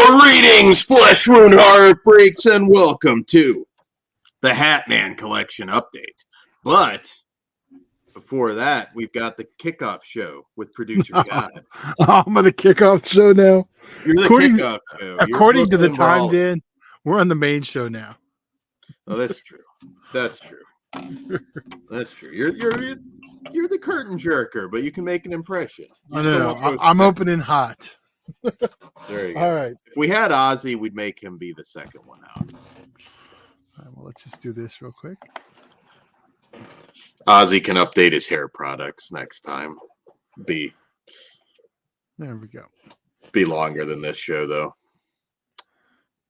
Greetings, flesh wound horror freaks, and welcome to the Hatman Collection update. But before that, we've got the kickoff show with producer God. I'm on the kickoff show now. You're the kickoff show. According to the time, Dan, we're on the main show now. Oh, that's true. That's true. That's true. You're the curtain jerker, but you can make an impression. No. I'm opening hot. There you go. All right. If we had Ozzy, we'd make him be the second one out. All right, well, let's just do this real quick. Ozzy can update his hair products next time. There we go. Be longer than this show, though.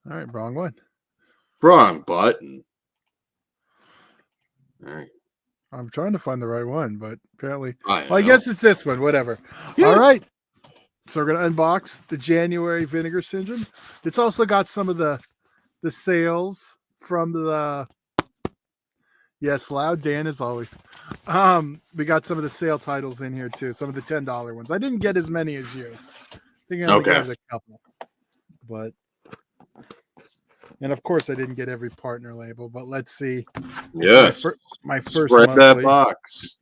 All right, wrong one. Wrong button. All right. I'm trying to find the right one, but apparently, I guess it's this one. Whatever. Yeah. All right. So we're gonna unbox the January Vinegar Syndrome. It's also got some of the sales from the loud Dan as always. We got some of the sale titles in here too. Some of the $10 ones. I didn't get as many as you. I think I only got a couple. But and of course I didn't get every partner label. But let's see. Yes. My first spread monthly. That box.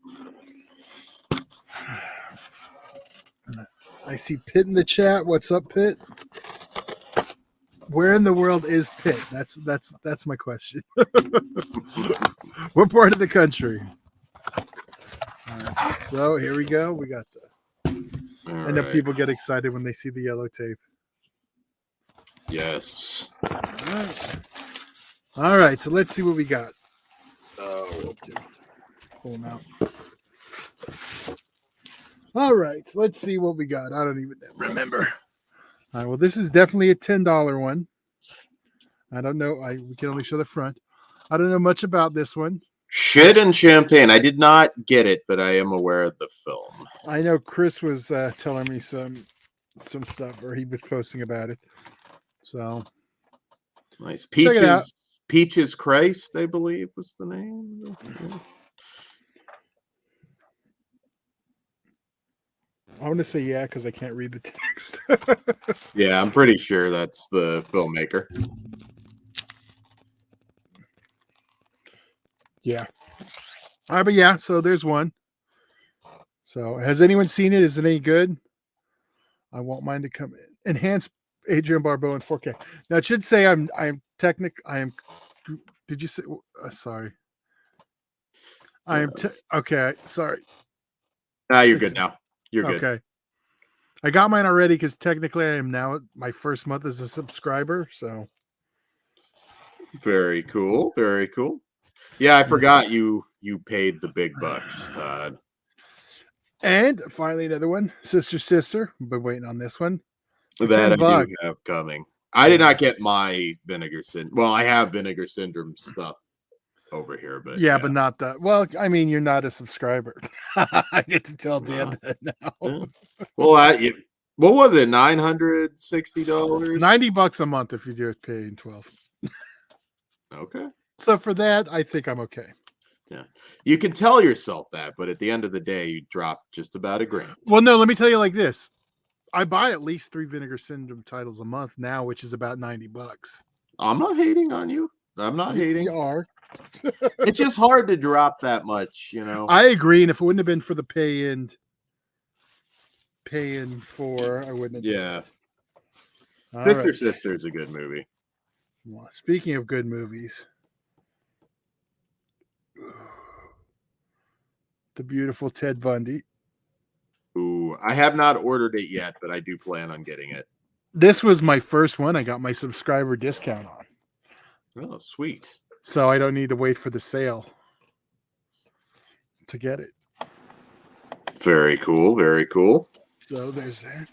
I see Pitt in the chat. What's up, Pitt? Where in the world is Pitt? That's my question. What part of the country? All right, so here we go. We got I know people get excited when they see the yellow tape. Yes. All right. So let's see what we got. Pull them out. All right, let's see what we got. I don't even remember. All right, well, this is definitely a $10 one. I don't know. We can only show the front. I don't know much about this one. Shit and champagne. I did not get it, but I am aware of the film. I know Chris was telling me some stuff, or he was posting about it. So nice. Peaches Christ, I believe, was the name. Yeah. I want to say yeah because I can't read the text. Yeah, I'm pretty sure that's the filmmaker. Yeah. All right, but yeah, so there's one. So has anyone seen it? Is it any good? I won't mind to come in. Enhanced Adrian Barbeau in 4K. Now it should say I'm did you say sorry? I am okay, sorry. You're good now. You're good. Okay. I got mine already because technically I am now my first month as a subscriber. So very cool. Very cool. Yeah, I forgot you paid the big bucks, Todd. And finally another one. Sister. Been waiting on this one. That I do have coming. I did not get my Vinegar Syndrome. Well, I have Vinegar Syndrome stuff over here, but yeah, but not that. Well, I mean, you're not a subscriber. I get to tell Dan that now. Yeah. Well, what was it? $960? $90 a month if you do it paying 12. Okay. So for that, I think I'm okay. Yeah, you can tell yourself that, but at the end of the day, you drop just about $1,000. Well, no, let me tell you like this. I buy at least 3 Vinegar Syndrome titles a month now, which is about $90. I'm not hating on you. I'm not hating. You are. It's just hard to drop that much, you know. I agree, and if it wouldn't have been for the paying for, I wouldn't have. Yeah. Sister is a good movie. Well, speaking of good movies, the beautiful Ted Bundy. Ooh, I have not ordered it yet, but I do plan on getting it. This was my first one. I got my subscriber discount on. Oh, sweet. So I don't need to wait for the sale to get it. Very cool. Very cool. So there's that.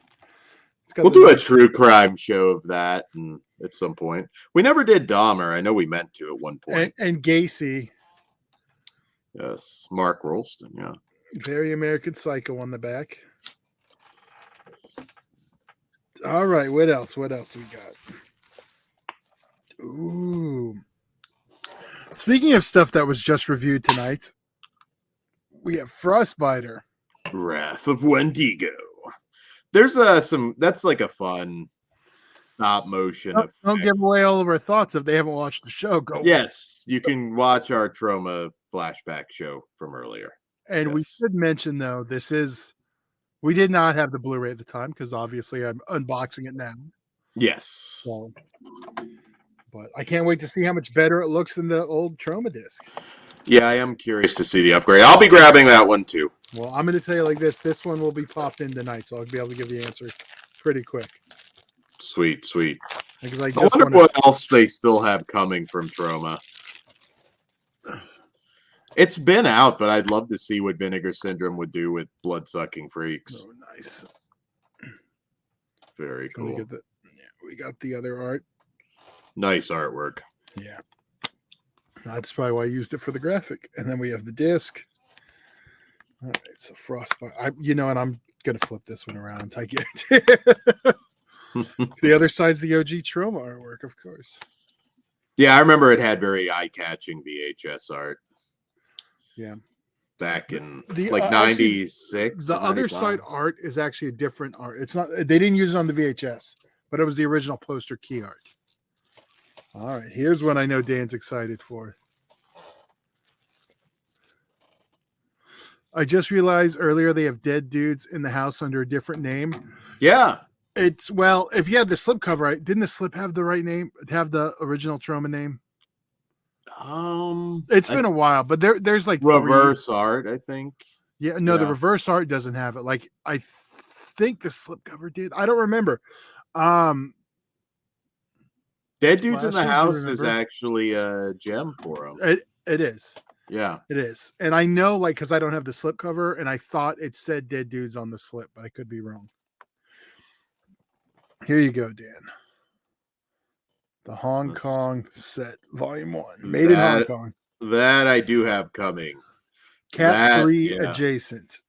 We'll do a true crime show of that at some point. We never did Dahmer. I know we meant to at one point. And Gacy. Yes, Mark Rolston, yeah. Very American Psycho on the back. All right, what else? What else we got? Ooh. Speaking of stuff that was just reviewed tonight, we have Frostbiter. Wrath of Wendigo. There's some, that's like a fun stop motion. Don't give away all of our thoughts if they haven't watched the show. Go. Yes, you can watch our trauma flashback show from earlier. And Yes. we should mention though, we did not have the Blu-ray at the time because obviously I'm unboxing it now. Yes. So, but I can't wait to see how much better it looks than the old Trauma disc. Yeah, I am curious to see the upgrade. I'll be grabbing that one too. Well, I'm going to tell you like this. This one will be popped in tonight, so I'll be able to give the answer pretty quick. Sweet, sweet. Because I wonder what else they still have coming from Trauma. It's been out, but I'd love to see what Vinegar Syndrome would do with Blood-Sucking Freaks. Oh, nice. Very cool. Yeah, we got the other art. Nice artwork. Yeah. That's probably why I used it for the graphic. And then we have the disc. All right, so Frostbite. And I'm going to flip this one around. I get it. The other side's the OG Trauma artwork, of course. Yeah, I remember it had very eye-catching VHS art. Yeah. Back in 96. The other side art is actually a different art. It's not, they didn't use it on the VHS, but it was the original poster key art. All right, here's what I know Dan's excited for. I just realized earlier they have Dead Dudes in the House under a different name. Yeah. If you had the slipcover right, didn't the slip have the right name? Have the original Trauma name? It's been a while, but there's like reverse art, I think. Yeah, no, the reverse art doesn't have it. Like I think the slipcover did. I don't remember. Dead Dudes in the House is actually a gem for them. It is. Yeah, it is. And I know, like, because I don't have the slipcover, and I thought it said Dead Dudes on the slip, but I could be wrong. Here you go, Dan. The Hong Kong set, Volume 1, made in Hong Kong. That I do have coming. Cat 3 adjacent.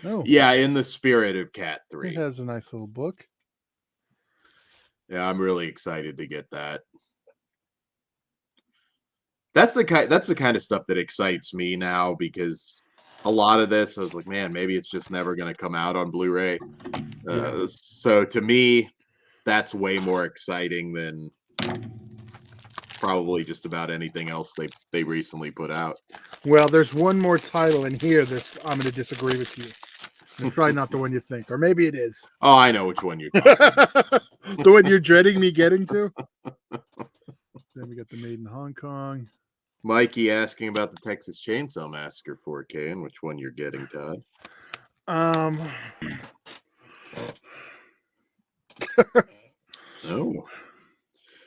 Oh, yeah, in the spirit of Cat 3. It has a nice little book. Yeah, I'm really excited to get that. That's the kind of stuff that excites me now, because a lot of this, I was like, man, maybe it's just never going to come out on Blu-ray. So to me, that's way more exciting than probably just about anything else they recently put out. Well, there's one more title in here that I'm going to disagree with you. And try not the one you think, or maybe it is. Oh, I know which one you're talking about. The one you're dreading me getting to. Then we got the Made in Hong Kong. Mikey asking about the Texas Chainsaw Massacre 4K and which one you're getting, Todd. Oh.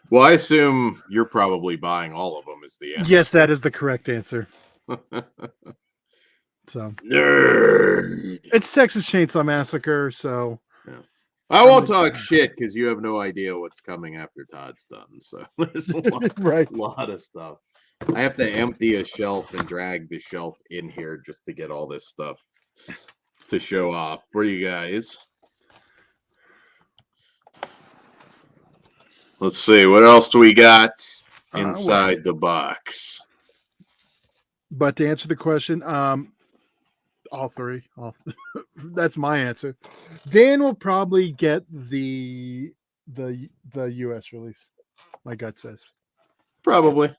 Well, I assume you're probably buying all of them is the answer. Yes, that is the correct answer. So nerd. It's Texas Chainsaw Massacre, so yeah. I won't talk shit because you have no idea what's coming after Todd's done. So there's a lot of stuff. I have to empty a shelf and drag the shelf in here just to get all this stuff to show off for you guys. Let's see, what else do we got inside the box? But to answer the question, all three. That's my answer. Dan will probably get the US release. My gut says. Probably.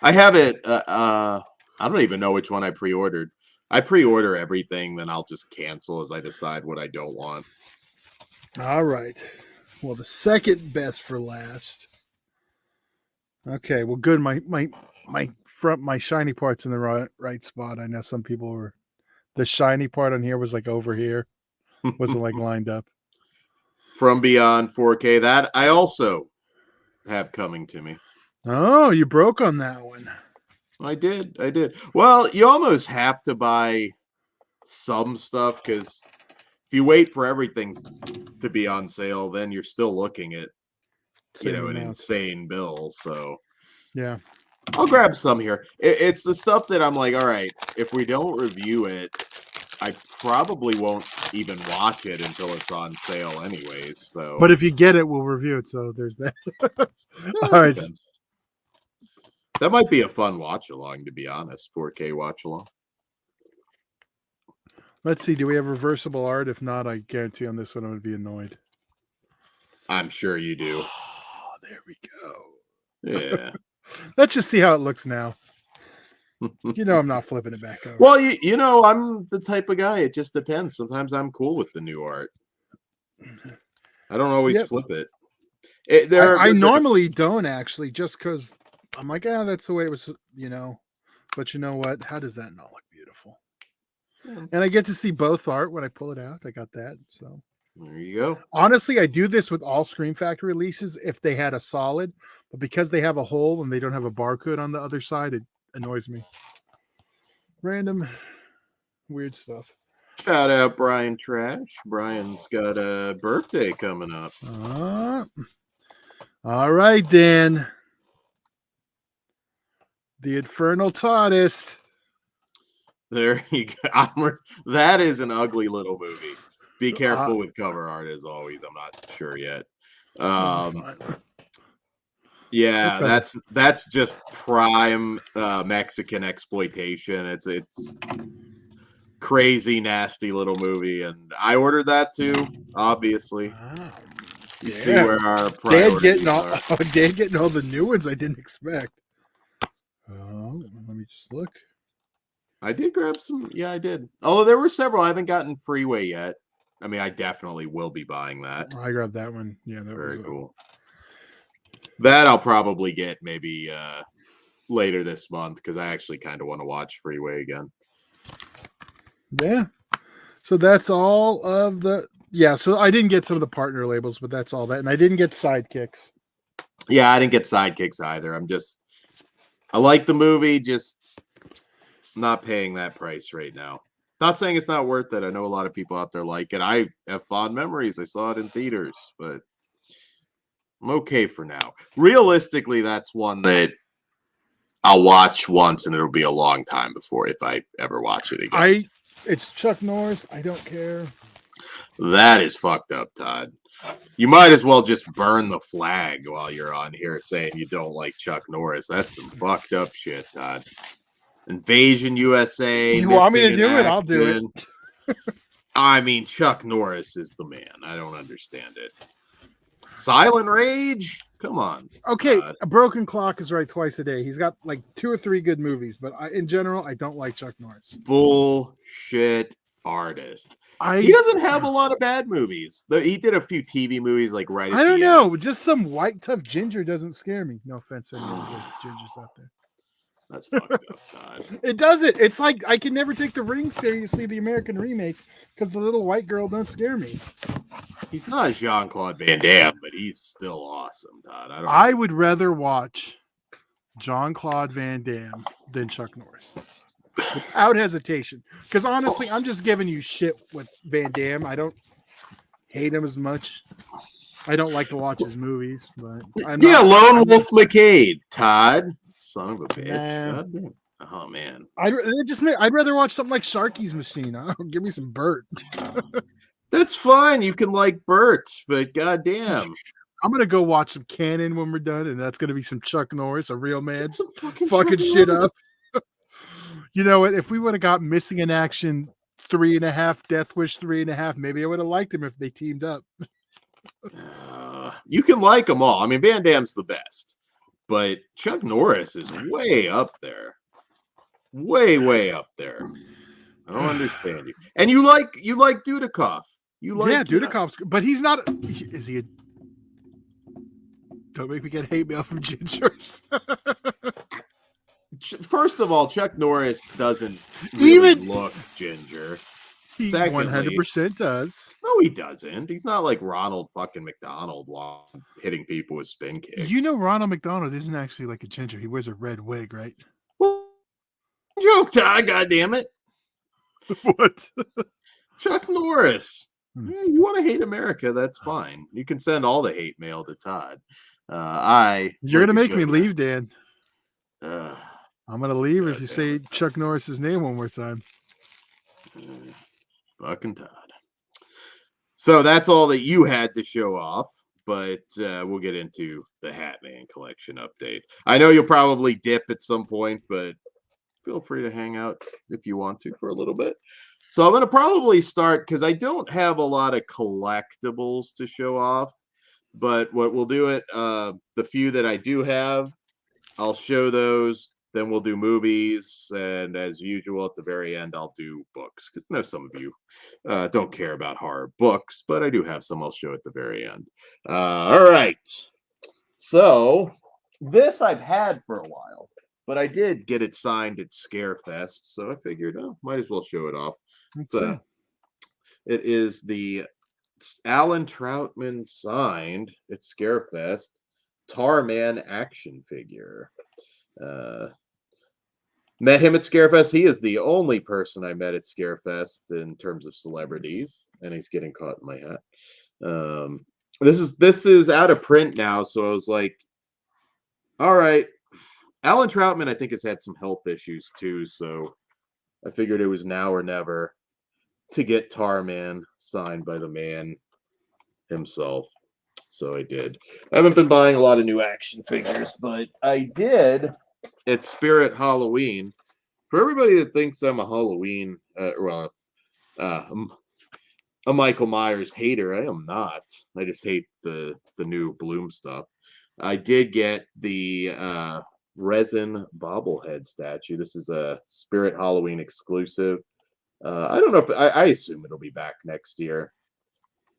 I have it. I don't even know which one I pre-ordered. I pre-order everything, then I'll just cancel as I decide what I don't want. All right. Well, the second best for last. Okay. Well, good. My shiny part's in the right spot. I know some people were. The shiny part on here was like over here. Wasn't like lined up. From Beyond 4K. That I also have coming to me. Oh, you broke on that one. I did. Well, you almost have to buy some stuff because if you wait for everything to be on sale, then you're still looking at, an insane bill. So, yeah. I'll grab some here. It's the stuff that I'm like, all right, if we don't review it, I probably won't even watch it until it's on sale anyways. So, but if you get it, we'll review it. So there's that. All right. Depends. That might be a fun watch along, to be honest. 4K watch along. Let's see. Do we have reversible art? If not, I guarantee on this one I'm going to be annoyed. I'm sure you do. Oh, there we go. Yeah. Let's just see how it looks now. You know, I'm not flipping it back over. Well, you know, I'm the type of guy. It just depends. Sometimes I'm cool with the new art. I don't always flip it. I normally don't actually, just because I'm like, that's the way it was, you know. But you know what? How does that not look beautiful? Yeah. And I get to see both art when I pull it out. I got that. So there you go. Honestly, I do this with all Scream Factory releases if they had a solid, but because they have a hole and they don't have a barcode on the other side, it annoys me. Random weird stuff. Shout out Brian Trash. Brian's got a birthday coming up. All right, Dan. The Infernal Tautist. There you go. That is an ugly little movie. Be careful with cover art as always. I'm not sure yet. Yeah, okay. That's just prime Mexican exploitation. It's crazy, nasty little movie, and I ordered that too. Obviously, you see where our priorities are. Dad getting all the new ones I didn't expect. Let me just look. I did grab some. Yeah, I did. Although there were several. I haven't gotten Freeway yet. I mean, I definitely will be buying that. I grabbed that one. Yeah, that very cool. That I'll probably get maybe later this month because I actually kind of want to watch Freeway again. Yeah. So that's all of the. Yeah. So I didn't get some of the partner labels, but that's all that, and I didn't get sidekicks. Yeah, I didn't get sidekicks either. I like the movie, just not paying that price right now. Not saying it's not worth it. I know a lot of people out there like it. I have fond memories. I saw it in theaters, but I'm okay for now. Realistically, that's one that I'll watch once, and it'll be a long time before if I ever watch it again. It's Chuck Norris. I don't care. That is fucked up, Todd. You might as well just burn the flag while you're on here saying you don't like Chuck Norris. That's some fucked up shit, Todd. Invasion USA. You want me to do it? I'll do it. I mean, Chuck Norris is the man. I don't understand it. Silent Rage? Come on. Okay, A Broken Clock is right twice a day. He's got like 2 or 3 good movies, but in general, I don't like Chuck Norris. Bullshit artist. He doesn't have a lot of bad movies. He did a few TV movies like right. I don't know. Just some white tough ginger doesn't scare me. No offense to any gingers out there. That's fucked up, Todd. It doesn't. It's like I can never take The Ring seriously, the American remake, because the little white girl don't scare me. He's not Jean-Claude Van Damme, but he's still awesome, Todd. I would rather watch Jean-Claude Van Damme than Chuck Norris. Without hesitation. Because honestly, I'm just giving you shit with Van Damme. I don't hate him as much. I don't like to watch his movies, but Lone Wolf McCade, Todd. Son of a bitch. Oh man. I'd rather watch something like Sharky's Machine. Give me some Bert. That's fine. You can like Bert, but goddamn. I'm gonna go watch some Cannon when we're done, and that's gonna be some Chuck Norris, a real man fucking shit up. You know what? If we would have got Missing in Action 3.5, Death Wish 3.5, maybe I would have liked him if they teamed up. You can like them all. I mean, Van Damme's the best. But Chuck Norris is way up there. Way up there. I don't understand you. And you like Dudikoff. Dudikov's, but he's not. Is he? Don't make me get hate mail from gingers. First of all, Chuck Norris doesn't really look ginger. He 100% does. No, he doesn't. He's not like Ronald fucking McDonald while hitting people with spin kicks. You know, Ronald McDonald isn't actually like a ginger. He wears a red wig, right? Well, joke, Todd. God damn it! What? Chuck Norris. You want to hate America? That's fine. You can send all the hate mail to Todd. You're gonna make me leave, Dan. I'm gonna leave if you say Chuck Norris's name one more time. Fucking Todd. So that's all that you had to show off, but we'll get into the Hatman Collection update. I know you'll probably dip at some point, but feel free to hang out if you want to for a little bit. So I'm going to probably start because I don't have a lot of collectibles to show off. But what we'll do it, the few that I do have, I'll show those. Then we'll do movies, and as usual, at the very end, I'll do books because I know some of you don't care about horror books, but I do have some I'll show at the very end. All right. So this I've had for a while, but I did get it signed at Scarefest, so I figured, oh, might as well show it off. It is the Alan Troutman signed at Scarefest Tarman action figure. Met him at Scarefest. He is the only person I met at Scarefest in terms of celebrities, and he's getting caught in my hat. This is out of print now, so I was like, all right. Alan Troutman, I think, has had some health issues too, so I figured it was now or never to get Tarman signed by the man himself. So I did. I haven't been buying a lot of new action figures, but I did at Spirit Halloween. For everybody that thinks I'm a Halloween, a Michael Myers hater, I am not. I just hate the new Bloom stuff. I did get the resin bobblehead statue. This is a Spirit Halloween exclusive. I don't know if I assume it'll be back next year.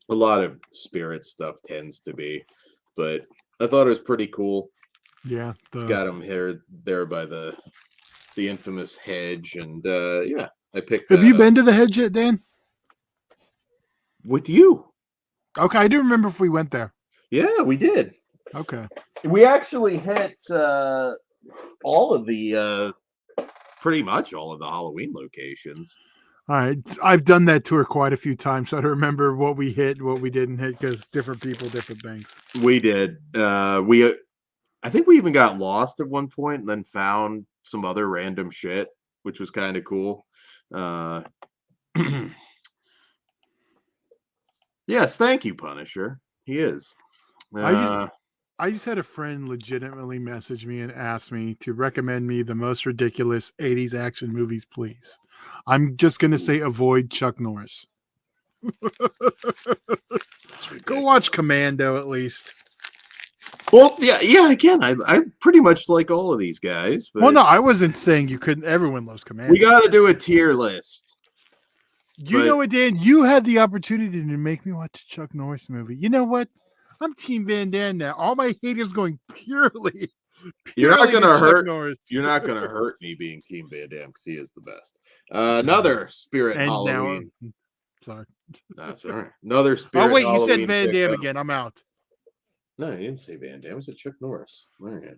A lot of Spirit stuff tends to be, but I thought it was pretty cool. Yeah, it's got him here there by the infamous hedge, and yeah, I picked. Have you been to the hedge yet, Dan? With you? Okay, I do remember if we went there. Yeah, we did. Okay, we actually hit all of the pretty much all of the Halloween locations. All right, I've done that tour quite a few times, so I don't remember what we hit, what we didn't hit, because different people, different things. We did. I think we even got lost at one point and then found some other random shit, which was kind of cool. Yes, thank you, Punisher. He is. I just had a friend legitimately message me and ask me to recommend me the most ridiculous 80s action movies, please. I'm just going to say avoid Chuck Norris. Go watch Commando at least. Well, yeah. Again, I pretty much like all of these guys. But well, no, I wasn't saying you couldn't. Everyone loves Commando. We got to do a tier list. You know what, Dan? You had the opportunity to make me watch a Chuck Norris movie. You know what? I'm Team Van Damme now. All my hate is going purely you're not going to hurt Norris. You're not going to hurt me being Team Van Damme because he is the best. Another Spirit and Halloween. Now, sorry. That's all right. Another Spirit. Oh wait, Halloween you said Van Damme again. I'm out. No, you didn't say Van Damme. It was Chuck Norris. All right.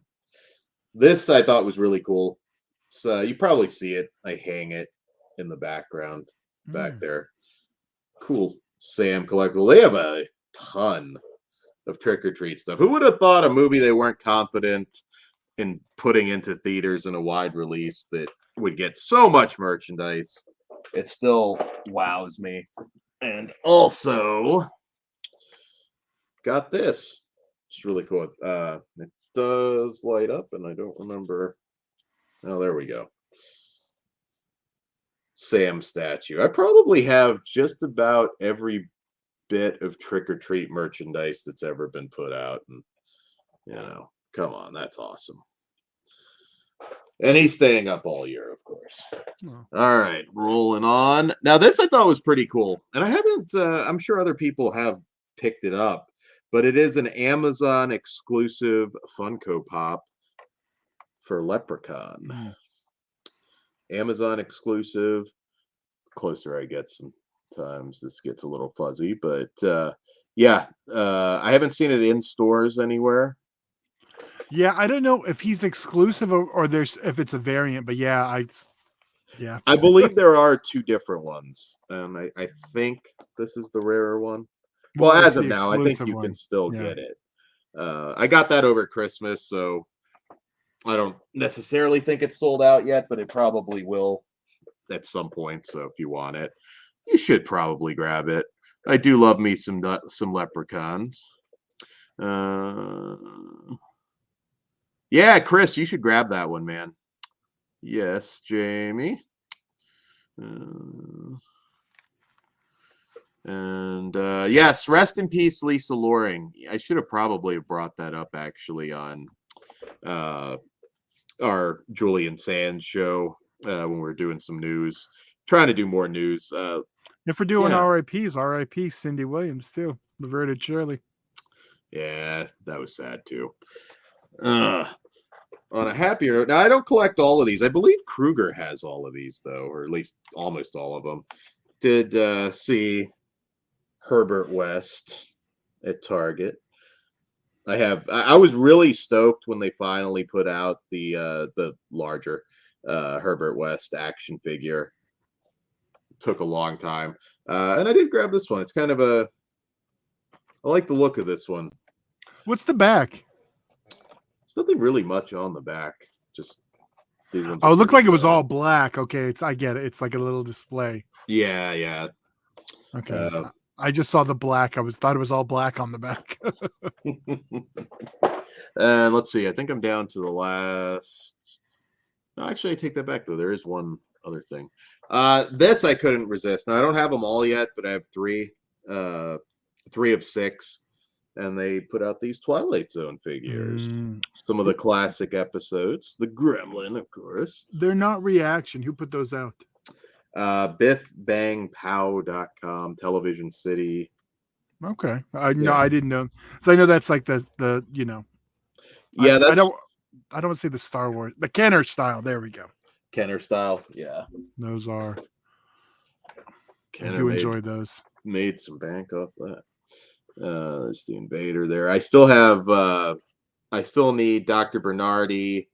This I thought was really cool. So you probably see it. I hang it in the background back there. Cool. Sam Collectible. They have a ton of Trick or Treat stuff. Who would have thought a movie they weren't confident in putting into theaters in a wide release that would get so much merchandise? It still wows me. And also got this. It's really cool. It does light up, and I don't remember. Oh, there we go. Sam statue. I probably have just about every bit of Trick or Treat merchandise that's ever been put out, and come on, that's awesome. And he's staying up all year, of course. All right, rolling on. Now this I thought was pretty cool, and I haven't. I'm sure other people have picked it up, but it is an Amazon exclusive Funko Pop for Leprechaun. Amazon exclusive. Closer I get, sometimes this gets a little fuzzy, but yeah, I haven't seen it in stores anywhere. Yeah, I don't know if he's exclusive or there's if it's a variant, but yeah, I believe there are two different ones, and I think this is the rarer one. Well, as of now, I think you can still get it. I got that over Christmas, so I don't necessarily think it's sold out yet, but it probably will at some point. So if you want it, you should probably grab it. I do love me some leprechauns. Yeah, Chris, you should grab that one, man. Yes, Jamie. And yes, rest in peace, Lisa Loring. I should have probably brought that up actually on our Julian Sands show when we were doing some news, trying to do more news. If we're doing RIPs, RIP Cindy Williams too. Reverted Shirley. Yeah, that was sad too. On a happier note, now I don't collect all of these. I believe Kruger has all of these though, or at least almost all of them. Did see Herbert West at Target. I was really stoked when they finally put out the larger Herbert West action figure. It took a long time. And I did grab this one. It's kind of I like the look of this one. What's the back? There's nothing really much on the back. Just these ones. Oh, it looked like it was all black. Okay, I get it. It's like a little display. Yeah. Okay. I just saw the black. Thought it was all black on the back. And let's see. I think I'm down to the last. No, actually, I take that back though. There is one other thing. This I couldn't resist. Now I don't have them all yet, but I have three of 6, and they put out these Twilight Zone figures. Some of the classic episodes. The Gremlin, of course. They're not Reaction. Who put those out? BiffBangPow.com, Television City. Okay, no, I didn't know. So I know that's like the Yeah, I don't want to say the Star Wars, the Kenner style. There we go. Kenner style, yeah. Those are. Kenner I do enjoy those. Made some bank off that. There's the Invader there. I still have. I still need Dr. Bernardi,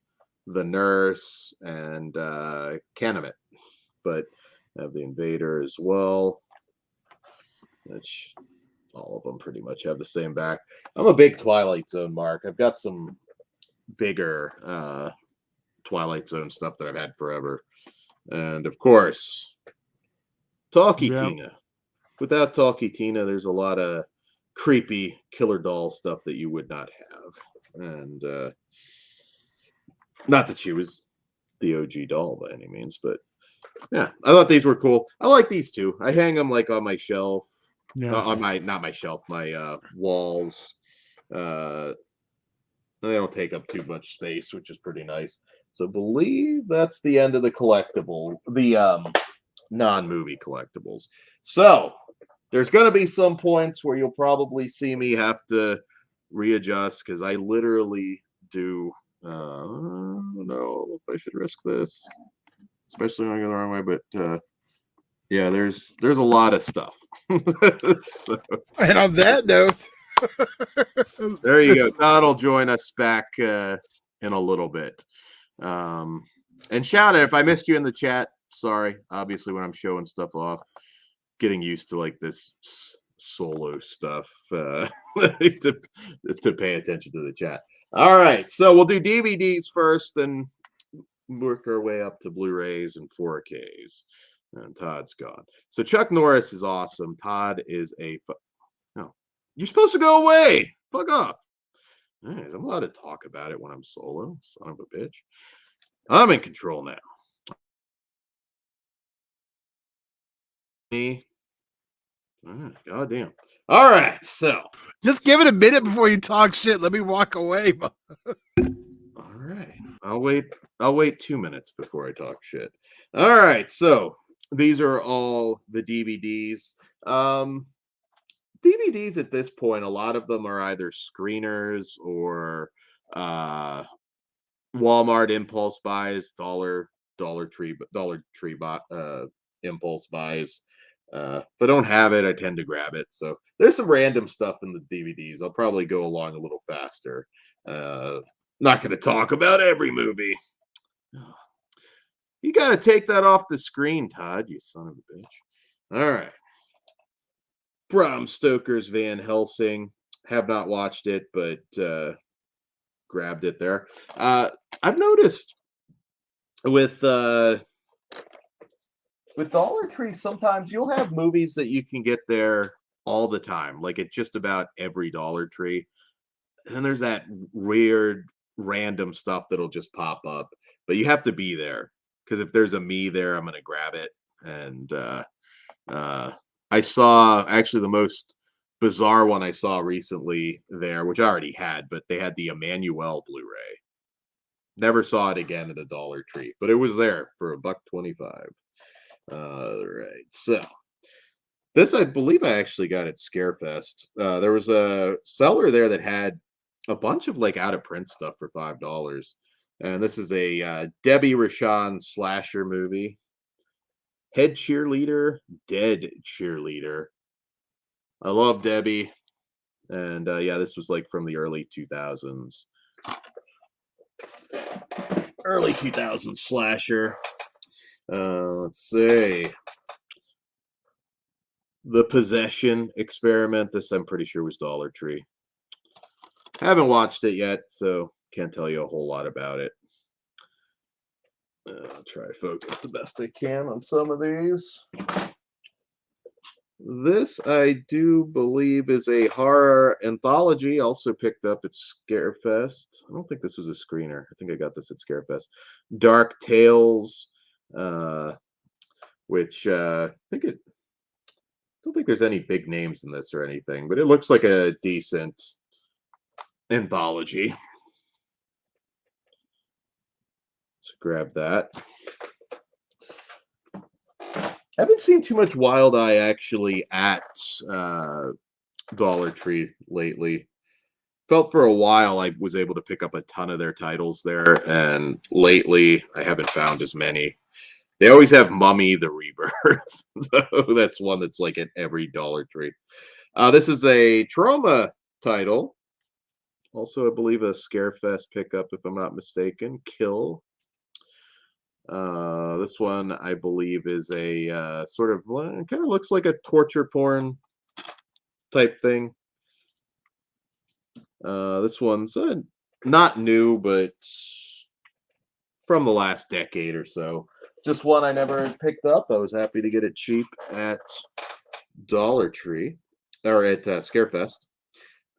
the Nurse, and Canamet, but I have the Invader as well. Which all of them pretty much have the same back. I'm a big Twilight Zone mark. I've got some bigger Twilight Zone stuff that I've had forever, and of course, Talkie Tina. Without Talkie Tina, there's a lot of creepy killer doll stuff that you would not have, and not that she was the OG doll by any means, but yeah, I thought these were cool. I like these too. I hang them like on my shelf. Yeah. On my my walls. They don't take up too much space, which is pretty nice. So I believe that's the end of the collectible, the non-movie collectibles. So there's going to be some points where you'll probably see me have to readjust because I literally do. I don't know if I should risk this, especially when I go the wrong way. But yeah, there's a lot of stuff. So, and on that note, there you go. Todd will join us back in a little bit. And shout out if I missed you in the chat. Sorry, obviously when I'm showing stuff off, getting used to like this solo stuff to pay attention to the chat. All right, so we'll do DVDs first, and work our way up to Blu-rays and 4Ks. And Todd's gone. So Chuck Norris is awesome. Todd is no. You're supposed to go away. Fuck off. Anyways, I'm allowed to talk about it when I'm solo. Son of a bitch. I'm in control now. Me. God damn. All right, so just give it a minute before you talk shit. Let me walk away. All right. I'll wait 2 minutes before I talk shit. All right, so these are all the DVDs. DVDs at this point, a lot of them are either screeners or Walmart impulse buys, Dollar Tree impulse buys. If I don't have it, I tend to grab it. So there's some random stuff in the DVDs. I'll probably go along a little faster. Not going to talk about every movie. You got to take that off the screen, Todd, you son of a bitch. All right. Bram Stoker's Van Helsing. Have not watched it, but grabbed it there. I've noticed with Dollar Tree, sometimes you'll have movies that you can get there all the time, like at just about every Dollar Tree. And there's that weird, random stuff that'll just pop up, but you have to be there because if there's a me there, I'm going to grab it. And I saw actually the most bizarre one I saw recently there, which I already had, but they had the Emmanuel Blu-ray. Never saw it again at a Dollar Tree, but it was there for $1.25. All right, so this I believe I actually got at Scarefest. There was a seller there that had a bunch of like out of print stuff for $5, and this is a Debbie Rashawn slasher movie. Head cheerleader, dead cheerleader. I love Debbie, and yeah, this was like from the early 2000s. Early 2000s slasher. Let's see. The Possession Experiment. This I'm pretty sure was Dollar Tree. Haven't watched it yet, so can't tell you a whole lot about it. I'll try to focus the best I can on some of these. This I do believe is a horror anthology, also picked up at Scarefest. I don't think this was a screener. I think I got this at Scarefest. Dark Tales, which I think it. Don't think there's any big names in this or anything, but it looks like a decent anthology. Let's grab that. I haven't seen too much Wild Eye actually at Dollar Tree lately. Felt for a while I was able to pick up a ton of their titles there, and lately I haven't found as many. They always have Mummy the Rebirth. So that's one that's like at every Dollar Tree. This is a Trauma title. Also, I believe a Scarefest pickup, if I'm not mistaken. Kill. This one, I believe, is a sort of, well, it kind of looks like a torture porn type thing. This one's not new, but from the last decade or so. Just one I never picked up. I was happy to get it cheap at Dollar Tree or at Scarefest.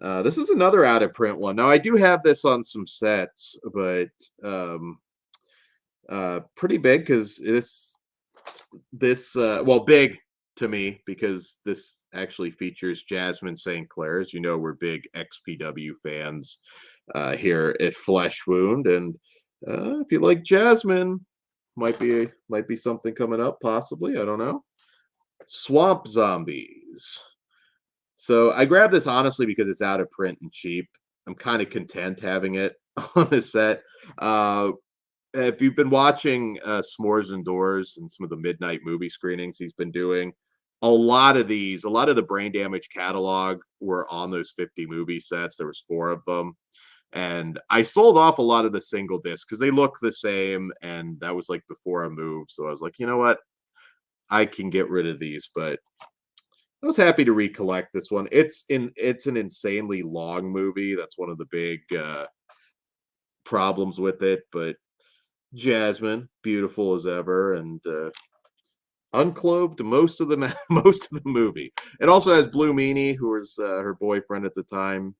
This is another out of print one. Now I do have this on some sets, but pretty big because this well, big to me because this actually features Jasmine St. Clair. As you know, we're big XPW fans here at Flesh Wound, and if you like Jasmine, might be something coming up, possibly. I don't know. Swamp Zombies. So I grabbed this honestly because it's out of print and cheap. I'm kind of content having it on a set. If you've been watching S'mores Indoors and some of the midnight movie screenings he's been doing, a lot of the Brain Damage catalog were on those 50 movie sets. There was 4 of them. And I sold off a lot of the single discs because they look the same. And that was like before I moved. So I was like, you know what? I can get rid of these. But I was happy to recollect this one. It's an insanely long movie. That's one of the big problems with it. But Jasmine, beautiful as ever, and unclothed most of the movie. It also has Blue Meanie, who was her boyfriend at the time,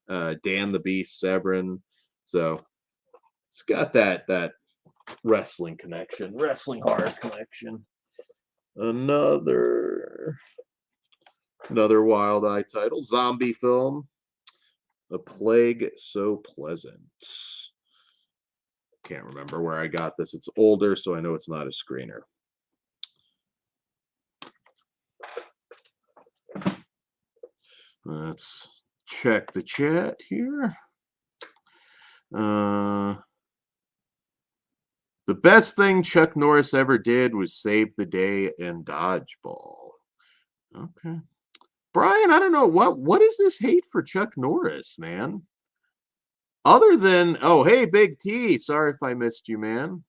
Dan the Beast Severin. So it's got that wrestling connection, wrestling horror connection. Another Wild Eye title, zombie film, A Plague So Pleasant. Can't remember where I got this. It's older, so I know it's not a screener. Let's check the chat here. The best thing Chuck Norris ever did was save the day in Dodgeball. Okay. Brian, I don't know. What is this hate for Chuck Norris, man? Other than, oh, hey, Big T. Sorry if I missed you, man.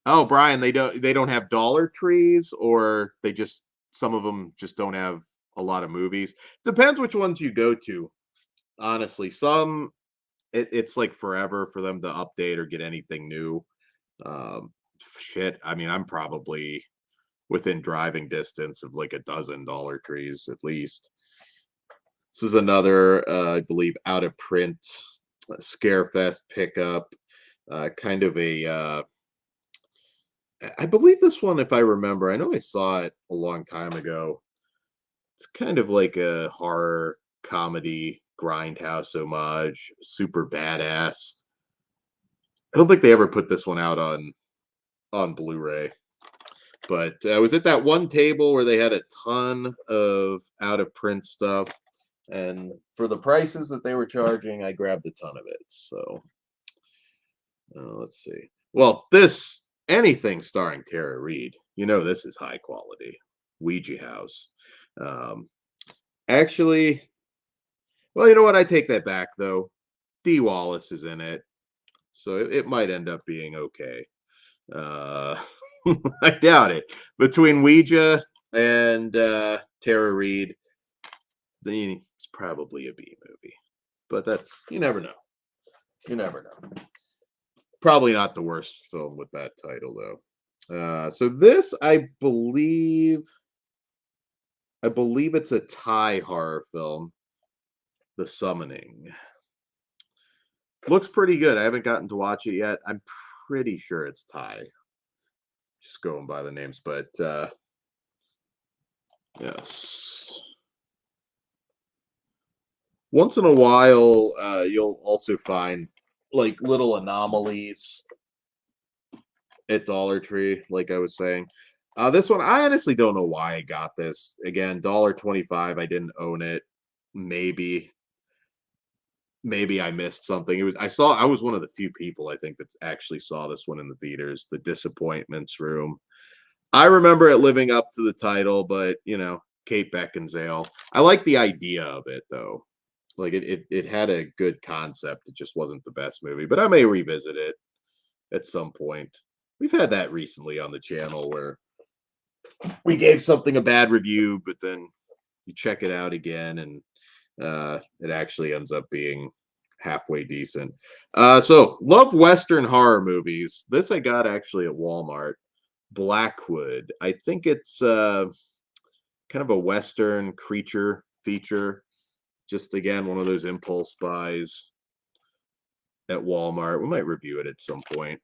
Oh, Brian, they don't have Dollar Trees, or they just, some of them just don't have a lot of movies. Depends which ones you go to. Honestly, some it's like forever for them to update or get anything new. Shit, I mean, I'm probably within driving distance of like a dozen Dollar Trees at least. This is another, I believe, out of print Scarefest pickup. Kind of a I believe this one, if I remember, I know I saw it a long time ago. It's kind of like a horror comedy grindhouse homage, super badass. I don't think they ever put this one out on Blu-ray, but I was at that one table where they had a ton of out of print stuff, and for the prices that they were charging, I grabbed a ton of it. So let's see. Well, this anything starring Tara Reid, this is high quality. Ouija House. Um, Actually, well, you know what? I take that back though. Dee Wallace is in it, so it might end up being okay. Uh, I doubt it. Between Ouija and Tara Reid, then it's probably a B movie. But you never know. You never know. Probably not the worst film with that title though. So this, I believe it's a Thai horror film, The Summoning. Looks pretty good. I haven't gotten to watch it yet. I'm pretty sure it's Thai. Just going by the names, but yes. Once in a while, you'll also find like little anomalies at Dollar Tree, like I was saying. This one, I honestly don't know why I got this. Again, $1.25. I didn't own it. Maybe I missed something. I was one of the few people I think that actually saw this one in the theaters, The Disappointments Room. I remember it living up to the title, but Kate Beckinsale. I like the idea of it though. Like it had a good concept. It just wasn't the best movie, but I may revisit it at some point. We've had that recently on the channel where we gave something a bad review, but then you check it out again and it actually ends up being halfway decent. So love Western horror movies. This I got actually at Walmart. Blackwood. I think it's kind of a Western creature feature. Just again, one of those impulse buys at Walmart. We might review it at some point.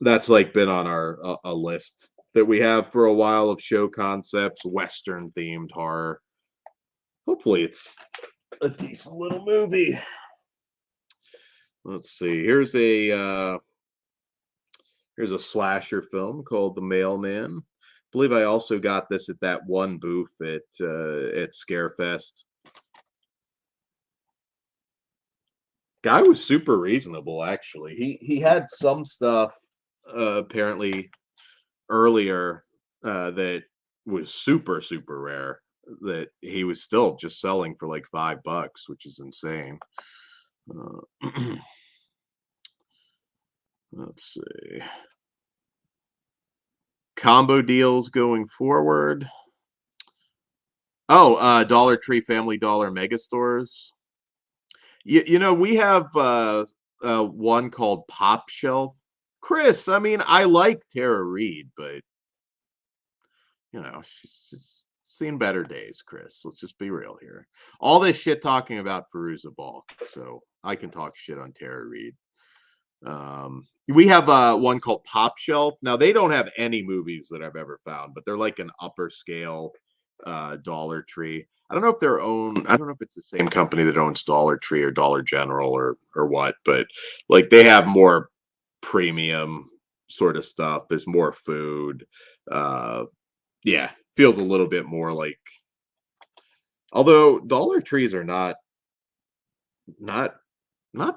That's like been on our a list that we have for a while of show concepts, Western themed horror. Hopefully it's a decent little movie. Let's see. Here's a slasher film called The Mailman. I believe I also got this at that one booth at Scarefest. Guy was super reasonable, actually. He had some stuff apparently earlier that was super rare that he was still just selling for like $5, which is insane. Let's see. Combo deals going forward. Oh, Dollar Tree, Family Dollar, Mega Stores. We have one called Pop Shelf. Chris, I mean, I like Tara Reid, but she's just seen better days, Chris. Let's just be real here. All this shit talking about Fairuza Balk, so I can talk shit on Tara Reid. We have one called Pop Shelf. Now they don't have any movies that I've ever found, but they're like an upper scale Dollar Tree. I don't know if it's the same company that owns Dollar Tree or Dollar General or what, but like they have more premium sort of stuff. There's more food. Yeah, feels a little bit more like, although Dollar Trees are not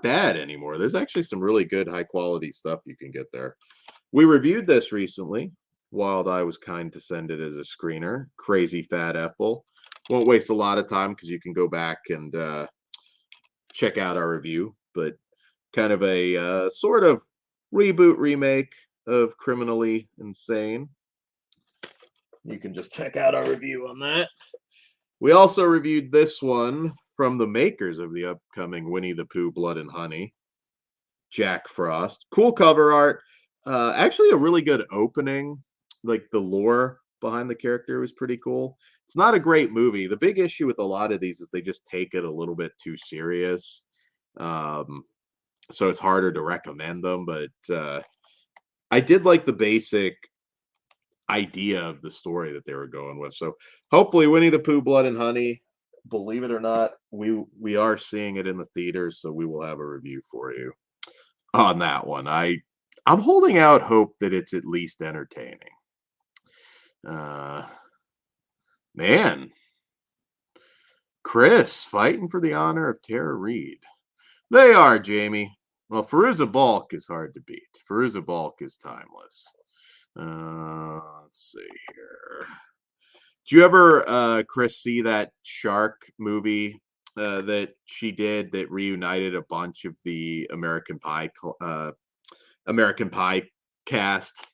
bad anymore. There's actually some really good high quality stuff you can get there. We reviewed this recently. Wild Eye was kind to send it as a screener. Crazy Fat Ethel. Won't waste a lot of time because you can go back and check out our review, but kind of a sort of reboot remake of Criminally Insane. You can just check out our review on that. We also reviewed this one from the makers of the upcoming Winnie the Pooh Blood and Honey, Jack Frost. Cool cover art. Actually a really good opening. Like the lore behind the character was pretty cool. It's not a great movie. The big issue with a lot of these is they just take it a little bit too serious. So it's harder to recommend them, but I did like the basic idea of the story that they were going with. So hopefully Winnie the Pooh, Blood and Honey, believe it or not, we are seeing it in the theaters, so we will have a review for you on that one. I'm holding out hope that it's at least entertaining. Man, Chris fighting for the honor of Tara Reid. They are, Jamie. Well, Fairuza Balk is hard to beat. Fairuza Balk is timeless. Let's see here. Did you ever, Chris, see that shark movie that she did that reunited a bunch of the American Pie cast?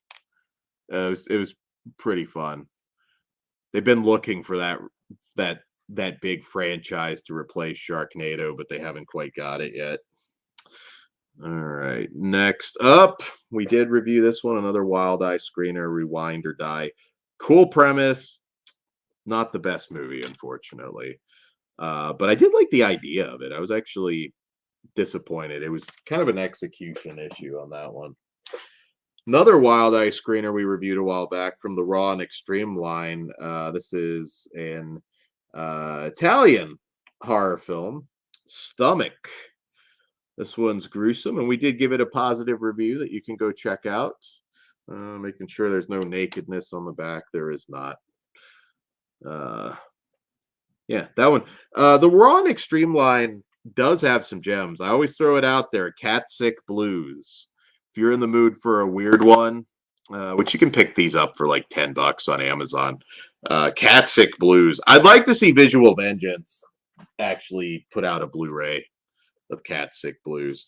It was pretty fun. They've been looking for that big franchise to replace Sharknado, but they haven't quite got it yet. All right, next up, we did review this one, another Wild Eye screener, Rewind or Die. Cool premise, not the best movie, unfortunately. But I did like the idea of it. I was actually disappointed. It was kind of an execution issue on that one. Another Wild Eye screener we reviewed a while back from the Raw and Extreme line. This is an Italian horror film, Stomach. This one's gruesome, and we did give it a positive review that you can go check out. Making sure there's no nakedness on the back. There is not. Yeah, that one. The Raw and Extreme line does have some gems. I always throw it out there. Cat Sick Blues. If you're in the mood for a weird one, which you can pick these up for like $10 on Amazon. Cat Sick Blues. I'd like to see Visual Vengeance actually put out a Blu-ray of Cat Sick Blues.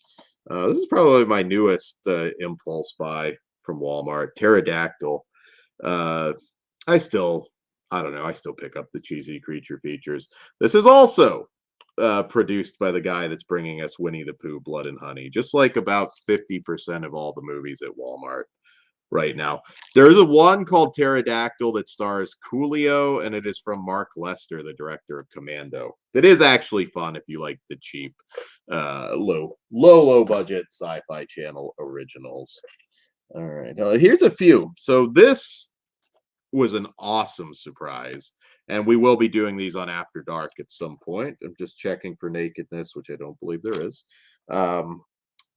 This is probably my newest impulse buy from Walmart. Pterodactyl. I don't know. I still pick up the cheesy creature features. This is also produced by the guy that's bringing us Winnie the Pooh, Blood and Honey, just like about 50% of all the movies at Walmart right now. There's a one called Pterodactyl that stars Coolio, and it is from Mark Lester, the director of Commando. That is actually fun if you like the cheap, low budget Sci-Fi Channel originals. All right, here's a few. So this was an awesome surprise, and we will be doing these on After Dark at some point. I'm just checking for nakedness, which I don't believe there is.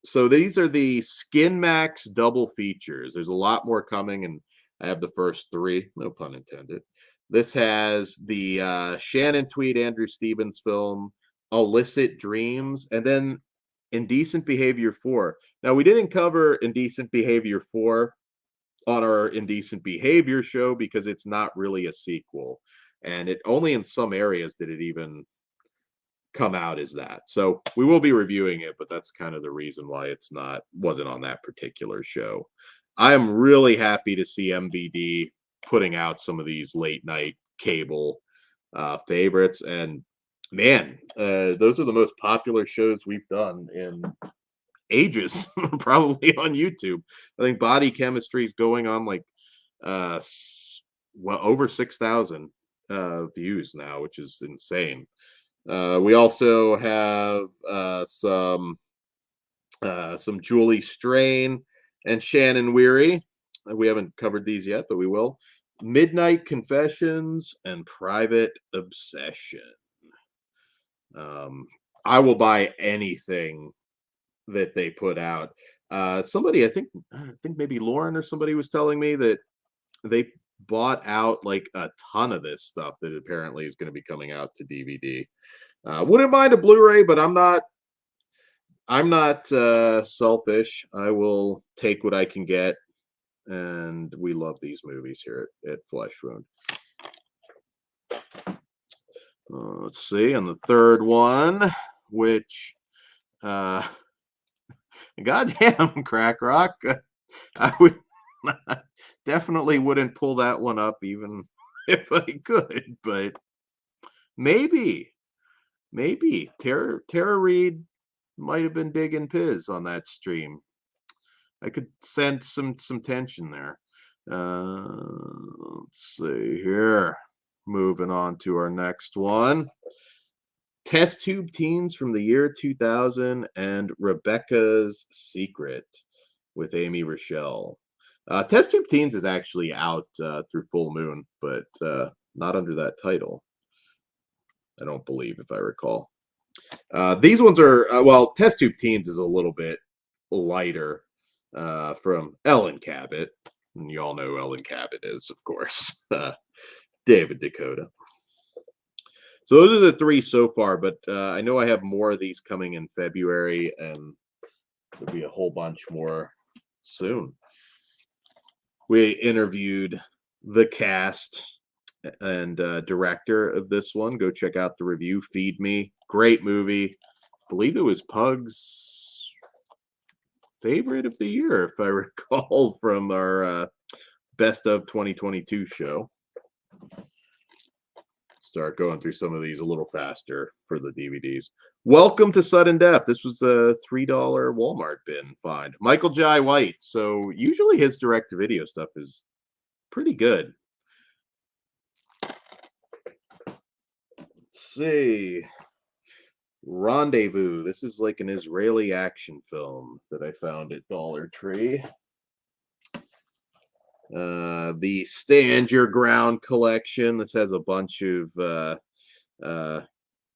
So these are the Skin Max double features. There's a lot more coming, and I have the first three, no pun intended. This has the Shannon Tweed, Andrew Stevens film, Illicit Dreams, and then Indecent Behavior 4. Now, we didn't cover Indecent Behavior 4 on our Indecent Behavior show because it's not really a sequel. And it only in some areas did it even come out as that. So we will be reviewing it, but that's kind of the reason why wasn't on that particular show. I am really happy to see MVD putting out some of these late night cable favorites. And man, those are the most popular shows we've done in ages, probably on YouTube. I think Body Chemistry is going on like over 6,000 views now, which is insane. We also have some Julie Strain and Shannon Weary. We haven't covered these yet, but we will. Midnight Confessions and Private Obsession. I will buy anything that they put out. Somebody, I think maybe Lauren or somebody was telling me that they bought out like a ton of this stuff that apparently is going to be coming out to DVD. Wouldn't mind a Blu-ray, but I'm not selfish. I will take what I can get, and we love these movies here at Flesh Wound. Let's see, on the third one, which goddamn Crack Rock, I would definitely wouldn't pull that one up even if I could, but maybe Tara Reid might have been digging Piz on that stream. I could sense some tension there. Let's see here. Moving on to our next one. Test Tube Teens from the year 2000 and Rebecca's Secret with Amy Rochelle. Test Tube Teens is actually out through Full Moon, but not under that title. I don't believe, if I recall. These ones are, well, Test Tube Teens is a little bit lighter from Ellen Cabot. And you all know who Ellen Cabot is, of course. David Dakota. So those are the 3 so far, but I know I have more of these coming in February, and there'll be a whole bunch more soon. We interviewed the cast and director of this one. Go check out the review. Feed Me. Great movie. I believe it was Pug's favorite of the year, if I recall, from our Best of 2022 show. Start going through some of these a little faster for the DVDs. Welcome to Sudden Death. This was a $3 Walmart bin find. Michael Jai White. So usually his direct-to-video stuff is pretty good. Let's see. Rendezvous. This is like an Israeli action film that I found at Dollar Tree. The Stand Your Ground collection. This has a bunch of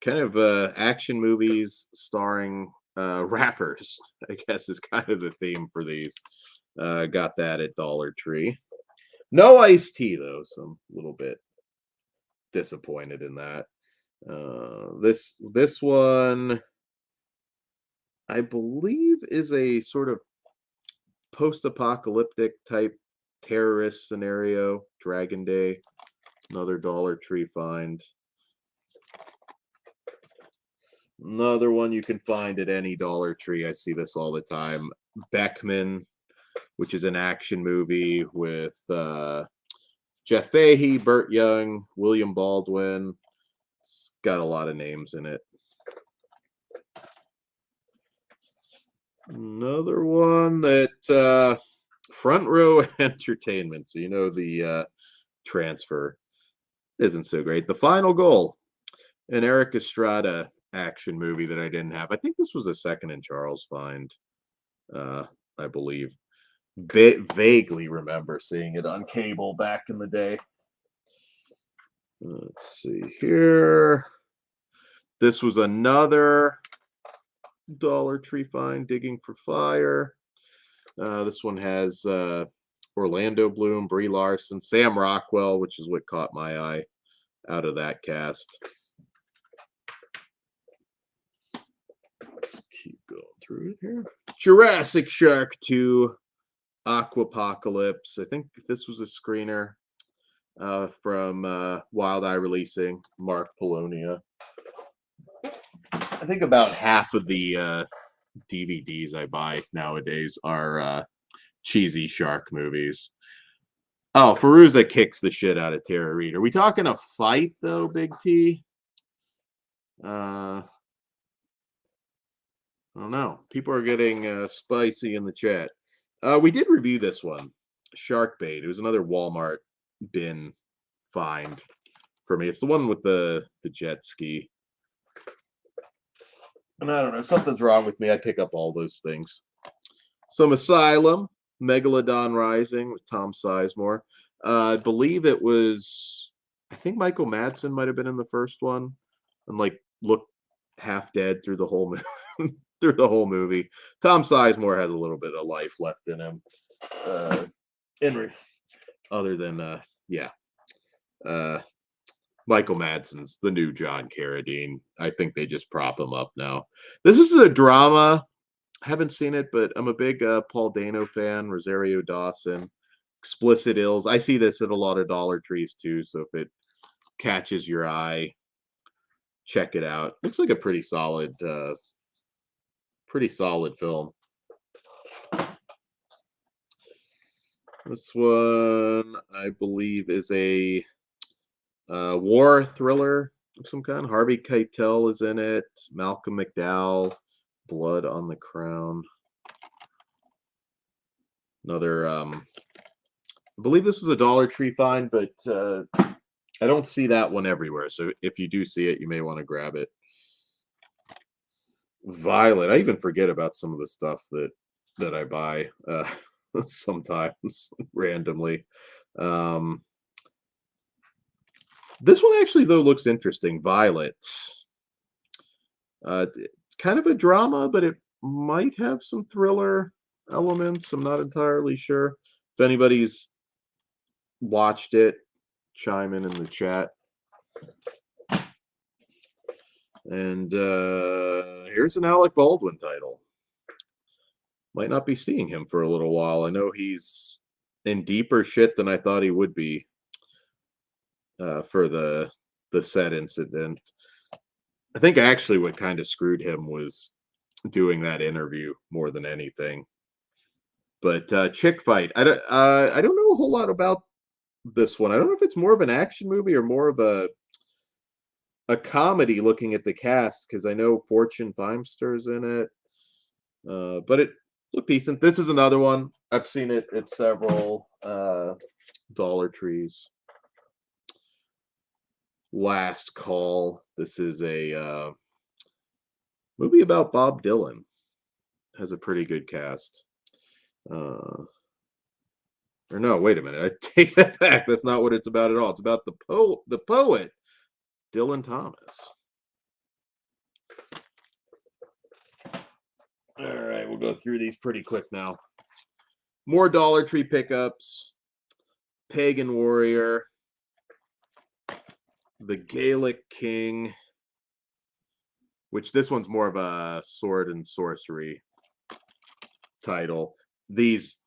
kind of action movies starring rappers, I guess is kind of the theme for these. Got that at Dollar Tree. No Ice-T though, so I'm a little bit disappointed in that. This one, I believe, is a sort of post-apocalyptic type terrorist scenario. Dragon Day, another Dollar Tree find. Another one you can find at any Dollar Tree. I see this all the time. Beckman, which is an action movie with Jeff Fahey, Burt Young, William Baldwin. It's got a lot of names in it. Another one that Front Row Entertainment. So you know the transfer isn't so great. The Final Goal, an Eric Estrada action movie that I didn't have. I think this was a Second and Charles find, I believe. Vaguely remember seeing it on cable back in the day. Let's see here. This was another Dollar Tree find, Digging for Fire. This one has Orlando Bloom, Brie Larson, Sam Rockwell, which is what caught my eye out of that cast. Let's keep going through it here. Jurassic Shark 2, Aquapocalypse. I think this was a screener from Wild Eye Releasing, Mark Polonia. I think about half of the DVDs I buy nowadays are cheesy shark movies. Oh, Fairuza kicks the shit out of Tara Reid. Are we talking a fight though, Big T? I don't know. People are getting spicy in the chat. We did review this one, Shark Bait. It was another Walmart bin find for me. It's the one with the jet ski. And I don't know, something's wrong with me. I pick up all those things. Some Asylum, Megalodon Rising with Tom Sizemore. I believe it was, I think Michael Madsen might have been in the first one, and like looked half dead through the whole movie. Tom Sizemore has a little bit of life left in him. Other than Michael Madsen's the new John Carradine. I think they just prop him up now. This is a drama. Haven't seen it, but I'm a big Paul Dano fan. Rosario Dawson, Explicit Ills. I see this at a lot of Dollar Trees too. So if it catches your eye, check it out. Looks like a pretty solid film. This one, I believe, is a war thriller of some kind. Harvey Keitel is in it. Malcolm McDowell, Blood on the Crown. Another, I believe this is a Dollar Tree find, but I don't see that one everywhere. So if you do see it, you may want to grab it. Violet. I even forget about some of the stuff that I buy. sometimes randomly. This one actually though looks interesting. Violet. Uh, Kind of a drama, but it might have some thriller elements. I'm not entirely sure. If anybody's watched it, chime in the chat. And here's an Alec Baldwin title. Might not be seeing him for a little while. I know he's in deeper shit than I thought he would be for the set incident. I think actually what kind of screwed him was doing that interview more than anything. But Chick Fight, I don't know a whole lot about this one. I don't know if it's more of an action movie or more of a comedy looking at the cast, because I know Fortune Feimster's in it. But it looked decent. This is another one. I've seen it at several Dollar Trees. Last Call. This is a movie about Bob Dylan. Has a pretty good cast. Or no, wait a minute. I take that back. That's not what it's about at all. It's about the poet, Dylan Thomas. All right, we'll go through these pretty quick now. More Dollar Tree pickups. Pagan Warrior. The Gaelic King, which this one's more of a sword and sorcery title. These,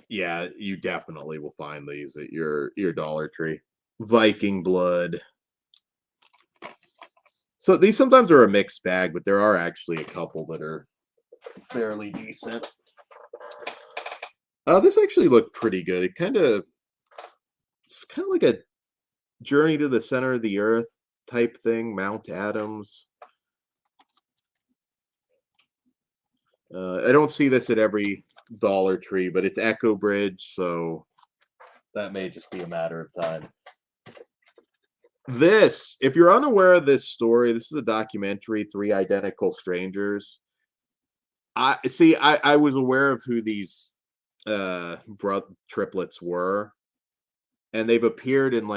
yeah, you definitely will find these at your Dollar Tree. Viking Blood. So these sometimes are a mixed bag, but there are actually a couple that are fairly decent. This actually looked pretty good. It's kind of like a Journey to the Center of the Earth type thing. Mount Adams. I don't see this at every Dollar Tree, but it's Echo Bridge, so that may just be a matter of time. This, if you're unaware of this story, this is a documentary, Three Identical Strangers. I was aware of who these triplets were, and they've appeared in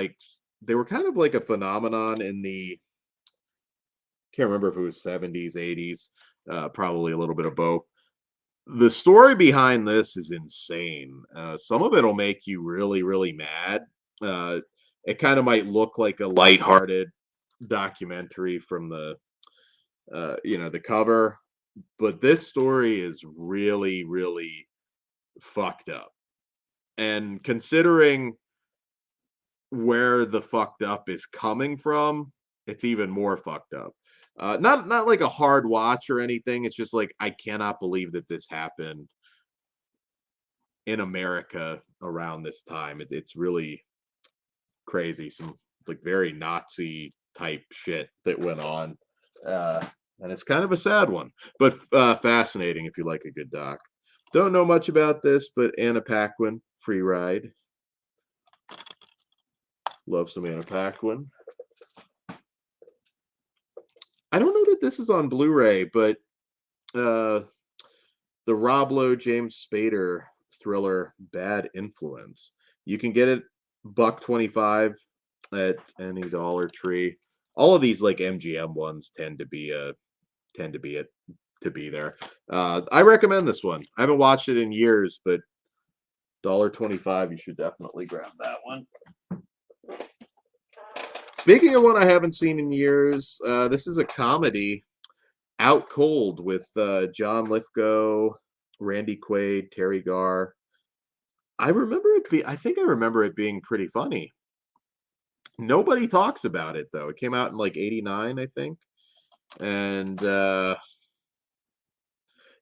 they were kind of like a phenomenon in the, can't remember if it was 70s, 80s, probably a little bit of both. The story behind this is insane. Some of it will make you really, really mad. It kind of might look like a lighthearted documentary from the, the cover, but this story is really, really fucked up. And considering where the fucked up is coming from, it's even more fucked up. Not like a hard watch or anything. It's just like, I cannot believe that this happened in America around this time. It's really crazy. Some like very Nazi type shit that went on. And it's kind of a sad one, but fascinating if you like a good doc. Don't know much about this, but Anna Paquin, Free Ride. Love some Anna Paquin. I don't know that this is on Blu-ray, but the Rob Lowe, James Spader thriller Bad Influence. You can get it $1.25 at any Dollar Tree. All of these like MGM ones tend to be there. I recommend this one. I haven't watched it in years, but $1.25, you should definitely grab that one. Speaking of one I haven't seen in years, this is a comedy, Out Cold, with John Lithgow, Randy Quaid, Terry Garr. I think I remember it being pretty funny. Nobody talks about it though. It came out in like '89, I think. And yeah,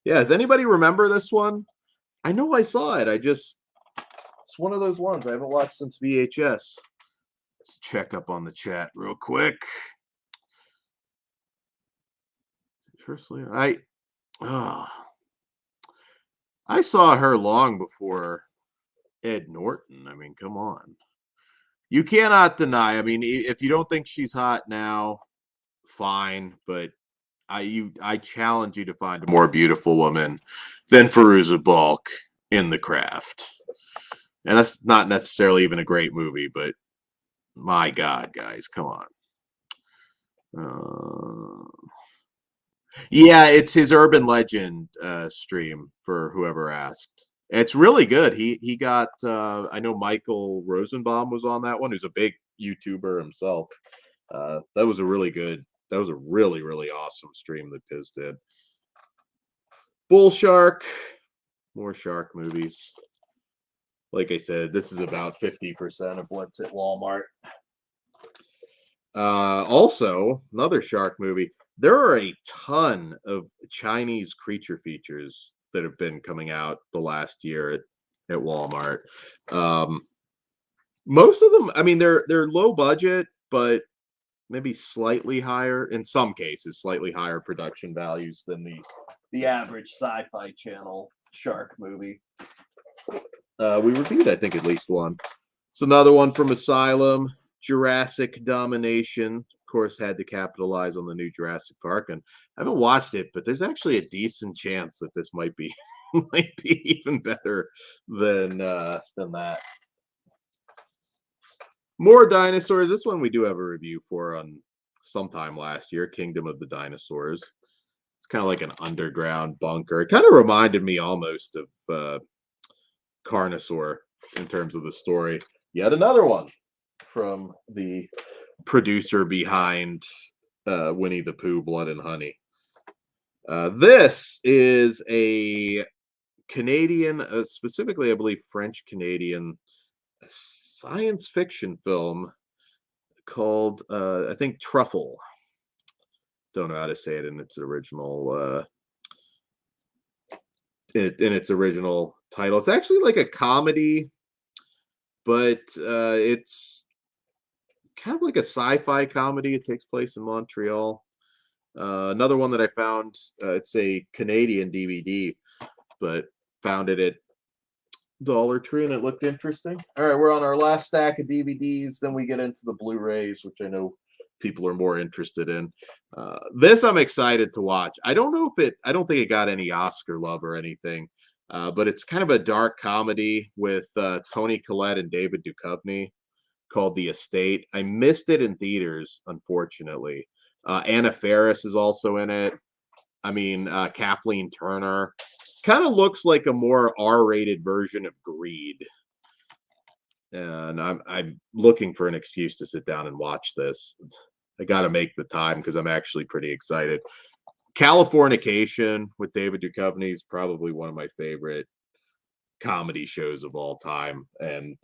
does anybody remember this one? I know I saw it. It's one of those ones I haven't watched since VHS. Let's check up on the chat real quick. Personally, I saw her long before Ed Norton. I mean, come on. You cannot deny. I mean, if you don't think she's hot now, fine. But I challenge you to find a more beautiful woman than Fairuza Balk. in the craft. And that's not necessarily even a great movie, but my God, guys, come on. Yeah, it's his urban legend stream for whoever asked. It's really good. He got I know Michael Rosenbaum was on that one, who's a big YouTuber himself. That was a really good, that was a really, really awesome stream that Piz did. Bull Shark, more shark movies. Like I said, this is about 50% of what's at Walmart. Also, another shark movie. There are a ton of Chinese creature features that have been coming out the last year at Walmart. Most of them, I mean, they're low budget, but maybe slightly higher, in some cases, slightly higher production values than the average Sci-Fi Channel shark movie. We reviewed, I think, at least one. So another one from Asylum, Jurassic Domination. Of course, had to capitalize on the new Jurassic Park, and I haven't watched it, but there's actually a decent chance that this might be might be even better than that. More dinosaurs. This one we do have a review for on sometime last year, Kingdom of the Dinosaurs. It's kind of like an underground bunker. It kind of reminded me almost of Carnosaur in terms of the story. Yet another one from the producer behind Winnie the Pooh, Blood and Honey. This is a Canadian, specifically, I believe, French-Canadian science fiction film called, I think, Truffle. Don't know how to say it in its original in its original title. It's actually like a comedy, but it's kind of like a sci-fi comedy. It takes place in Montreal. Another one that I found, it's a Canadian DVD, but found it at Dollar Tree and it looked interesting. All right, we're on our last stack of DVDs. Then we get into the Blu-rays, which I know people are more interested in. This I'm excited to watch. I don't think it got any Oscar love or anything, but it's kind of a dark comedy with Toni Collette and David Duchovny called The Estate. I missed it in theaters, unfortunately. Anna Faris is also in it. I mean, Kathleen Turner. Kind of looks like a more R-rated version of Greed. And I'm looking for an excuse to sit down and watch this. I got to make the time because I'm actually pretty excited. Californication with David Duchovny is probably one of my favorite comedy shows of all time. And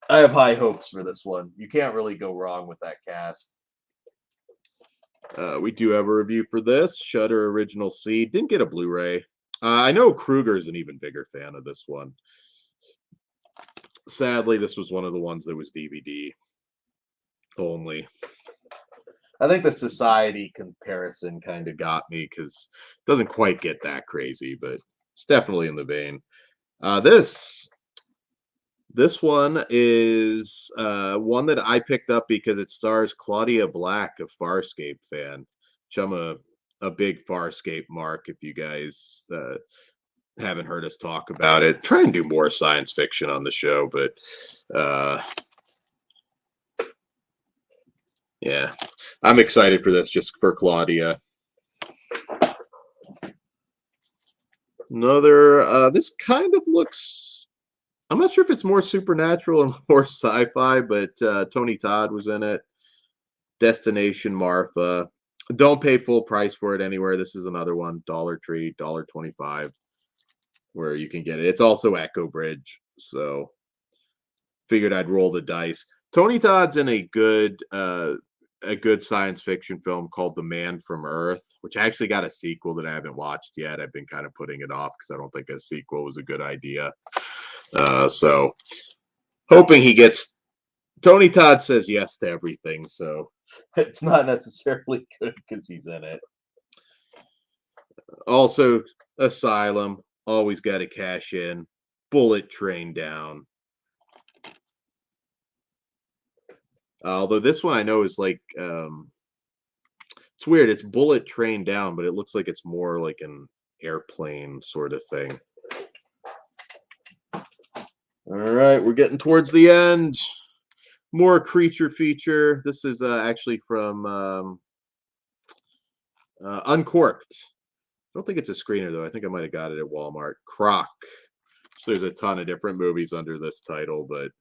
I have high hopes for this one. You can't really go wrong with that cast. We do have a review for this. Shudder Original Seed. Didn't get a Blu-ray. I know Kruger's an even bigger fan of this one. Sadly, this was one of the ones that was DVD only. I think the Society comparison kind of got me because it doesn't quite get that crazy, but it's definitely in the vein. This one is one that I picked up because it stars Claudia Black, a Farscape fan, which I'm a big Farscape mark. If you guys haven't heard us talk about it, try and do more science fiction on the show, but yeah, I'm excited for this just for Claudia. Another, this kind of looks, I'm not sure if it's more supernatural or more sci-fi, but Tony Todd was in it. Destination Martha. Don't pay full price for it anywhere. This is another one, Dollar Tree, $1.25, where you can get it. It's also Echo Bridge, so figured I'd roll the dice. Tony Todd's in a good science fiction film called The Man from Earth, which actually got a sequel that I haven't watched yet. I've been kind of putting it off because I don't think a sequel was a good idea. So hoping he gets. Tony Todd says yes to everything, so it's not necessarily good because he's in it. Also, Asylum, always got to cash in. Bullet Train Down. Although this one I know is like, it's weird. It's Bullet Train Down, but it looks like it's more like an airplane sort of thing. All right, we're getting towards the end. More creature feature. This is actually from Uncorked. I don't think it's a screener though. I think I might have got it at Walmart. Croc. So there's a ton of different movies under this title, but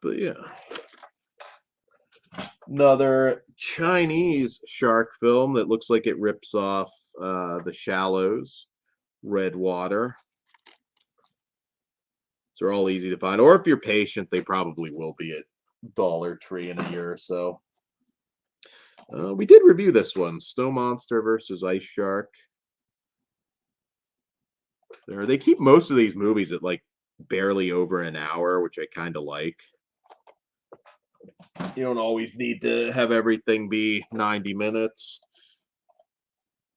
yeah. Another Chinese shark film that looks like it rips off The Shallows, Red Water. They're all easy to find, or if you're patient, they probably will be at Dollar Tree in a year or so. We did review this one, Snow Monster versus Ice Shark. They keep most of these movies at like barely over an hour, which I kind of like. You don't always need to have everything be 90 minutes.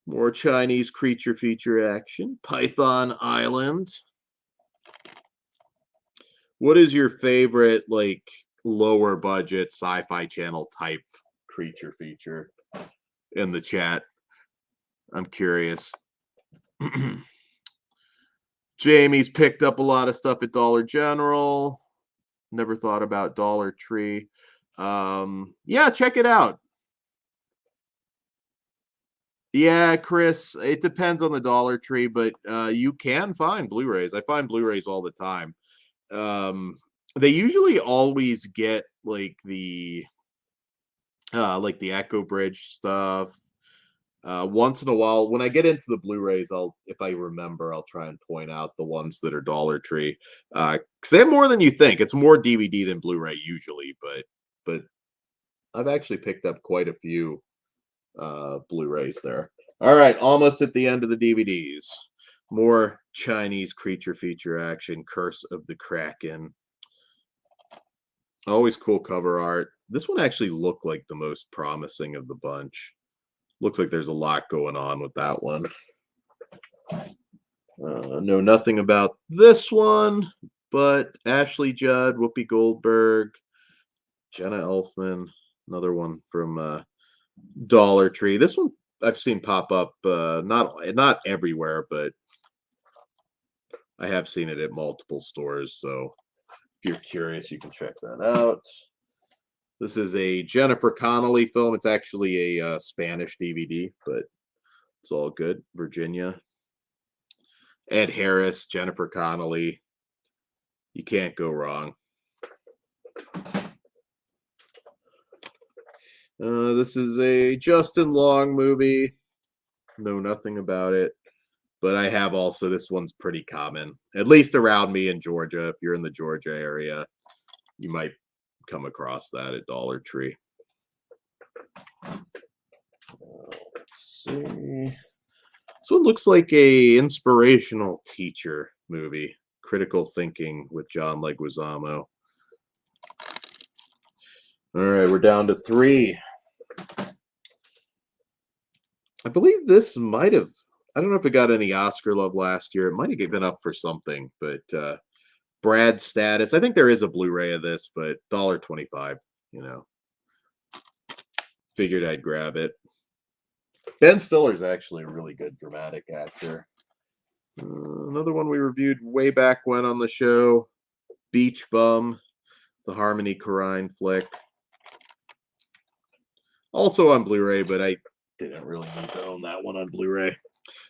More Chinese creature feature action. Python Island. What is your favorite, like, lower budget sci-fi channel type creature feature in the chat? I'm curious. Jamie's picked up a lot of stuff at Dollar General. Never thought about Dollar Tree. Yeah, check it out. Yeah, Chris, it depends on the Dollar Tree, but you can find Blu-rays. I find Blu-rays all the time. They usually always get like the Echo Bridge stuff. Once in a while, when I get into the Blu-rays, if I remember, I'll try and point out the ones that are Dollar Tree. Because they have more than you think. It's more DVD than Blu-ray usually, but I've actually picked up quite a few Blu-rays there. All right, almost at the end of the DVDs. More Chinese creature feature action, Curse of the Kraken. Always cool cover art. This one actually looked like the most promising of the bunch. Looks like there's a lot going on with that one. Know nothing about this one, but Ashley Judd, Whoopi Goldberg, Jenna Elfman, another one from Dollar Tree. This one I've seen pop up, not everywhere, but I have seen it at multiple stores. So if you're curious, you can check that out. This is a Jennifer Connelly film. It's actually a Spanish DVD, but it's all good. Virginia. Ed Harris, Jennifer Connelly. You can't go wrong. This is a Justin Long movie. Know nothing about it, but I have also, this one's pretty common, at least around me in Georgia. If you're in the Georgia area, you might come across that at Dollar Tree. Let's see. This one looks like a inspirational teacher movie, Critical Thinking with John Leguizamo. All right, we're down to 3. I believe this might have, I don't know if it got any Oscar love last year. It might have given up for something, but Brad Status. I think there is a Blu-ray of this, but $1.25, you know. Figured I'd grab it. Ben Stiller's actually a really good dramatic actor. Another one we reviewed way back when on the show, Beach Bum, the Harmony Korine flick. Also on Blu-ray, but I didn't really need to own that one on Blu-ray.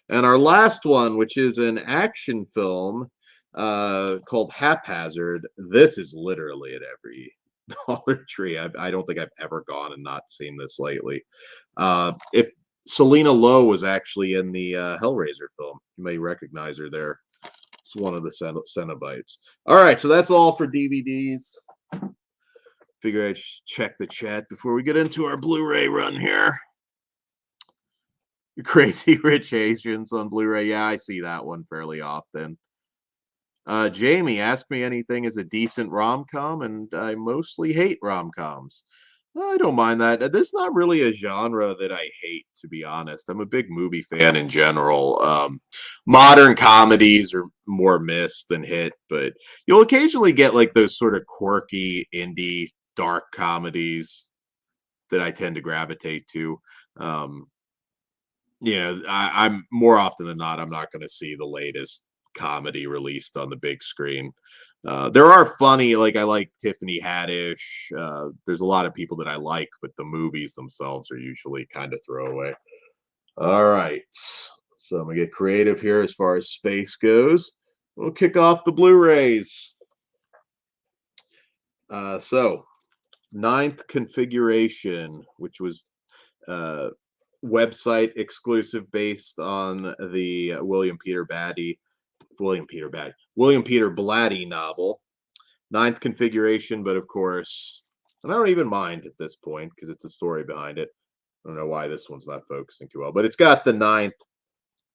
And our last one, which is an action film called Haphazard. This is literally at every Dollar Tree. I don't think I've ever gone and not seen this lately. If Selena Lowe was actually in the Hellraiser film, you may recognize her there. It's one of the Cenobites. All right, so that's all for DVDs. Figure I'd check the chat before we get into our Blu-ray run here. Crazy Rich Asians on Blu-ray. Yeah, I see that one fairly often. Jamie, Ask Me Anything is a decent rom-com, and I mostly hate rom-coms. I don't mind that. There's not really a genre that I hate, to be honest. I'm a big movie fan in general. Modern comedies are more miss than hit, but you'll occasionally get like those sort of quirky indie dark comedies that I tend to gravitate to. I'm more often than not, I'm not going to see the latest comedy released on the big screen. There are funny, like I like Tiffany Haddish. There's a lot of people that I like, but the movies themselves are usually kind of throwaway. All right. So I'm going to get creative here as far as space goes. We'll kick off the Blu-rays. So, 9th configuration, which was website exclusive based on the William Peter Blatty novel. 9th configuration, but of course, and I don't even mind at this point because it's a story behind it. I don't know why this one's not focusing too well, but it's got the 9th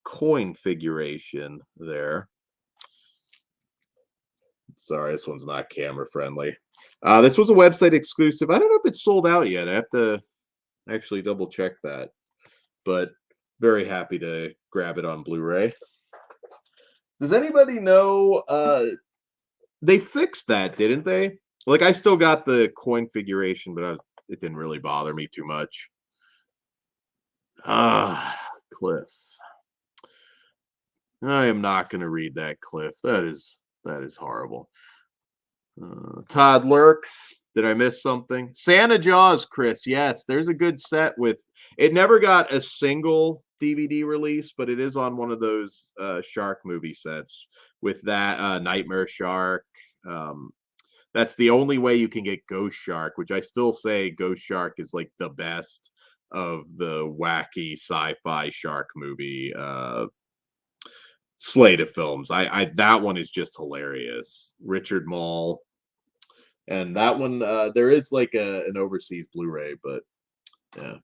coin figuration there. Sorry, this one's not camera friendly. This was a website exclusive. I don't know if it's sold out yet. I have to actually double check that, but very happy to grab it on Blu-ray. Does anybody know? They fixed that, didn't they? Like, I still got the coin figuration, but it didn't really bother me too much. Cliff. I am not going to read that, Cliff. That is horrible. Todd Lurks. Did I miss something? Santa Jaws, Chris. Yes, there's a good set with. It never got a single DVD release, but it is on one of those shark movie sets with that Nightmare Shark. That's the only way you can get Ghost Shark, which I still say Ghost Shark is like the best of the wacky sci-fi shark movie slate of films. I that one is just hilarious. Richard Mall. And that one, there is like an overseas Blu-ray, but yeah.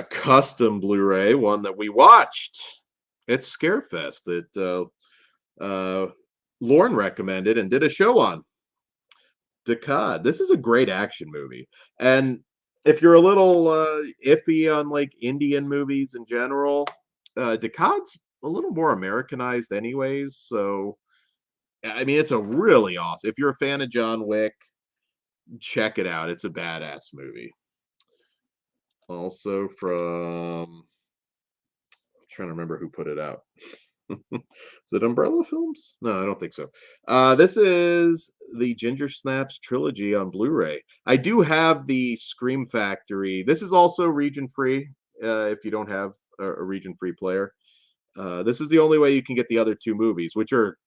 Custom Blu-ray, one that we watched at Scarefest that Lauren recommended and did a show on. Decad. This is a great action movie. And if you're a little iffy on like Indian movies in general, Decad's a little more Americanized anyways, so I mean, it's a really awesome. If you're a fan of John Wick, check it out. It's a badass movie. Also from, I'm trying to remember who put it out. Is it Umbrella Films? No, I don't think so. This is the Ginger Snaps trilogy on Blu-ray. I do have the Scream Factory. This is also region free if you don't have a region free player. This is the only way you can get the other two movies, which are,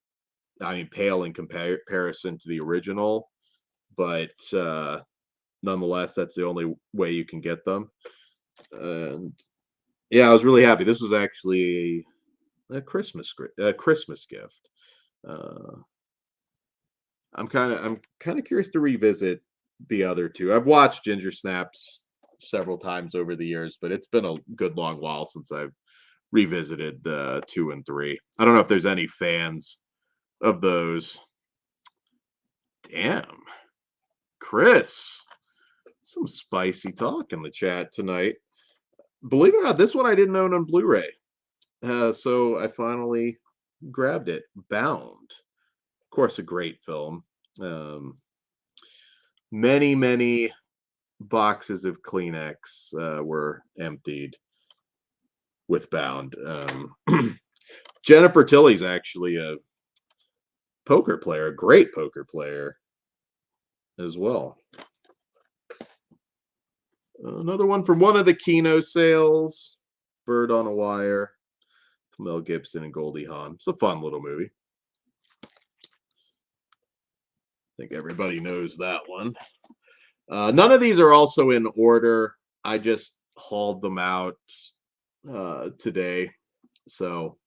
I mean, pale in comparison to the original, but nonetheless, that's the only way you can get them. And yeah, I was really happy. This was actually a Christmas gift. I'm kind of curious to revisit the other two. I've watched Ginger Snaps several times over the years, but it's been a good long while since I've revisited 2 and 3. I don't know if there's any fans of those. Damn, Chris, some spicy talk in the chat tonight. Believe it or not, this one I didn't own on Blu-ray, so I finally grabbed it. Bound, of course, a great film. Many boxes of Kleenex were emptied with Bound. Jennifer Tilly's actually a poker player, a great poker player as well. Another one from one of the Kino sales, Bird on a Wire, Mel Gibson and Goldie Hawn. It's a fun little movie. I think everybody knows that one. None of these are also in order. I just hauled them out today. So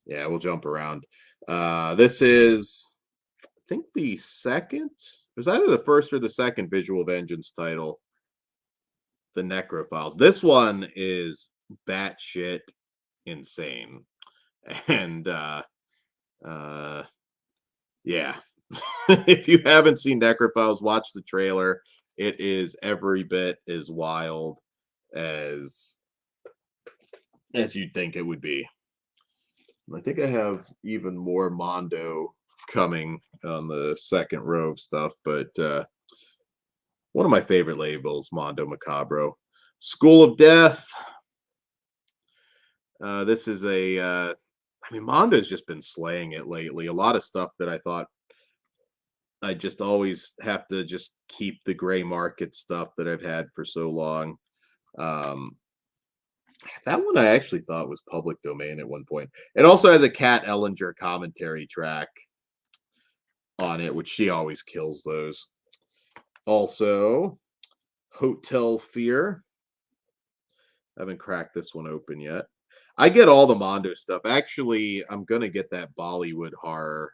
yeah, we'll jump around. This is, I think, the second. It was either the first or the second Visual Vengeance title, the Necrophiles. This one is batshit insane, and yeah. If you haven't seen Necrophiles, watch the trailer. It is every bit as wild as you'd think it would be. I think I have even more Mondo coming on the second row of stuff, but one of my favorite labels, Mondo Macabro. School of Death. This is a I mean, Mondo's just been slaying it lately. A lot of stuff that I thought I just always have to just keep the gray market stuff that I've had for so long. Um, that one I actually thought was public domain at one point. It also has a Kat Ellinger commentary track on it, which she always kills those. Also, Hotel Fear. I haven't cracked this one open yet. I get all the Mondo stuff. Actually, I'm gonna get that Bollywood horror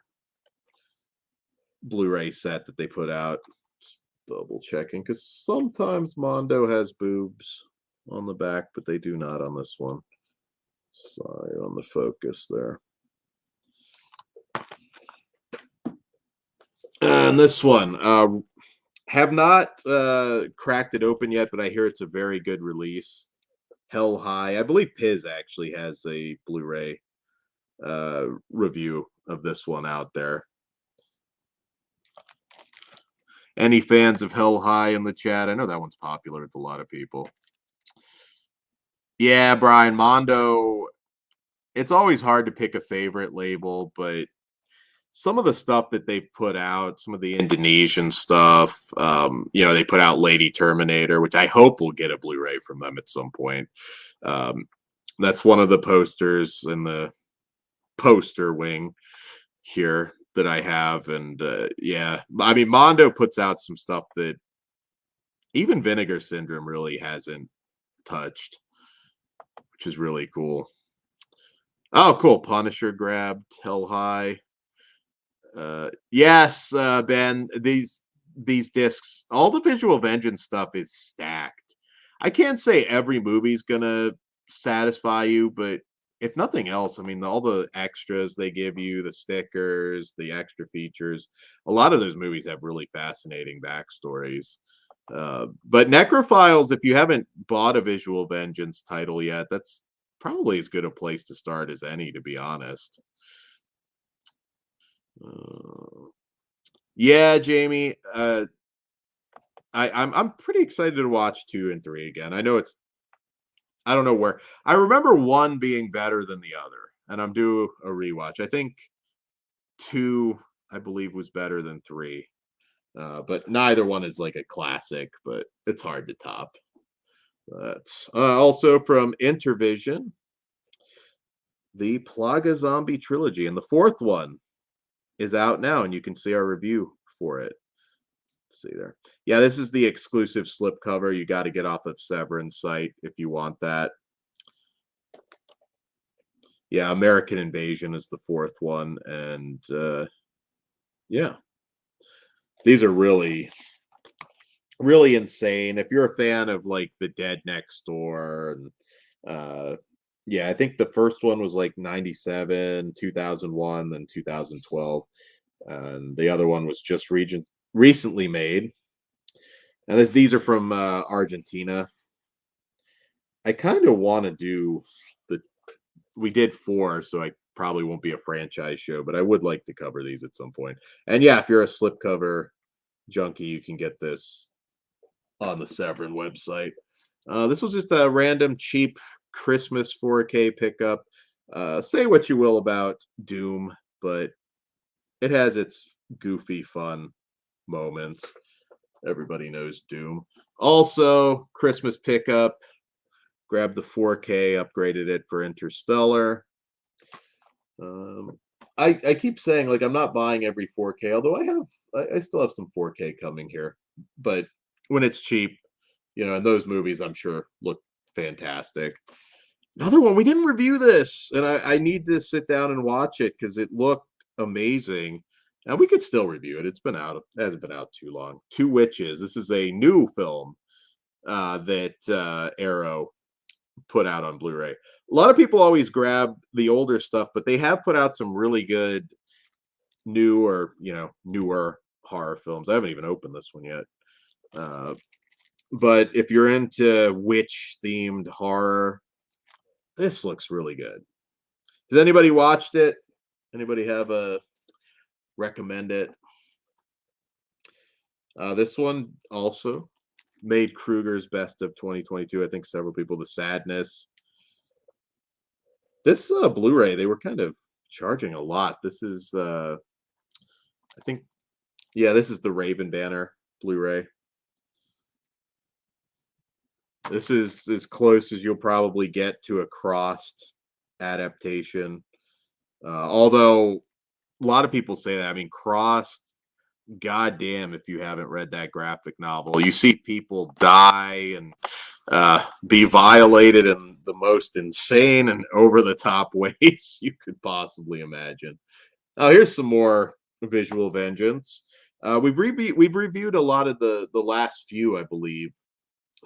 Blu-ray set that they put out. Just double checking because sometimes Mondo has boobs on the back, but they do not on this one. Sorry on the focus there. And this one, have not cracked it open yet, but I hear it's a very good release. Hell High. I believe Piz actually has a Blu-ray review of this one out there. Any fans of Hell High in the chat? I know that one's popular with a lot of people. Yeah, Brian, Mondo, it's always hard to pick a favorite label, but some of the stuff that they've put out, some of the Indonesian stuff, you know, they put out Lady Terminator, which I hope will get a Blu-ray from them at some point. That's one of the posters in the poster wing here that I have. And yeah, I mean, Mondo puts out some stuff that even Vinegar Syndrome really hasn't touched, which is really cool. Oh, cool. Punisher grabbed Hell High. Yes, Ben, these discs, all the Visual Vengeance stuff is stacked. I can't say every movie's gonna satisfy you, but if nothing else, I mean, all the extras they give you, the stickers, the extra features, a lot of those movies have really fascinating backstories. But Necrophiles, if you haven't bought a Visual Vengeance title yet, that's probably as good a place to start as any, to be honest. Yeah, Jamie. I'm pretty excited to watch 2 and 3 again. I know it's, I don't know where. I remember 1 being better than the other, and I'm due a rewatch. I think 2, I believe, was better than 3. But neither one is like a classic, but it's hard to top. That's also from Intervision, the Plaga Zombie trilogy, and the 4th one is out now, and you can see our review for it. Let's see there. Yeah, this is the exclusive slipcover. You got to get off of Severin's site if you want that. Yeah, American Invasion is the 4th one, and yeah, these are really, really insane. If you're a fan of like The Dead Next Door, and yeah, I think the first one was like 97, 2001, then 2012. And the other one was just recently made. And these are from Argentina. I kind of want to do we did 4, so I probably won't be a franchise show, but I would like to cover these at some point. And yeah, if you're a slipcover junkie, you can get this on the Severin website. This was just a random cheap Christmas 4K pickup. Say what you will about Doom, but it has its goofy, fun moments. Everybody knows Doom. Also, Christmas pickup. Grabbed the 4K, upgraded it for Interstellar. I keep saying like I'm not buying every 4K, although I still have some 4K coming here. But when it's cheap, you know, and those movies I'm sure look fantastic. Another one, we didn't review this, and I need to sit down and watch it because it looked amazing. And we could still review it. It's been out, it hasn't been out too long. Two Witches. This is a new film that Arrow put out on Blu-ray. A lot of people always grab the older stuff, but they have put out some really good new or, you know, newer horror films. I haven't even opened this one yet. But if you're into witch-themed horror, this looks really good. Has anybody watched it? Anybody have a recommend it? This one also made Kruger's best of 2022. I think several people. The Sadness. This Blu-ray, they were kind of charging a lot. This is I think, yeah, this is the Raven Banner Blu-ray. This is as close as you'll probably get to a crossed adaptation. Although a lot of people say that. I mean, crossed, goddamn, if you haven't read that graphic novel, you see people die and be violated in the most insane and over-the-top ways you could possibly imagine. Now, here's some more visual vengeance. We've reviewed a lot of the last few, I believe.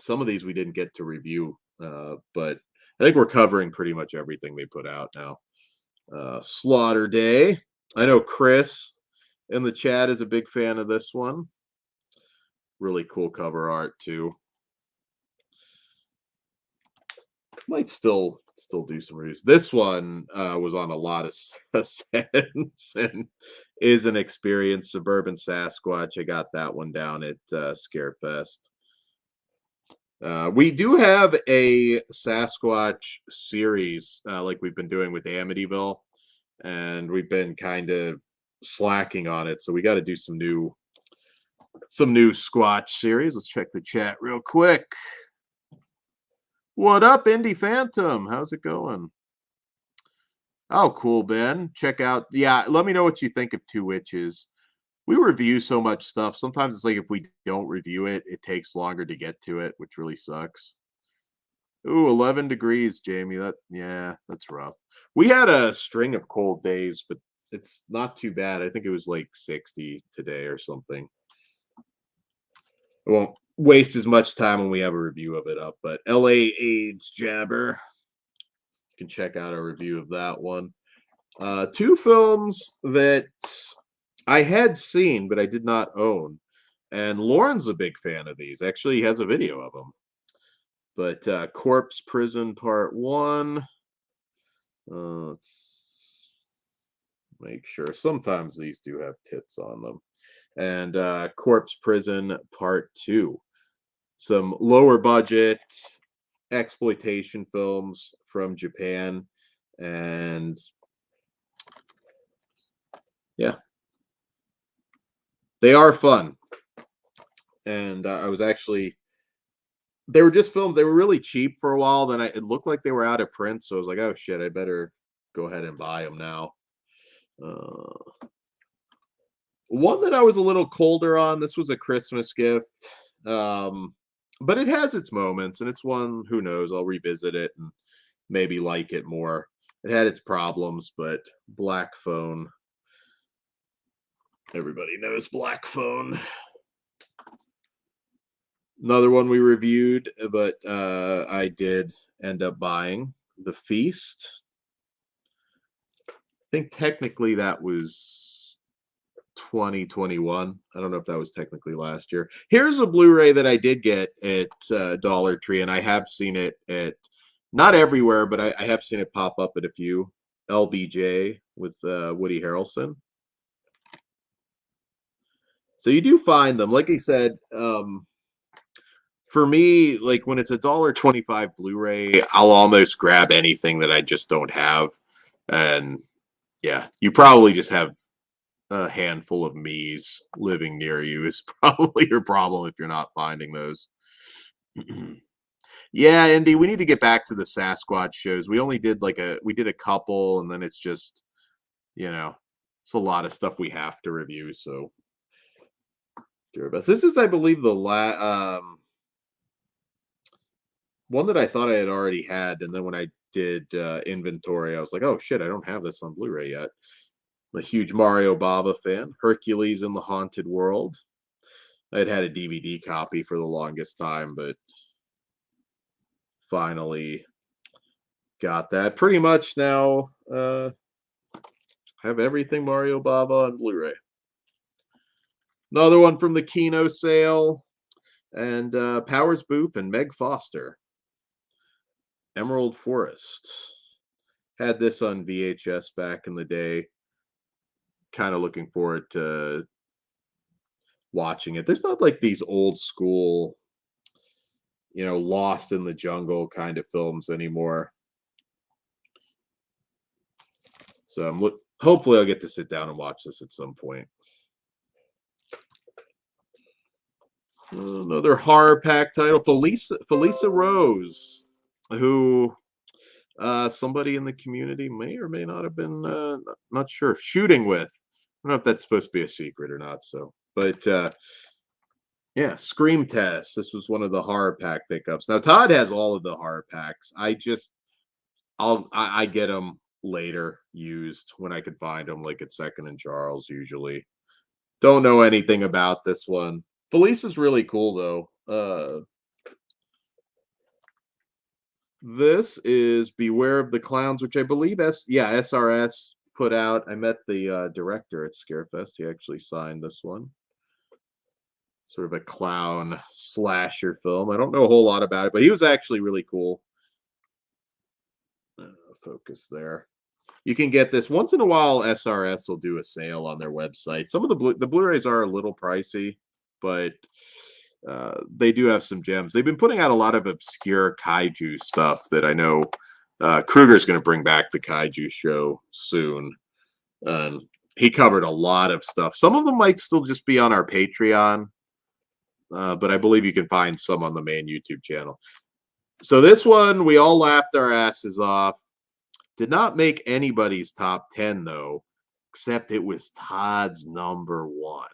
Some of these we didn't get to review, but I think we're covering pretty much everything they put out now. Slaughter Day. I know Chris in the chat is a big fan of this one. Really cool cover art too. Might still do some reviews. This one was on a lot of sets and is an experience. Suburban Sasquatch. I got that one down at Scarefest. We do have a Sasquatch series like we've been doing with Amityville, and we've been kind of slacking on it, so we got to do some new Squatch series. Let's check the chat real quick. What up, Indie Phantom? How's it going? Oh, cool, Ben. Check out, yeah, let me know what you think of Two Witches. We review so much stuff. Sometimes it's like if we don't review it, it takes longer to get to it, which really sucks. Ooh, 11 degrees, Jamie. That's rough. We had a string of cold days, but it's not too bad. I think it was like 60 today or something. I won't waste as much time when we have a review of it up, but LA AIDS Jabber. You can check out a review of that one. Two films that I had seen, but I did not own. And Lauren's a big fan of these. Actually, he has a video of them. But Corpse Prison Part 1. Let's make sure. Sometimes these do have tits on them. And Corpse Prison Part 2. Some lower budget exploitation films from Japan. And yeah, they are fun. And I was actually, they were just films. They were really cheap for a while. Then it looked like they were out of print. So I was like, oh shit, I better go ahead and buy them now. One that I was a little colder on, this was a Christmas gift. But it has its moments, and it's one, who knows, I'll revisit it and maybe like it more. It had its problems, but Black Phone. Everybody knows Black Phone. Another one we reviewed, but I did end up buying, The Feast. I think technically that was 2021. I don't know if that was technically last year. Here's a Blu-ray that I did get at Dollar Tree, and I have seen it at, not everywhere, but I have seen it pop up at a few. LBJ with Woody Harrelson. So you do find them. Like I said, for me, like when it's $1.25 Blu-ray, I'll almost grab anything that I just don't have. And yeah, you probably just have a handful of me's living near you is probably your problem if you're not finding those. Yeah, Indy, we need to get back to the Sasquatch shows. We only did we did a couple, and then it's just, it's a lot of stuff we have to review. So do our best. This is, I believe, the one that I thought I had already had, and then when I did inventory, I was like, oh shit, I don't have this on Blu-ray yet. I'm a huge Mario Bava fan. Hercules in the Haunted World. I'd had a DVD copy for the longest time, but finally got that. Pretty much now have everything Mario Bava on Blu-ray. Another one from the Kino sale. And Powers Booth and Meg Foster. Emerald Forest. Had this on VHS back in the day. Kind of looking forward to watching it. There's not like these old school, Lost in the Jungle kind of films anymore. So hopefully I'll get to sit down and watch this at some point. Another horror pack title, Felisa Rose, who somebody in the community may or may not have been not sure shooting with. I don't know if that's supposed to be a secret or not. So, but yeah, Scream Test. This was one of the horror pack pickups. Now Todd has all of the horror packs. I get them later used when I could find them, like at Second and Charles usually. Don't know anything about this one. Felisa's really cool though. This is Beware of the Clowns, which I believe SRS put out. I met the director at Scarefest. He actually signed this one. Sort of a clown slasher film. I don't know a whole lot about it, but he was actually really cool. Focus there. You can get this once in a while. SRS will do a sale on their website. Some of the Blu-rays are a little pricey, but they do have some gems. They've been putting out a lot of obscure kaiju stuff that I know Kruger's going to bring back the kaiju show soon. He covered a lot of stuff. Some of them might still just be on our Patreon, but I believe you can find some on the main YouTube channel. So this one, we all laughed our asses off. Did not make anybody's top 10, though, except it was Todd's #1.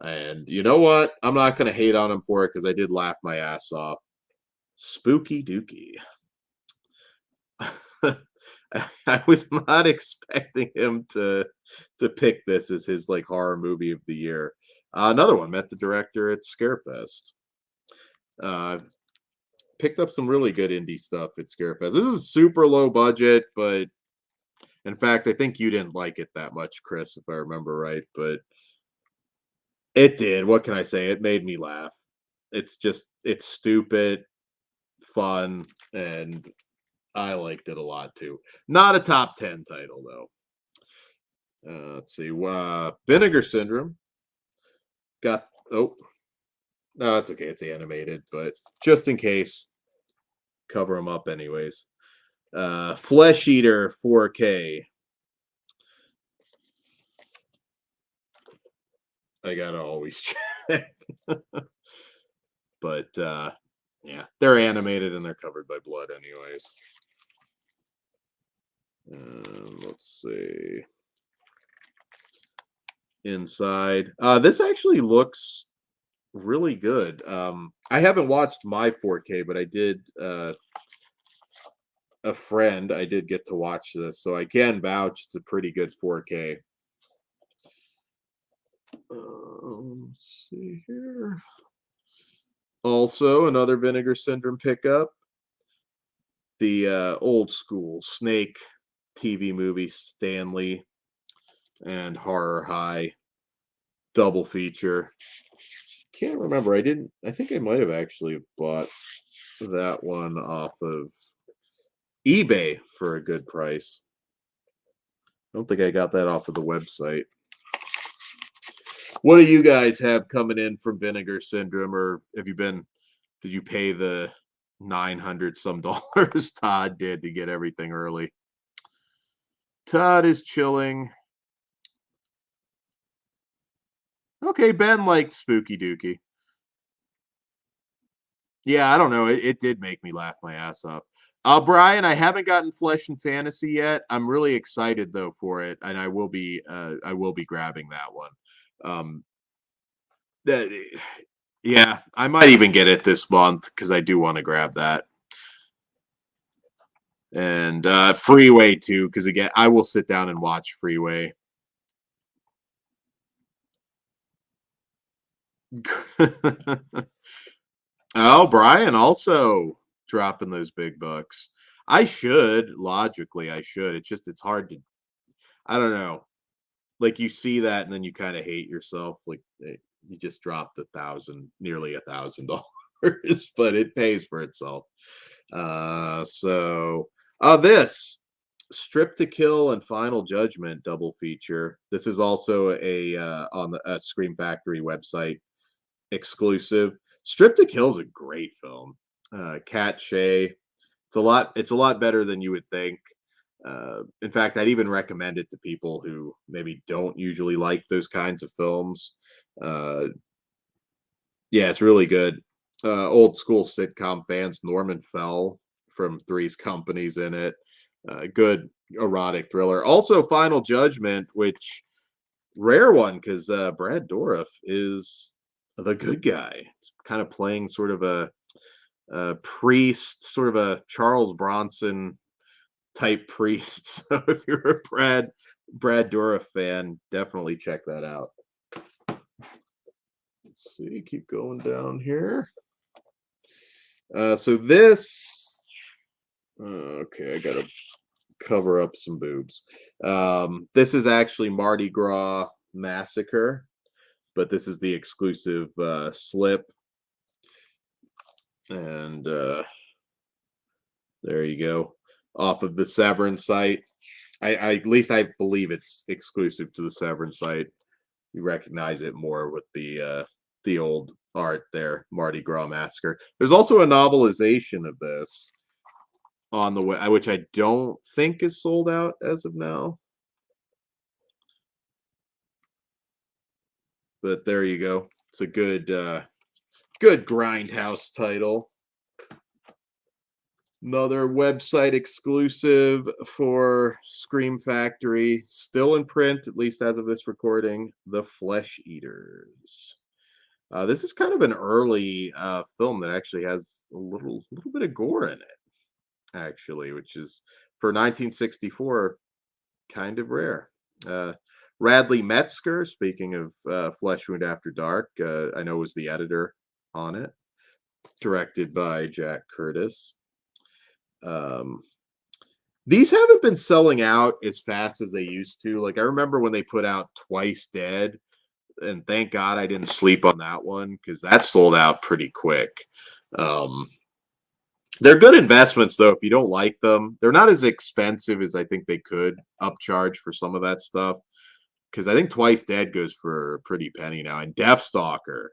And you know what? I'm not going to hate on him for it because I did laugh my ass off. Spooky Dookie. I was not expecting him to pick this as his like horror movie of the year. Another one, met the director at Scarefest. Picked up some really good indie stuff at Scarefest. This is super low budget, but in fact, I think you didn't like it that much, Chris, if I remember right. But it did. What can I say? It made me laugh. It's stupid, fun, and I liked it a lot too. Not a top 10 title though. Let's see. Vinegar Syndrome got. Oh, no, it's okay. It's animated, but just in case, cover them up anyways. Flesh Eater 4K. I gotta always check. But yeah, they're animated and they're covered by blood anyways. Let's see. Inside. This actually looks really good. I haven't watched my 4K, but I did a friend, I did get to watch this, so I can vouch it's a pretty good 4K. Let's see here. Also, another Vinegar Syndrome pickup. The old school Snake TV movie, Stanley and Horror High double feature. Can't remember. I think I might have actually bought that one off of eBay for a good price. I don't think I got that off of the website. What do you guys have coming in from Vinegar Syndrome, or did you pay the $900 some Todd did to get everything early? Todd is chilling. Okay, Ben liked Spooky Dookie. Yeah, I don't know. It did make me laugh my ass off. Brian, I haven't gotten Flesh and Fantasy yet. I'm really excited though for it, and I will be grabbing that one. Yeah, I might even get it this month because I do want to grab that. And Freeway too, because again, I will sit down and watch Freeway. Oh, Brian also dropping those big bucks. I should, logically, I should. It's hard to, I don't know. Like you see that and then you kind of hate yourself. Like you just dropped nearly $1,000, but it pays for itself. This Strip to Kill and Final Judgment double feature. This is also on the Scream Factory website exclusive. Strip to Kill is a great film. Cat Shea. It's a lot better than you would think. In fact, I'd even recommend it to people who maybe don't usually like those kinds of films. Yeah, it's really good. Old school sitcom fans, Norman Fell from Three's Company's in it. Good erotic thriller. Also, Final Judgment, which rare one because Brad Dourif is the good guy. It's kind of playing sort of a priest, sort of a Charles Bronson type priest. So if you're a Brad Dourif fan, definitely check that out. Let's see, keep going down here. So this, okay, I gotta cover up some boobs. This is actually Mardi Gras Massacre, but this is the exclusive slip. And there you go, off of the Severn site. I at least I believe it's exclusive to the Severn site. You recognize it more with the old art there, Mardi Gras Massacre. There's also a novelization of this on the way, which I don't think is sold out as of now. But there you go. It's a good grindhouse title. Another website exclusive for Scream Factory, still in print, at least as of this recording, The Flesh Eaters. This is kind of an early film that actually has a little bit of gore in it, actually, which is for 1964 kind of rare. Radley Metzger, speaking of Flesh Wound After Dark, I know was the editor on it, directed by Jack Curtis. These haven't been selling out as fast as they used to. Like I remember when they put out Twice Dead, and thank God I didn't sleep on that one because that sold out pretty quick. They're good investments though. If you don't like them, they're not as expensive as I think they could upcharge for some of that stuff. Because I think Twice Dead goes for a pretty penny now, and Deathstalker.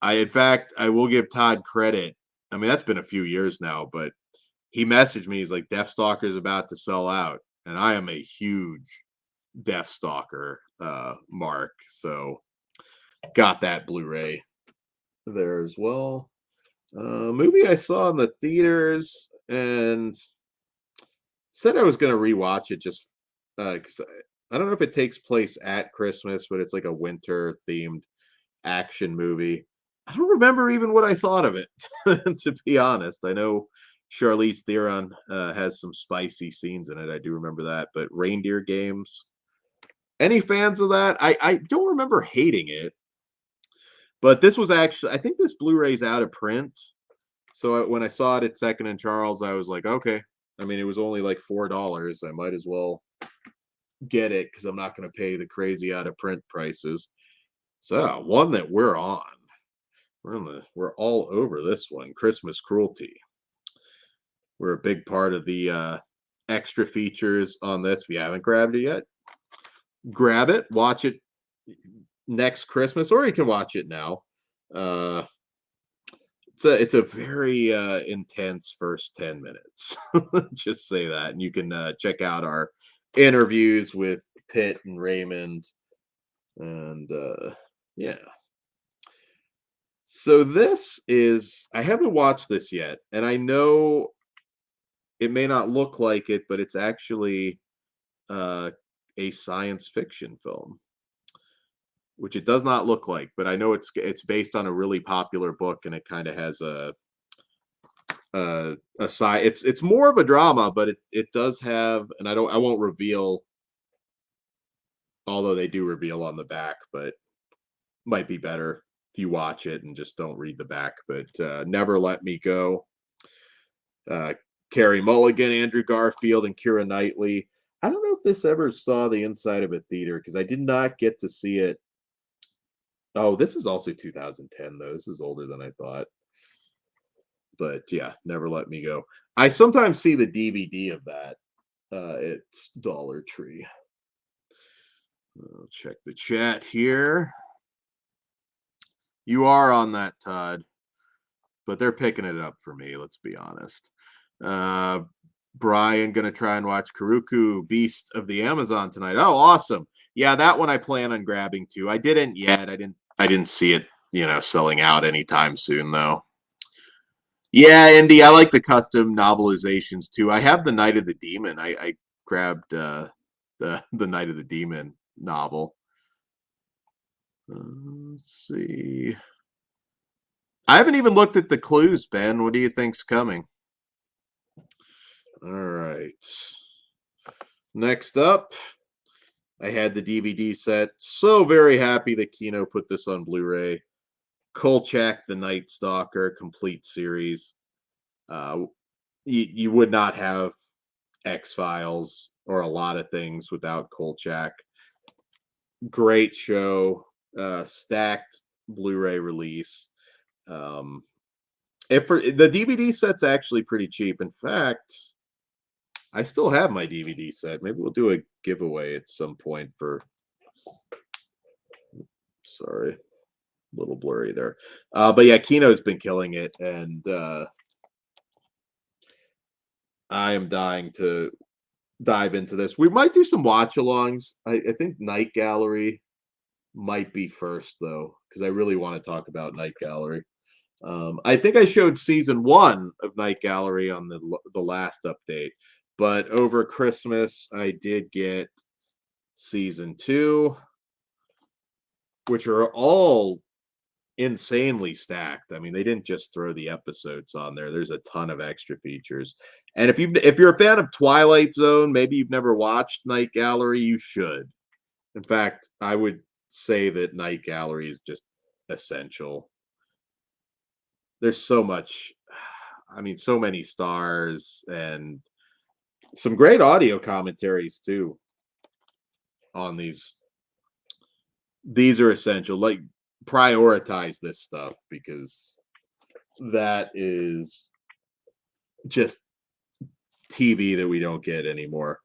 In fact, I will give Todd credit. I mean, that's been a few years now, but he messaged me. He's like, Deathstalker is about to sell out. And I am a huge Deathstalker mark. So got that Blu-ray there as well. Movie I saw in the theaters and said I was going to rewatch it just because I don't know if it takes place at Christmas, but it's like a winter themed action movie. I don't remember even what I thought of it, to be honest. I know Charlize Theron has some spicy scenes in it. I do remember that. But Reindeer Games, any fans of that? I don't remember hating it. But this was actually, I think this Blu-ray's out of print. So when I saw it at Second and Charles, I was like, okay. I mean, it was only like $4. I might as well get it because I'm not going to pay the crazy out of print prices. So one that we're on. We're all over this one. Christmas Cruelty. We're a big part of the extra features on this. If you haven't grabbed it yet, grab it, watch it next Christmas, or you can watch it now. It's a very intense first 10 minutes. Just say that. And you can check out our interviews with Pitt and Raymond. And yeah. So this is, I haven't watched this yet. And I know it may not look like it, but it's actually a science fiction film, which it does not look like. But I know it's based on a really popular book, and it kind of has a side. It's more of a drama, but it does have, and I won't reveal, although they do reveal on the back, but might be better if you watch it and just don't read the back. But Never Let Me Go. Carey Mulligan, Andrew Garfield, and Keira Knightley. I don't know if this ever saw the inside of a theater because I did not get to see it. Oh, this is also 2010 though. This is older than I thought. But yeah, Never Let Me Go. I sometimes see the DVD of that at Dollar Tree. I'll check the chat here. You are on that, Todd, but they're picking it up for me. Let's be honest. Brian gonna try and watch Karuku Beast of the Amazon tonight. Oh, awesome. Yeah, that one I plan on grabbing too. I didn't yet. I didn't see it, selling out anytime soon though. Yeah, Indy, I like the custom novelizations too. I have the Night of the Demon. I grabbed the Night of the Demon novel. Let's see. I haven't even looked at the clues, Ben. What do you think's coming? All right. Next up, I had the DVD set. So very happy that Kino put this on Blu-ray. Kolchak, the Night Stalker, complete series. You would not have X-Files or a lot of things without Kolchak. Great show. Stacked Blu-ray release. If the DVD set's actually pretty cheap. In fact, I still have my DVD set. Maybe we'll do a giveaway at some point for. Sorry, a little blurry there. But yeah, Kino's been killing it, and I am dying to dive into this. We might do some watch-alongs. I think Night Gallery might be first though, because I really want to talk about Night Gallery. I think I showed season 1 of Night Gallery on the last update, but over Christmas I did get season 2, which are all insanely stacked. I mean, they didn't just throw the episodes on there. There's a ton of extra features. And if you're a fan of Twilight Zone, maybe you've never watched Night Gallery, you should. In fact, I would say that Night Gallery is just essential. There's so much, so many stars and some great audio commentaries too on these. These are essential. Like, prioritize this stuff because that is just TV that we don't get anymore.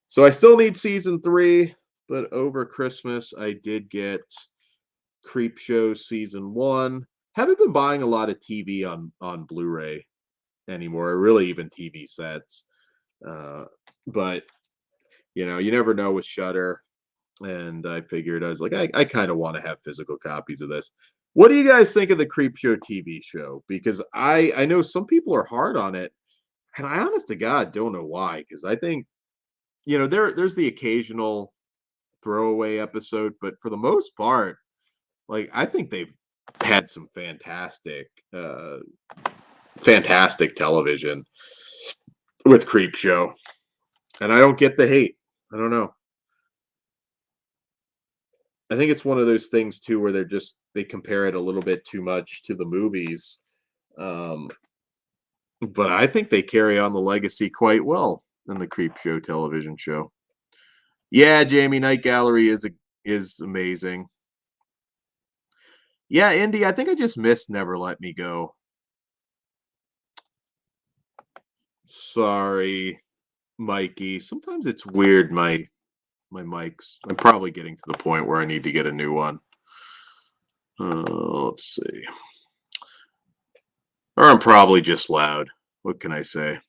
So I still need season 3, but over Christmas I did get Creepshow season 1. Haven't been buying a lot of TV on Blu-ray anymore, or really even TV sets. But you never know with Shudder. And I figured, I was like, I kind of want to have physical copies of this. What do you guys think of the Creepshow TV show? Because I know some people are hard on it, and I honest to God don't know why. Because I think, there's the occasional throwaway episode, but for the most part, like, I think they've had some fantastic television with Creepshow, and I don't get the hate. I don't know. I think it's one of those things too where they compare it a little bit too much to the movies. But I think they carry on the legacy quite well in the Creepshow television show. Yeah, Jamie, Night Gallery is amazing. Yeah, Indy, I think I just missed Never Let Me Go. Sorry, Mikey. Sometimes it's weird, my mics. I'm probably getting to the point where I need to get a new one. Let's see. Or I'm probably just loud. What can I say?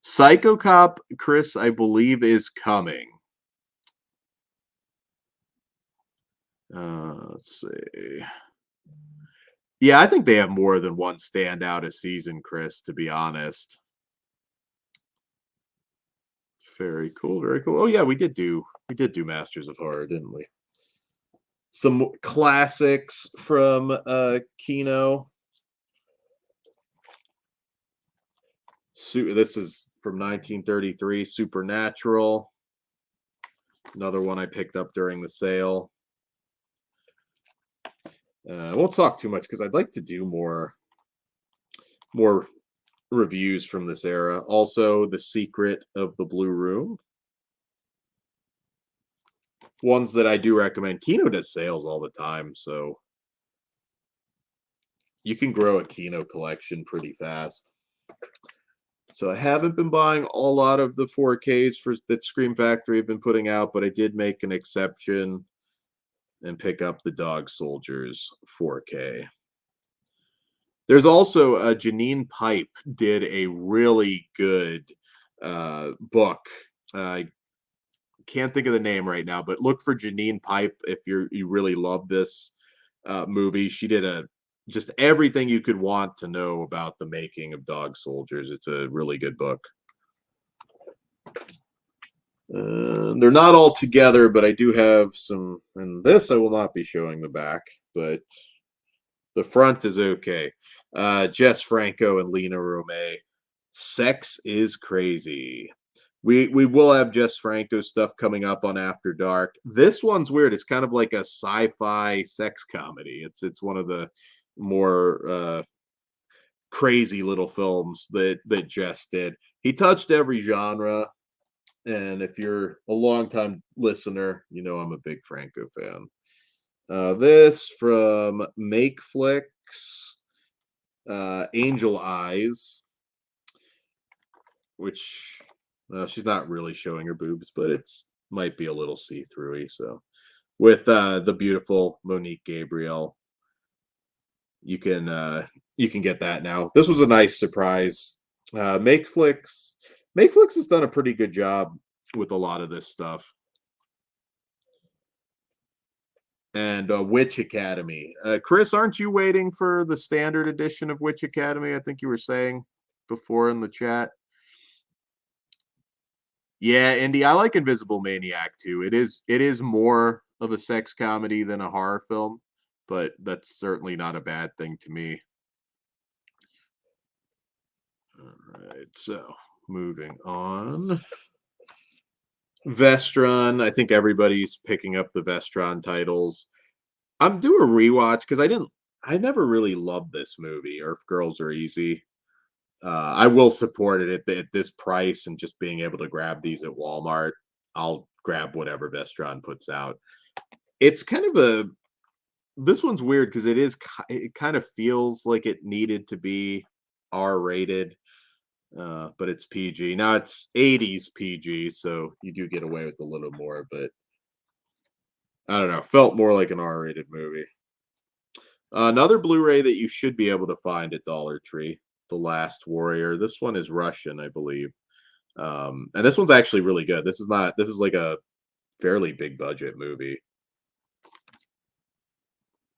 Psycho Cop, Chris, I believe, is coming. Let's see. Yeah, I think they have more than one standout a season, Chris, to be honest. Very cool, very cool. Oh yeah, we did do Masters of Horror, didn't we? Some classics from Kino. This is from 1933, Supernatural. Another one I picked up during the sale. I won't talk too much because I'd like to do more reviews from this era. Also, The Secret of the Blue Room. Ones that I do recommend. Kino does sales all the time, so you can grow a Kino collection pretty fast. So I haven't been buying a lot of the 4Ks that Scream Factory have been putting out, but I did make an exception and pick up the Dog Soldiers 4K. There's also Janine Pipe did a really good book. I can't think of the name right now, but look for Janine Pipe if you really love this movie. She did just everything you could want to know about the making of Dog Soldiers. It's a really good book. They're not all together, but I do have some. And this I will not be showing the back, but the front is okay. Jess Franco and Lena Romay. Sex is crazy. We will have Jess Franco stuff coming up on After Dark. This one's weird. It's kind of like a sci-fi sex comedy. It's one of the more crazy little films that Jess did. He touched every genre. And if you're a longtime listener, you know I'm a big Franco fan. This from MakeFlix, Angel Eyes, which she's not really showing her boobs, but it's might be a little see-through-y. So with the beautiful Monique Gabriel, you can get that now. This was a nice surprise. MakeFlix has done a pretty good job with a lot of this stuff. And Witch Academy. Chris, aren't you waiting for the standard edition of Witch Academy? I think you were saying before in the chat. Yeah, Indy, I like Invisible Maniac too. It is more of a sex comedy than a horror film, but that's certainly not a bad thing to me. All right, so moving on. Vestron. I think everybody's picking up the Vestron titles. I'm doing a rewatch because I never really loved this movie, or If Girls Are Easy. I will support it at this price, and just being able to grab these at Walmart, I'll grab whatever Vestron puts out. It's kind of this one's weird because it kind of feels like it needed to be R-rated, but it's PG. Now it's 80s PG, so you do get away with a little more, but I don't know, felt more like an R-rated movie. Another Blu-ray that you should be able to find at Dollar Tree, The Last Warrior. This one is Russian, I believe. And this one's actually really good. This is like a fairly big budget movie.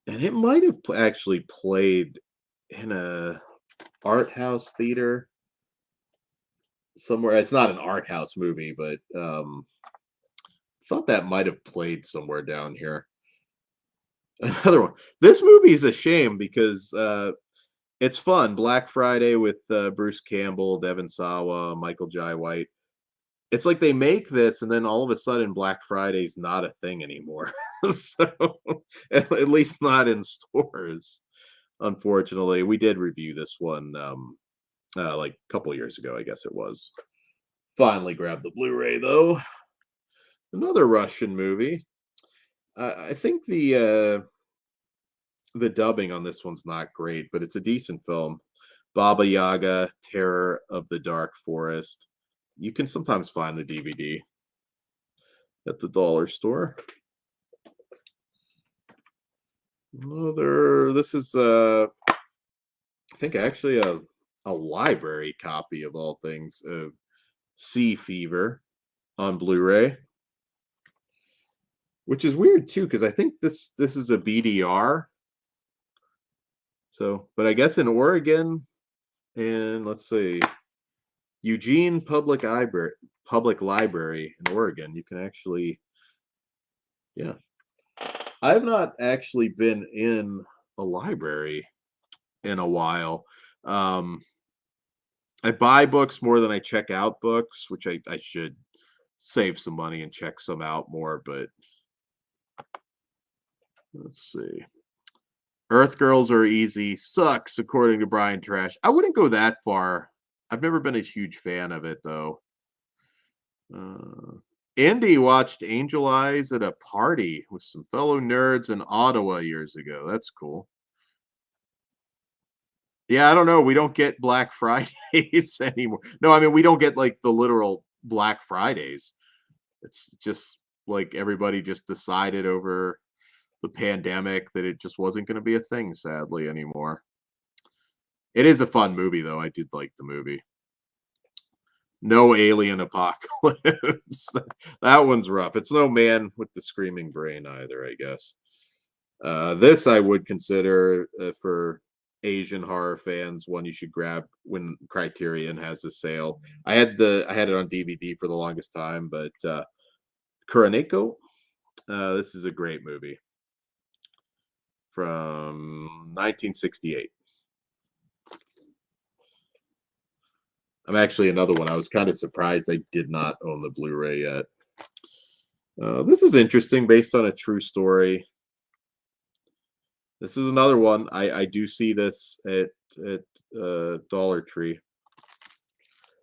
And it might have actually played in a art house theater somewhere. It's not an art house movie, but thought that might have played somewhere down here. Another one. This movie is a shame because it's fun. Black Friday with Bruce Campbell, Devon Sawa, Michael Jai White. It's like they make this, and then all of a sudden, Black Friday's not a thing anymore. So, at least not in stores. Unfortunately, we did review this one like a couple years ago, I guess it was. Finally grabbed the Blu-ray though. Another Russian movie. I think the dubbing on this one's not great, but it's a decent film. Baba Yaga, Terror of the Dark Forest. You can sometimes find the DVD at the dollar store. This is I think actually a library copy of all things of Sea Fever on Blu-ray, which is weird too because I think this is a BDR. So, but I guess in Oregon, and let's see, Eugene Public Library in Oregon, you can actually, yeah. I have not actually been in a library in a while. I buy books more than I check out books, which I should save some money and check some out more, but let's see. Earth Girls Are Easy sucks, according to Brian Trash. I wouldn't go that far. I've never been a huge fan of it, though. Andy watched Angel Eyes at a party with some fellow nerds in Ottawa years ago. That's cool. Yeah, I don't know. We don't get Black Fridays anymore. No, I mean, we don't get like the literal Black Fridays. It's just like everybody just decided over the pandemic that it just wasn't going to be a thing, sadly, anymore. It is a fun movie, though. I did like the movie. No alien apocalypse. That one's rough. It's no Man with the Screaming Brain either, I guess. This I would consider for Asian horror fans one you should grab when Criterion has a sale. I had it on DVD for the longest time, but Kuroneko. This is a great movie from 1968. I'm actually another one. I was kind of surprised I did not own the Blu-ray yet. This is interesting, based on a true story. This is another one. I do see this at Dollar Tree.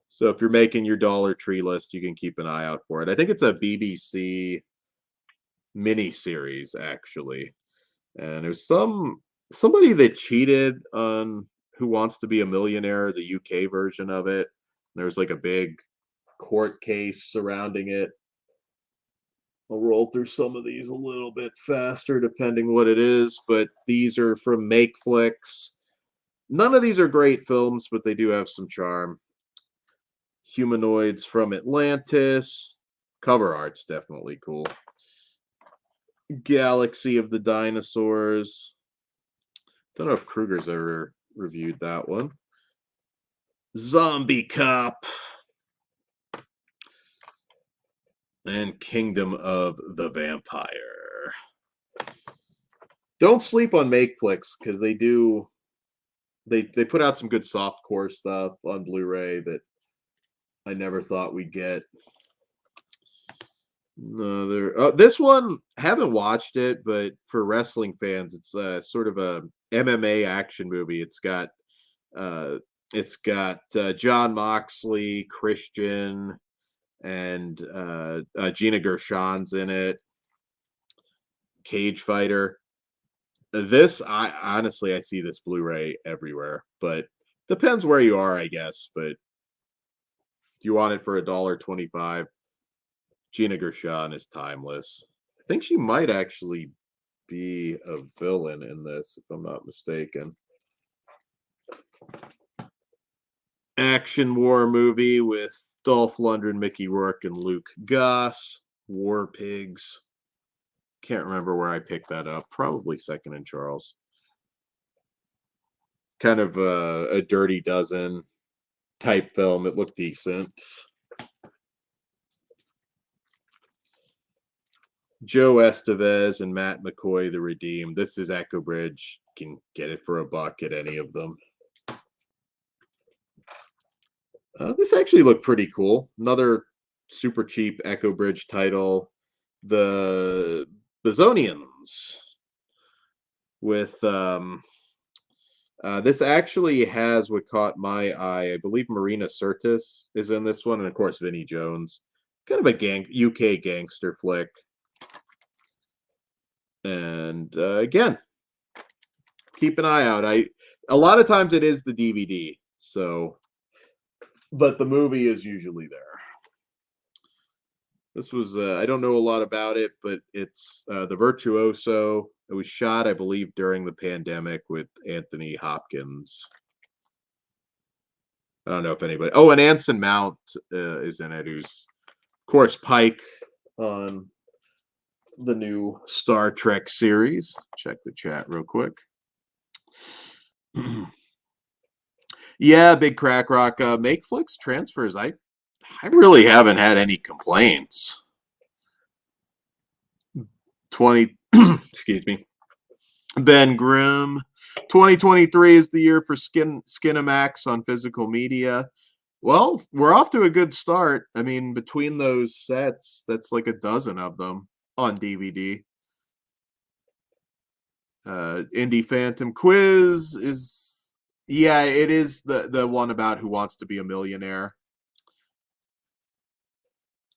So if you're making your Dollar Tree list, you can keep an eye out for it. I think it's a BBC mini-series, actually. And there's somebody that cheated on Who Wants to Be a Millionaire, the UK version of it. There's like a big court case surrounding it. I'll roll through some of these a little bit faster depending what it is, but these are from Makeflix. None of these are great films, but they do have some charm. Humanoids from Atlantis. Cover art's definitely cool. Galaxy of the Dinosaurs. Don't know if Kruger's ever reviewed that one. Zombie Cop. And Kingdom of the Vampire. Don't sleep on Makeflix, because they put out some good softcore stuff on Blu-ray that I never thought we'd get. This one, haven't watched it, but for wrestling fans, it's sort of a MMA action movie. It's got John Moxley, Christian, and Gina Gershon's in it. Cage Fighter. This, I see this Blu-ray everywhere, but depends where you are, I guess. But if you want it for $1.25, Gina Gershon is timeless. I think she might actually be a villain in this, if I'm not mistaken. Action war movie with Dolph Lundgren, Mickey Rourke, and Luke Goss. War Pigs. Can't remember where I picked that up. Probably Second and Charles. Kind of a Dirty Dozen type film. It looked decent. Joe Estevez and Matt McCoy, The Redeemed. This is Echo Bridge. Can get it for $1 at any of them. This actually looked pretty cool. Another super cheap Echo Bridge title. The Bezonians. With this actually has what caught my eye. I believe Marina Sirtis is in this one, and of course Vinnie Jones. Kind of a UK gangster flick. And again, keep an eye out. A lot of times it is the DVD, but the movie is usually there. This was I don't know a lot about it, but it's The Virtuoso. It was shot, I believe, during the pandemic with Anthony Hopkins. I don't know if anybody. Oh, and Anson Mount is in it, who's, of course, Pike on the new Star Trek series. Check the chat real quick. Yeah, Big Crack Rock. Makeflix transfers. I really haven't had any complaints. 20 excuse me. Ben Grimm. 2023 is the year for Skinamax on physical media. Well, we're off to a good start. I mean, between those sets, that's like a dozen of them on DVD. Indie Phantom Quiz is, yeah, it is the one about Who Wants to Be a Millionaire.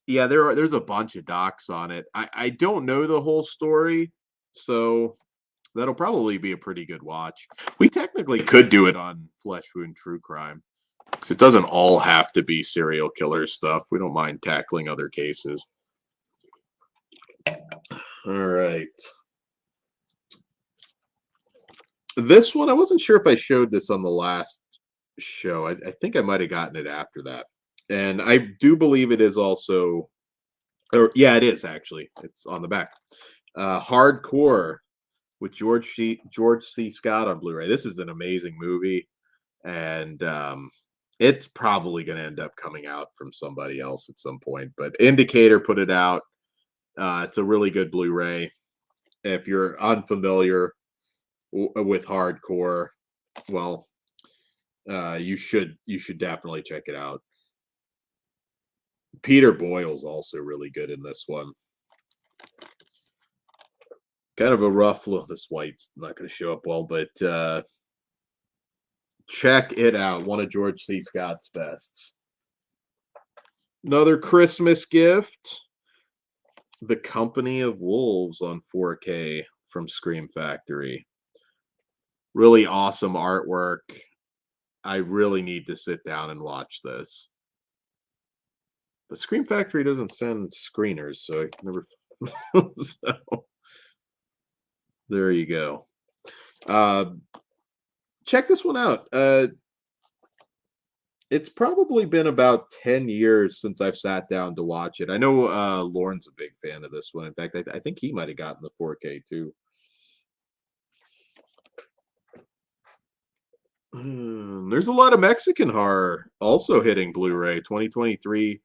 Yeah, there's a bunch of docs on it. I don't know the whole story, so that'll probably be a pretty good watch. We technically could do it on Flesh Wound True Crime, because it doesn't all have to be serial killer stuff. We don't mind tackling other cases. All right. This one, I wasn't sure if I showed this on the last show. I think I might have gotten it after that. And I do believe it is also, or yeah, it is actually. It's on the back. Hardcore with George C. Scott on Blu-ray. This is an amazing movie, and it's probably going to end up coming out from somebody else at some point. But Indicator put it out. It's a really good Blu-ray. If you're unfamiliar with hardcore, well, you should definitely check it out. Peter Boyle's also really good in this one. Kind of a rough look. This white's not going to show up well, but check it out. One of George C. Scott's bests. Another Christmas gift. The Company of Wolves on 4K from Scream Factory. Really awesome artwork. I really need to sit down and watch this. But Scream Factory doesn't send screeners, so I never. So there you go. Check this one out. It's probably been about 10 years since I've sat down to watch it. I know Lauren's a big fan of this one. In fact, I think he might have gotten the 4K too. There's a lot of Mexican horror also hitting Blu-ray 2023.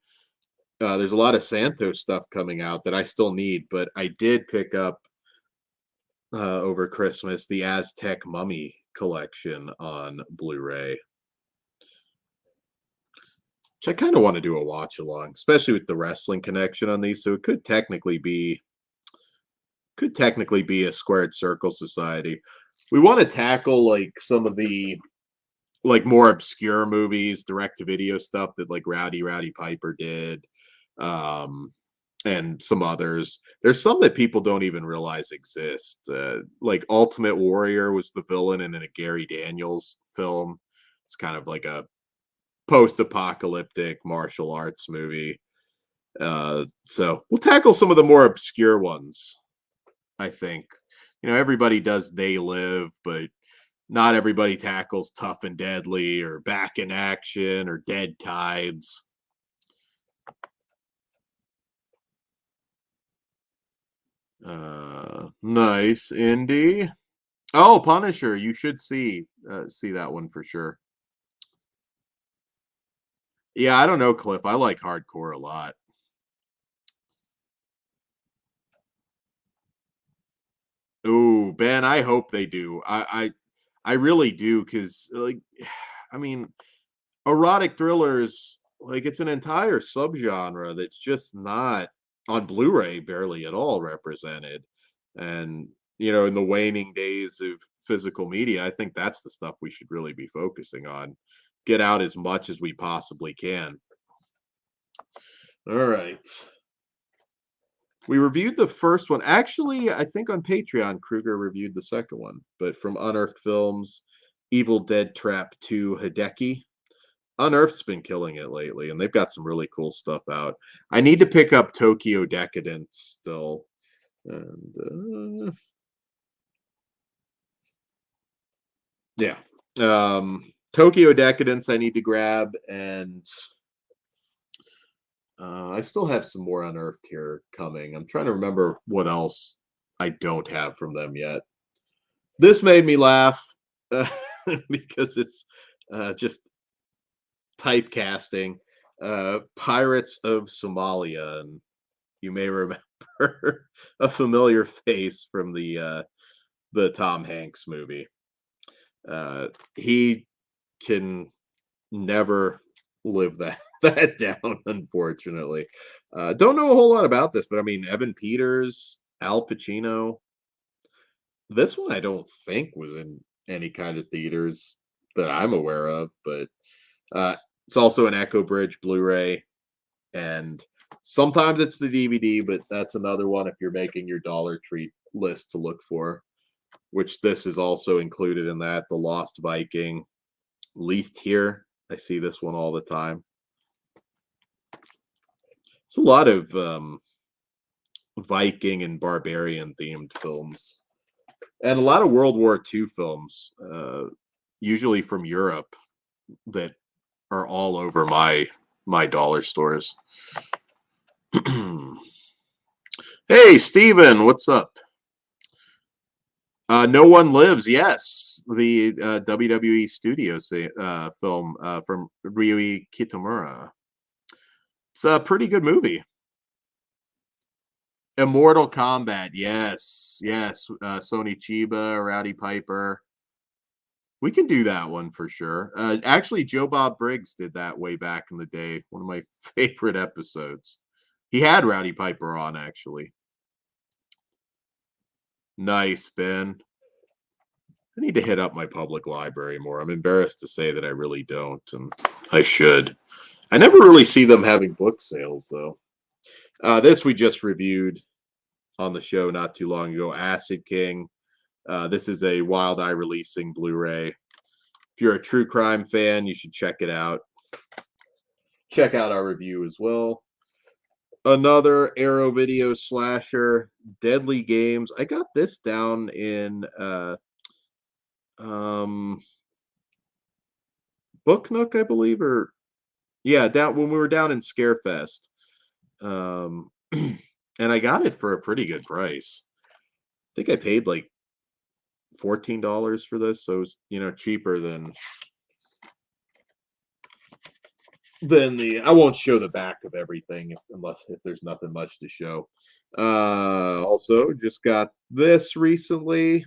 There's a lot of Santos stuff coming out that I still need, but I did pick up over Christmas the Aztec Mummy collection on Blu-ray, which I kind of want to do a watch along, especially with the wrestling connection on these. So it could technically be a Squared Circle Society. We want to tackle like some of the like more obscure movies, direct to video stuff that like Rowdy Piper did, and some others. There's some that people don't even realize exist. Like Ultimate Warrior was the villain in a Gary Daniels film. It's kind of like a post-apocalyptic martial arts movie. So we'll tackle some of the more obscure ones. I think, everybody does They Live, but not everybody tackles Tough and Deadly or Back in Action or Dead Tides. Nice, Indy. Oh, Punisher. You should see that one for sure. Yeah, I don't know, Cliff. I like hardcore a lot. Ooh, Ben, I hope they do. I really do, because like, I mean, erotic thrillers, like it's an entire subgenre that's just not on Blu-ray barely at all represented. And in the waning days of physical media, I think that's the stuff we should really be focusing on. Get out as much as we possibly can. All right. We reviewed the first one. Actually, I think on Patreon, Kruger reviewed the second one. But from Unearthed Films, Evil Dead Trap 2 Hideki. Unearthed's been killing it lately, and they've got some really cool stuff out. I need to pick up Tokyo Decadence still. And yeah. Tokyo Decadence I need to grab, and I still have some more Unearthed here coming. I'm trying to remember what else I don't have from them yet. This made me laugh because it's just typecasting. Pirates of Somalia, and you may remember a familiar face from the Tom Hanks movie. He can never live that down, unfortunately. Don't know a whole lot about this, but I mean, Evan Peters, Al Pacino. This one I don't think was in any kind of theaters that I'm aware of, but it's also an Echo Bridge Blu-ray, and sometimes it's the DVD, but that's another one if you're making your Dollar Tree list to look for, which this is also included in that. The Lost Viking, least here. I see this one all the time. It's a lot of Viking and barbarian themed films. And a lot of World War II films, usually from Europe, that are all over my dollar stores. Hey, Steven, what's up? No One Lives, yes, the WWE Studios film from Ryuichi Kitamura. It's a pretty good movie. Immortal Kombat, yes, yes. Sony Chiba, Rowdy Piper. We can do that one for sure. Actually, Joe Bob Briggs did that way back in the day. One of my favorite episodes. He had Rowdy Piper on, actually. Nice, Ben. I need to hit up my public library more. I'm embarrassed to say that I really don't, and I should. I never really see them having book sales, though. This we just reviewed on the show not too long ago, Acid King. This is a Wild Eye Releasing Blu-ray. If you're a true crime fan, you should check it out. Check out our review as well. Another Arrow Video slasher, Deadly Games. I got this down in Book Nook, I believe, or yeah, down when we were down in Scarefest. And I got it for a pretty good price. I think I paid like $14 for this, so it was, cheaper than the. I won't show the back of everything if there's nothing much to show. Also just got this recently,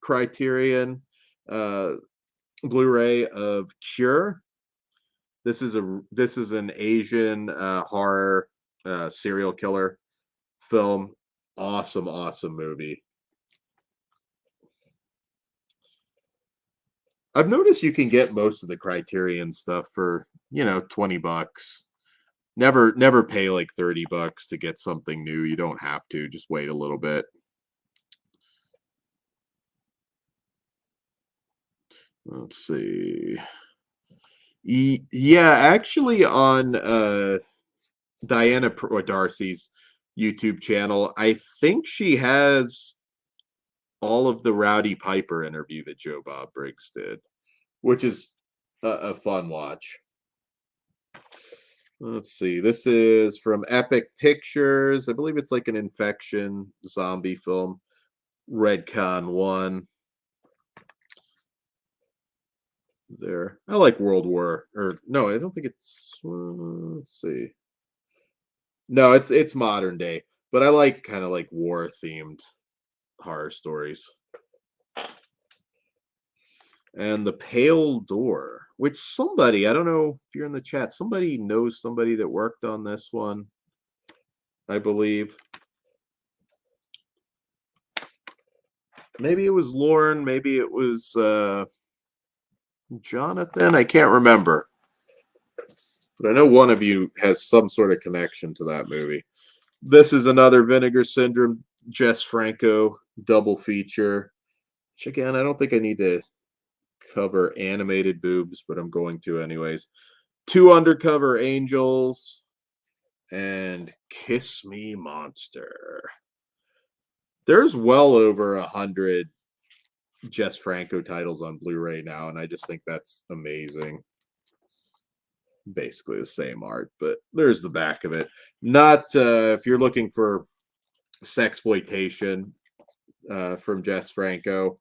Criterion Blu-ray of Cure. This is an Asian horror serial killer film. Awesome movie. I've noticed you can get most of the Criterion stuff for, $20. Never pay like $30 to get something new. You don't have to. Just wait a little bit. Let's see. Yeah, actually on Diana or Darcy's YouTube channel, I think she has all of the Rowdy Piper interview that Joe Bob Briggs did, which is a fun watch. Let's see. This is from Epic Pictures. I believe it's like an infection zombie film. Redcon 1. There. I like World War. Or no, I don't think it's let's see. No, it's modern day, but I like kind of like war themed horror stories. And The Pale Door, which somebody, I don't know if you're in the chat, somebody knows somebody that worked on this one, I believe. Maybe it was Lauren, maybe it was Jonathan, I can't remember. But I know one of you has some sort of connection to that movie. This is another Vinegar Syndrome, Jess Franco double feature. Which again, I don't think I need to cover animated boobs, but I'm going to anyways. 2 Undercover Angels and Kiss Me Monster. There's well over 100 Jess Franco titles on Blu-ray now, and I just think that's amazing. Basically the same art, but there's the back of it. Not if you're looking for sexploitation from Jess Franco,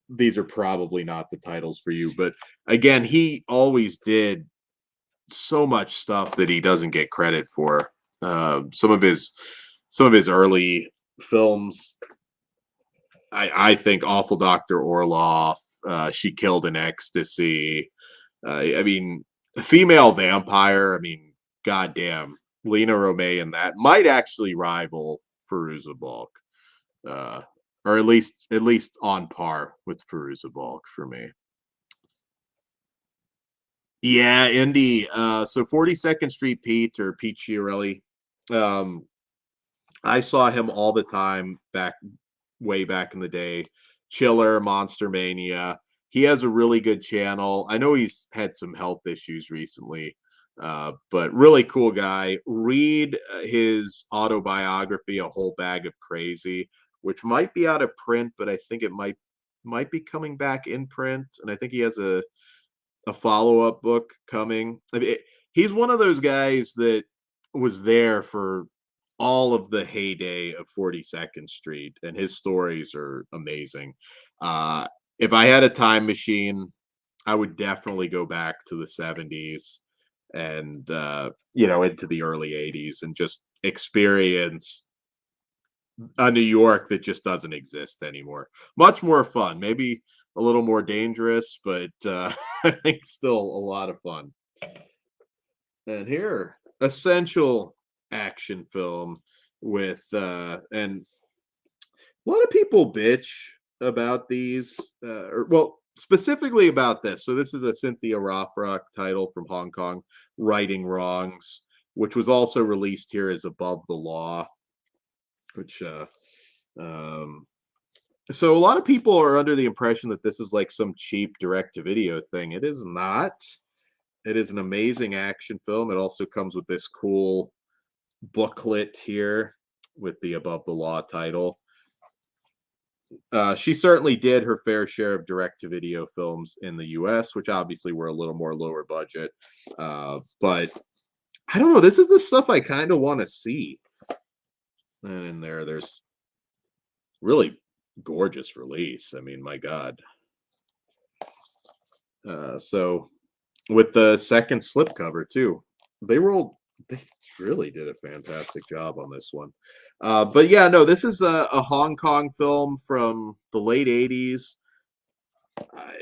these are probably not the titles for you. But again, he always did so much stuff that he doesn't get credit for. Some of his early films, I think Awful Dr. Orloff, She Killed in Ecstasy. I mean, Female Vampire. I mean, goddamn, Lena Romay in that might actually rival Fairuza Balk. Or at least on par with Fairuza Balk for me. Yeah, Indy. So 42nd Street Pete or Pete Chiarelli. I saw him all the time way back in the day. Chiller, Monster Mania. He has a really good channel. I know he's had some health issues recently, but really cool guy. Read his autobiography, A Whole Bag of Crazy. which might be out of print, but I think it might be coming back in print. And I think he has a follow-up book coming. I mean, he's one of those guys that was there for all of the heyday of 42nd Street, and his stories are amazing. If I had a time machine, I would definitely go back to the 70s and into the early 80s and just experience a New York that just doesn't exist anymore. Much more fun, maybe a little more dangerous, but I think still a lot of fun. And here, essential action film with and a lot of people bitch about these, specifically about this. So this is a Cynthia Rothrock title from Hong Kong, Righting Wrongs, which was also released here as Above the Law, which so a lot of people are under the impression that this is like some cheap direct-to-video thing. It is not. It is an amazing action film. It also comes with this cool booklet here with the Above the Law title. She certainly did her fair share of direct-to-video films in the US, which obviously were a little more lower budget. But I don't know. This is the stuff I kind of want to see. And in there's really gorgeous release. I mean, my God. So with the second slipcover too, they really did a fantastic job on this one. But yeah, no, this is a Hong Kong film from the late 80s.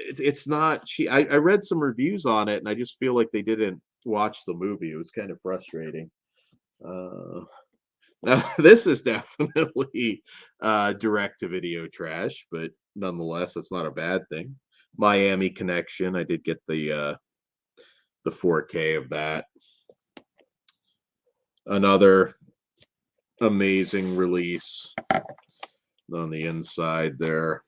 It's not I read some reviews on it, and I just feel like they didn't watch the movie. It was kind of frustrating. Now, this is definitely direct-to-video trash, but nonetheless, it's not a bad thing. Miami Connection. I did get the 4K of that. Another amazing release on the inside there.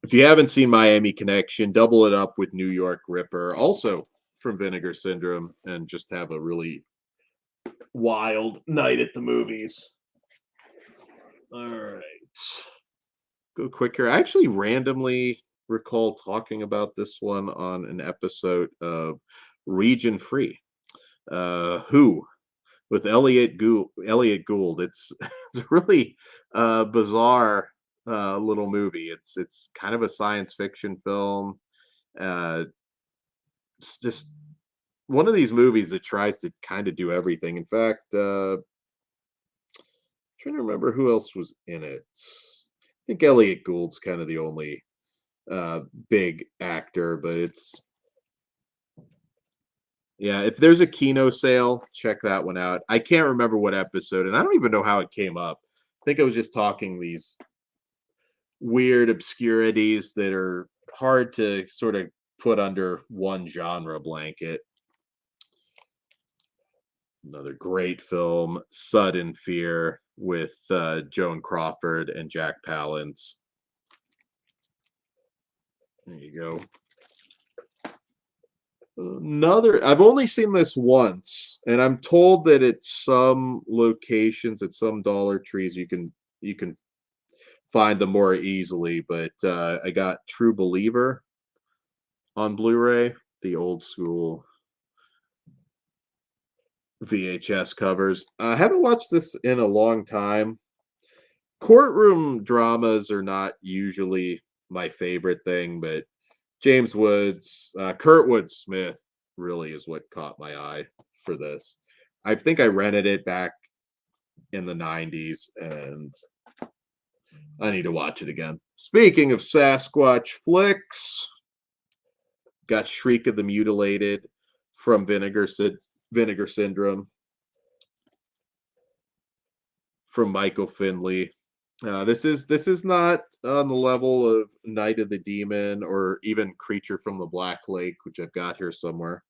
If you haven't seen Miami Connection, double it up with New York Ripper, also from Vinegar Syndrome, and just have a really wild night at the movies. All right. Go quicker. I actually randomly recall talking about this one on an episode of Region Free. Who with Elliot Gould. It's a really bizarre little movie. It's kind of a science fiction film. It's just one of these movies that tries to kind of do everything. In fact, trying to remember who else was in it. I think Elliot Gould's kind of the only big actor, but if there's a Kino sale, check that one out. I can't remember what episode, and I don't even know how it came up. I think I was just talking these weird obscurities that are hard to sort of put under one genre blanket. Another great film, Sudden Fear, with Joan Crawford and Jack Palance. There you go. I've only seen this once, and I'm told that at some locations, at some Dollar Trees, you can find them more easily. But I got True Believer on Blu-ray, the old school VHS covers. I haven't watched this in a long time. Courtroom dramas are not usually my favorite thing, but James Woods, Kurtwood Smith really is what caught my eye for this. I think I rented it back in the 90s, and I need to watch it again. Speaking of Sasquatch flicks, got Shriek of the Mutilated from Vinegar Syndrome from Michael Finley. This is not on the level of Night of the Demon or even Creature from the Black Lake, which I've got here somewhere.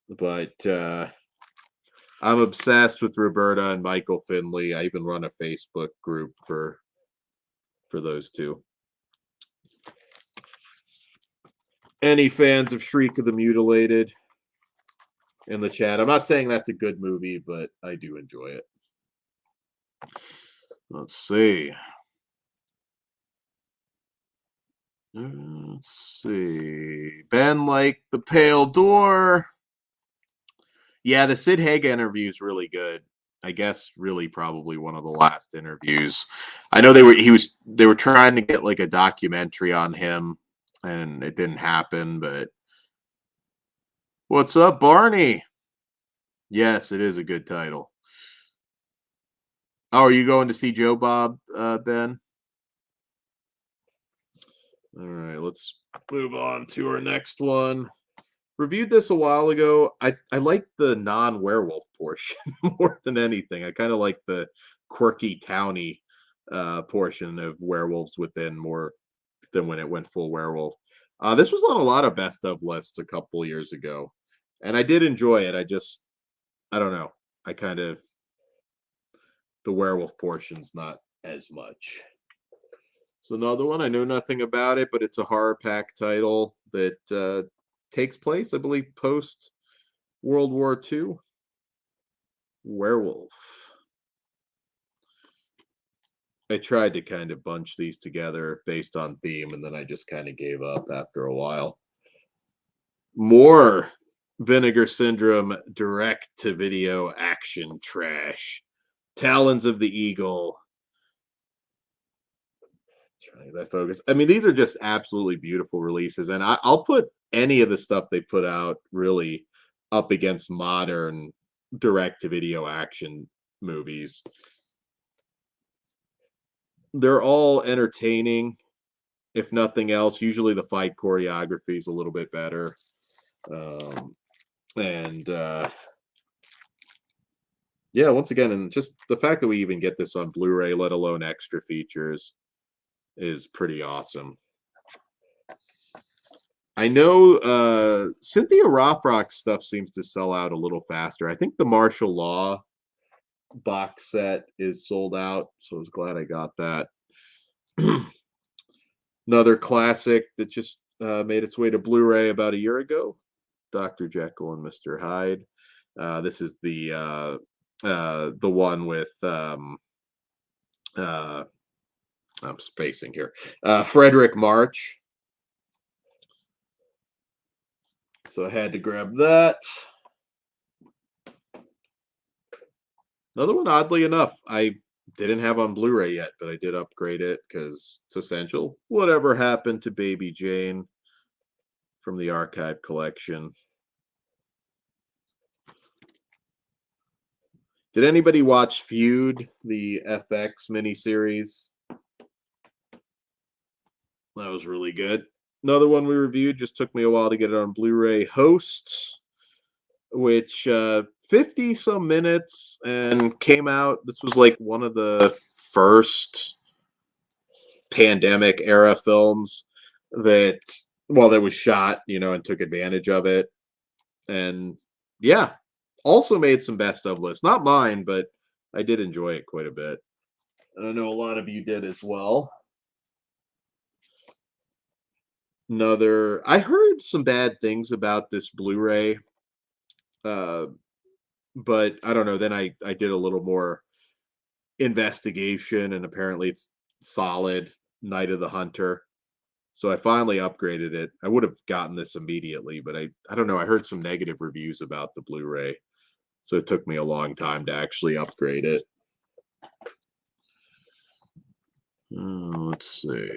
But I'm obsessed with Roberta and Michael Finley. I even run a Facebook group for those two. Any fans of Shriek of the Mutilated in the chat? I'm not saying that's a good movie, but I do enjoy it. Let's see. Let's see. Ben like the Pale Door. Yeah, the Sid Haig interview is really good. I guess really probably one of the last interviews. I know they were trying to get like a documentary on him and it didn't happen, but what's up, Barney? Yes, it is a good title. Oh, are you going to see Joe Bob, Ben? All right, let's move on to our next one. Reviewed this a while ago. I like the non-werewolf portion more than anything. I kind of like the quirky towny portion of werewolves within more than when it went full werewolf. This was on a lot of best of lists a couple years ago, and I did enjoy it. I don't know. I kind of the werewolf portion's not as much. So another one, I know nothing about it, but it's a horror pack title that takes place, I believe, post World War II. Werewolf. I tried to kind of bunch these together based on theme, and then I just kind of gave up after a while. More Vinegar Syndrome direct-to-video action trash. Talons of the Eagle. Try that focus. I mean, these are just absolutely beautiful releases, and I'll put any of the stuff they put out really up against modern direct-to-video action movies. They're all entertaining, if nothing else. Usually the fight choreography is a little bit better. And yeah, once again, and just the fact that we even get this on Blu-ray, let alone extra features, is pretty awesome. I know Cynthia Rothrock stuff seems to sell out a little faster. I think the martial law box set is sold out, so I was glad I got that. Another classic that just made its way to Blu-ray about a year ago, Dr. Jekyll and Mr. Hyde. This is the one with I'm spacing here. Frederick March. So I had to grab that. Another one, oddly enough, I didn't have on Blu-ray yet, but I did upgrade it because it's essential. Whatever Happened to Baby Jane from the Archive Collection. Did anybody watch Feud, the FX miniseries? That was really good. Another one we reviewed, just took me a while to get it on Blu-ray, Hosts, which 50 some minutes and came out. This was like one of the first pandemic era films that was shot, and took advantage of it. And yeah, also made some best of lists. Not mine, but I did enjoy it quite a bit. And I know a lot of you did as well. I heard some bad things about this Blu-ray, but I don't know. Then I did a little more investigation, and apparently it's solid. Night of the Hunter. So I finally upgraded it. I would have gotten this immediately, but I don't know. I heard some negative reviews about the Blu-ray, so it took me a long time to actually upgrade it. Let's see.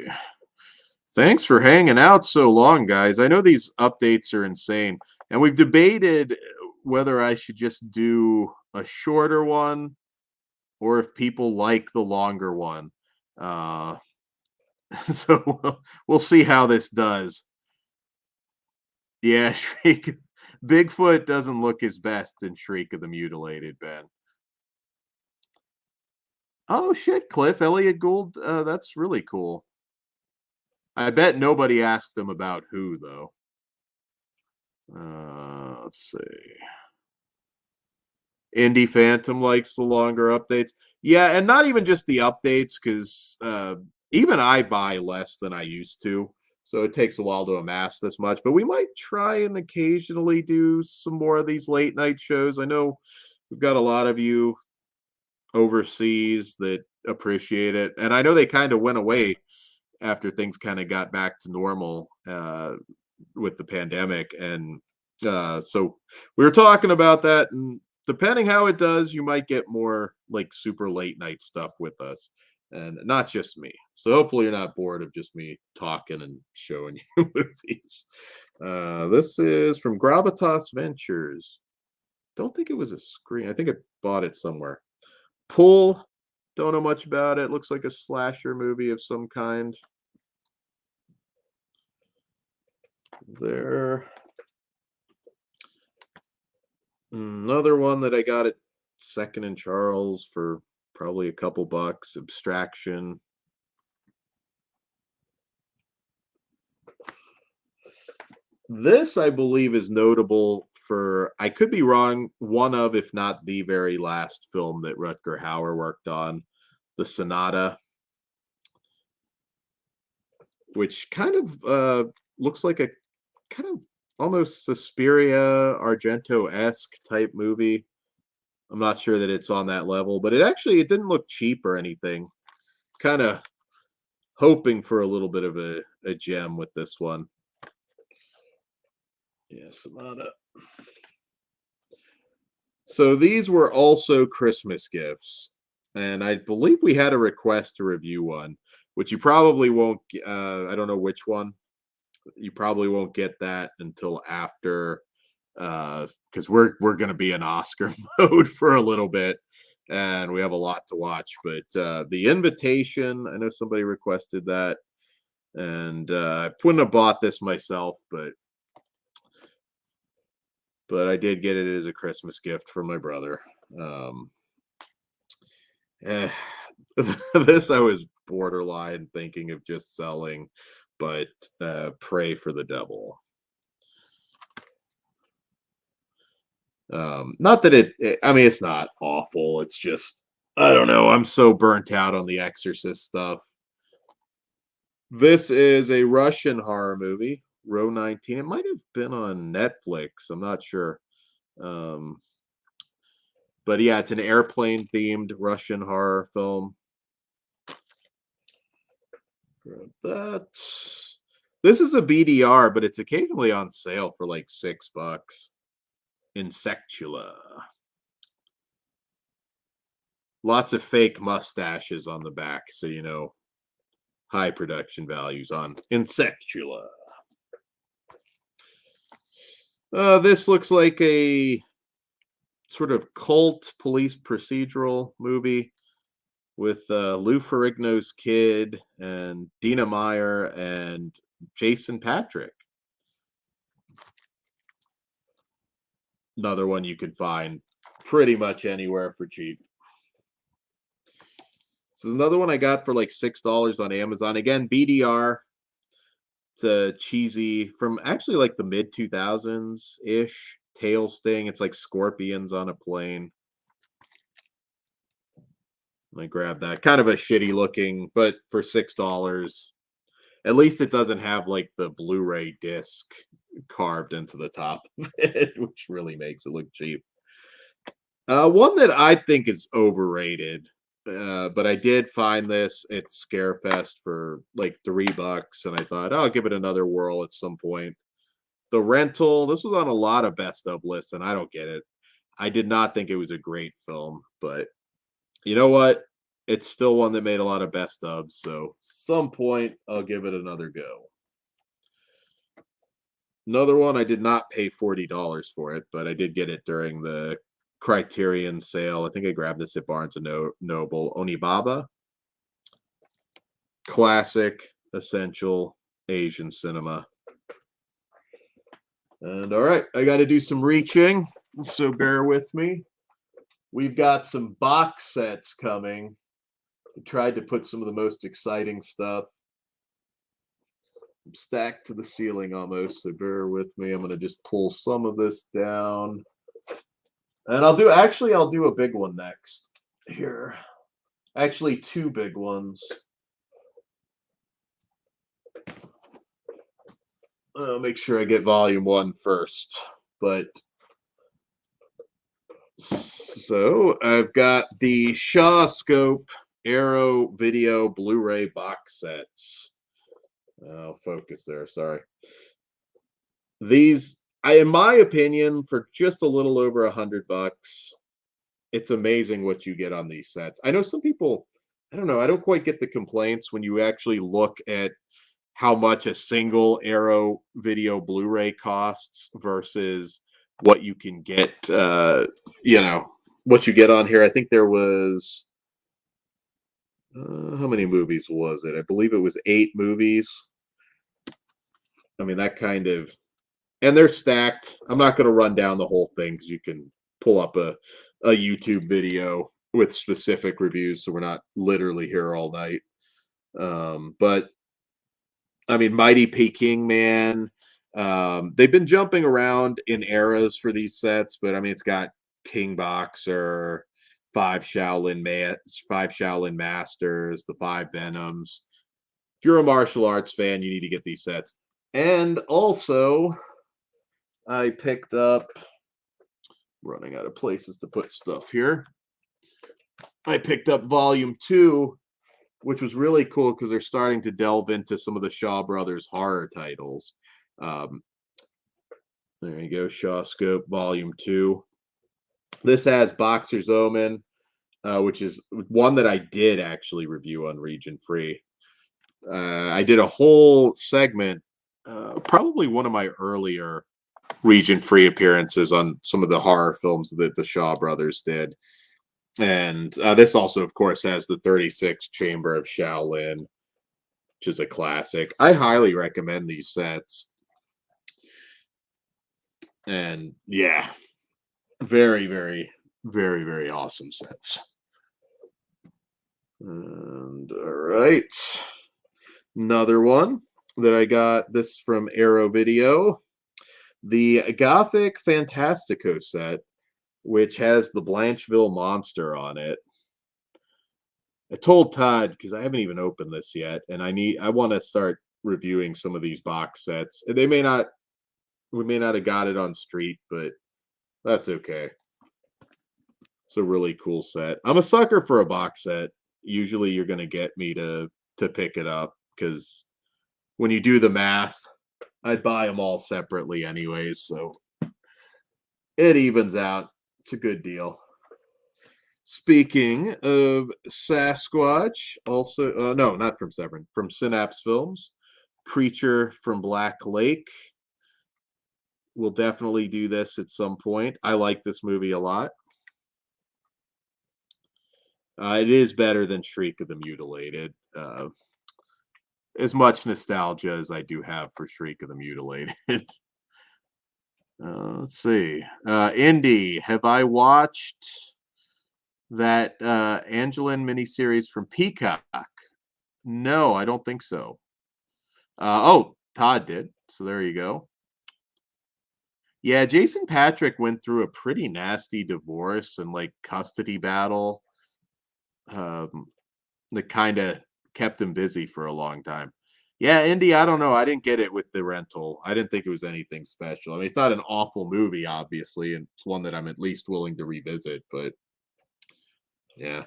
Thanks for hanging out so long, guys. I know these updates are insane, and we've debated whether I should just do a shorter one or if people like the longer one. So we'll see how this does. Yeah, Shriek. Bigfoot doesn't look his best in Shriek of the Mutilated, Ben. Oh, shit, Cliff. Elliot Gould. That's really cool. I bet nobody asked them about who, though. Let's see. Indie Phantom likes the longer updates. Yeah, and not even just the updates, because even I buy less than I used to. So it takes a while to amass this much. But we might try and occasionally do some more of these late night shows. I know we've got a lot of you overseas that appreciate it. And I know they kind of went away after things kind of got back to normal with the pandemic. And so we were talking about that. And depending how it does, you might get more like super late night stuff with us and not just me. So hopefully you're not bored of just me talking and showing you movies. This is from Gravitas Ventures. Don't think it was a screen. I think I bought it somewhere. Pull. Don't know much about it. Looks like a slasher movie of some kind. There. Another one that I got at Second and Charles for probably a couple bucks. Abstraction. This, I believe, is notable for, I could be wrong, one of, if not the very last film that Rutger Hauer worked on, The Sonata, which kind of looks like a kind of almost Suspiria, Argento-esque type movie. I'm not sure that it's on that level, but it didn't look cheap or anything. Kind of hoping for a little bit of a gem with this one. Yeah, Sonata. So these were also Christmas gifts, and I believe we had a request to review one, which you probably won't. I don't know which one. You probably won't get that until after, because we're going to be in Oscar mode for a little bit, and we have a lot to watch. But The Invitation, I know somebody requested that, and I wouldn't have bought this myself, but I did get it as a Christmas gift from my brother. Eh, this I was borderline thinking of just selling, but pray for the devil. Not that I mean, it's not awful. It's just, I don't know. I'm so burnt out on the Exorcist stuff. This is a Russian horror movie, Row 19. It might have been on Netflix. I'm not sure. But yeah, it's an airplane themed Russian horror film. That this is a BDR, but it's occasionally on sale for like $6. Insectula. Lots of fake mustaches on the back, so you know, high production values on Insectula. This looks like a sort of cult police procedural movie with Lou Ferrigno's kid and Dina Meyer and Jason Patrick. Another one you could find pretty much anywhere for cheap. This is another one I got for like $6 on Amazon. Again, BDR. It's a cheesy from actually like the mid 2000s ish tail sting. It's like scorpions on a plane. I grabbed that. Kind of a shitty looking, but for $6. At least it doesn't have like the Blu-ray disc carved into the top of it, which really makes it look cheap. One that I think is overrated, but I did find this at Scarefest for like $3, and I thought, oh, I'll give it another whirl at some point. The Rental, this was on a lot of best of lists, and I don't get it. I did not think it was a great film, but you know what? It's still one that made a lot of best of, so some point I'll give it another go. Another one, I did not pay $40 for it, but I did get it during the Criterion sale. I think I grabbed this at Barnes and Noble. Onibaba. Classic, essential Asian cinema. And all right, I got to do some reaching, so bear with me. We've got some box sets coming. I tried to put some of the most exciting stuff. I'm stacked to the ceiling almost, so bear with me. I'm going to just pull some of this down. And I'll do a big one next here. Actually, two big ones. I'll make sure I get volume 1 first. But So I've got the Shaw Scope Arrow Video Blu-ray box sets. I'll focus there. Sorry. These, in my opinion, for just a little over $100, it's amazing what you get on these sets. I know some people, I don't know, I don't quite get the complaints when you actually look at how much a single Arrow Video Blu-ray costs versus what you can get, what you get on here. I think there was, how many movies was it? I believe it was 8 movies. I mean, that kind of, and they're stacked. I'm not going to run down the whole thing because you can pull up a YouTube video with specific reviews, so we're not literally here all night. But I mean, Mighty Peking Man. They've been jumping around in eras for these sets, but I mean, it's got King Boxer, five Shaolin Masters, the 5 Venoms. If you're a martial arts fan, you need to get these sets. And also, I picked up, running out of places to put stuff here. I picked up Volume 2, which was really cool because they're starting to delve into some of the Shaw Brothers horror titles. There you go, Shaw Scope Volume 2. This has Boxer's Omen, which is one that I did actually review on Region Free. I did a whole segment, probably one of my earlier Region Free appearances on some of the horror films that the Shaw Brothers did. And this also, of course, has the 36 Chamber of Shaolin, which is a classic. I highly recommend these sets. And yeah, very, very, very, very awesome sets. And all right, another one that I got, this from Arrow Video, the Gothic Fantastico set, which has the Blancheville monster on it. I told Todd, because I haven't even opened this yet, and I want to start reviewing some of these box sets. We may not have got it on Street, but that's okay. It's a really cool set. I'm a sucker for a box set. Usually you're going to get me to pick it up, because when you do the math, I'd buy them all separately anyways, so it evens out. It's a good deal. Speaking of Sasquatch, also, no, not from Severn, from Synapse Films, Creature from Black Lake. We'll definitely do this at some point. I like this movie a lot. It is better than Shriek of the Mutilated. As much nostalgia as I do have for Shriek of the Mutilated. Let's see. Indy, have I watched that Angeline miniseries from Peacock? No, I don't think so. Oh, Todd did. So there you go. Yeah, Jason Patrick went through a pretty nasty divorce and like custody battle. That kind of kept him busy for a long time. Yeah, Indy, I don't know. I didn't get it with the rental. I didn't think it was anything special. I mean, it's not an awful movie, obviously, and it's one that I'm at least willing to revisit, but yeah.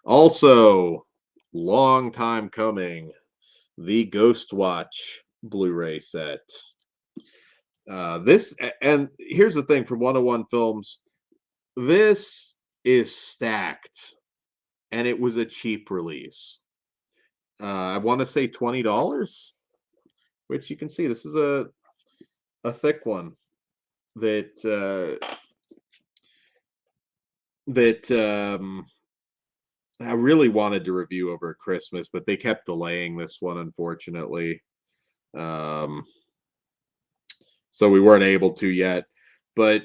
Also, long time coming, the Ghost Watch Blu-ray set. This, and here's the thing, from 101 Films, this is stacked, and it was a cheap release. I want to say $20, which you can see this is a thick one that I really wanted to review over Christmas, but they kept delaying this one, unfortunately. So we weren't able to yet. But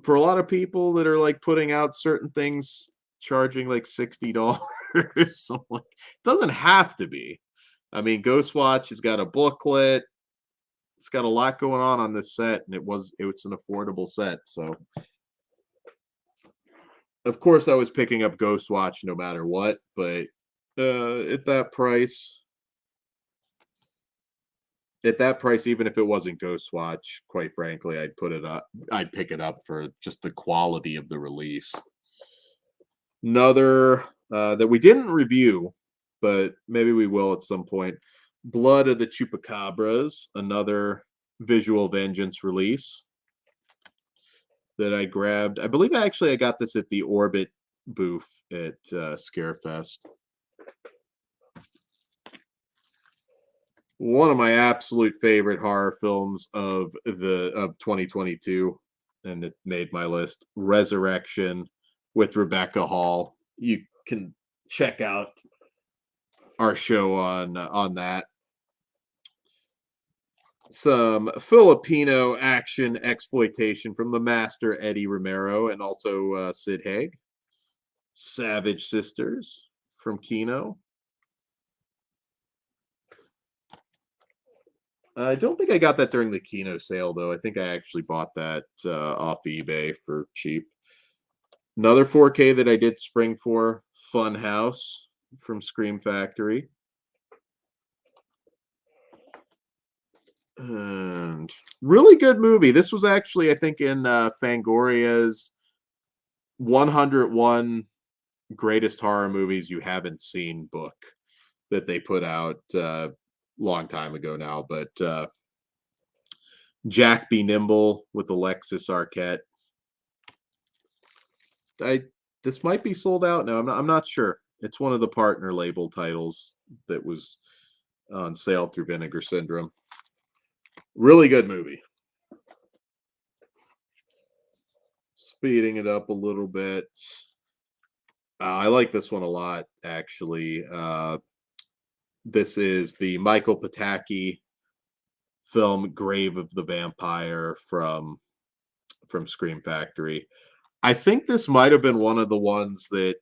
for a lot of people that are like putting out certain things, charging like $60, so like, it doesn't have to be. I mean, Ghostwatch has got a booklet. It's got a lot going on this set, and it's an affordable set. So, of course, I was picking up Ghostwatch no matter what, but at that price, at that price, even if it wasn't Ghostwatch, quite frankly, I'd put it up. I'd pick it up for just the quality of the release. Another that we didn't review, but maybe we will at some point. Blood of the Chupacabras, another Visual Vengeance release that I grabbed. I believe I got this at the Orbit booth at Scarefest. One of my absolute favorite horror films of 2022, and it made my list. Resurrection with Rebecca Hall. You can check out our show on that. Some Filipino action exploitation from the master Eddie Romero and also Sid Haig. Savage Sisters from Kino. I don't think I got that during the Kino sale, though. I think I actually bought that off eBay for cheap. Another 4K that I did spring for, Funhouse from Scream Factory. And really good movie. This was actually, I think, in Fangoria's 101 Greatest Horror Movies You Haven't Seen book that they put out long time ago now, but Jack Be Nimble with Alexis Arquette. This might be sold out now. I'm not sure. It's one of the partner label titles that was on sale through Vinegar Syndrome. Really good movie. Speeding it up a little bit. I like this one a lot, actually. This is the Michael Pataki film Grave of the Vampire from Scream Factory. I think this might have been one of the ones that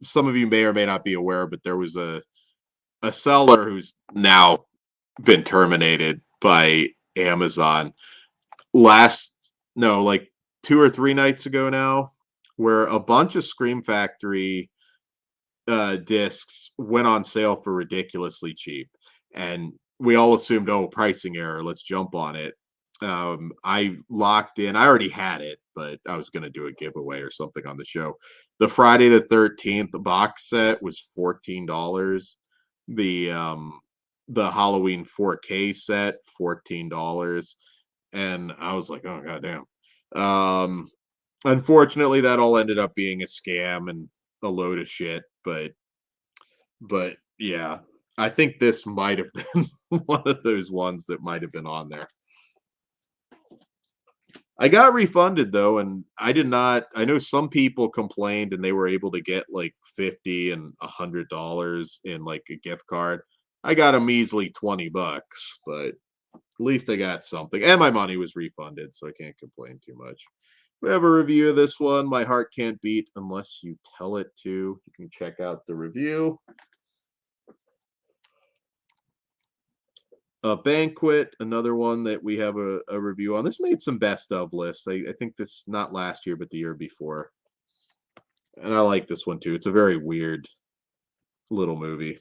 some of you may or may not be aware, but there was a seller who's now been terminated by Amazon like 2 or 3 nights ago now, where a bunch of Scream Factory discs went on sale for ridiculously cheap, and we all assumed, oh, pricing error, let's jump on it. I locked in. I already had it, but I was going to do a giveaway or something on the show. The Friday the 13th box set was $14. The Halloween 4K set, $14, and I was like, oh goddamn. Unfortunately, that all ended up being a scam and a load of shit. But yeah, I think this might have been one of those ones that might have been on there. I got refunded though, and I did not. I know some people complained and they were able to get like $50 and $100 in like a gift card. I got a measly $20, but at least I got something, and my money was refunded, so I can't complain too much. We have a review of this one. My heart can't beat unless you tell it to. You can check out the review. Banquet, another one that we have a review on. This made some best of lists. I think this, not last year, but the year before. And I like this one too. It's a very weird little movie.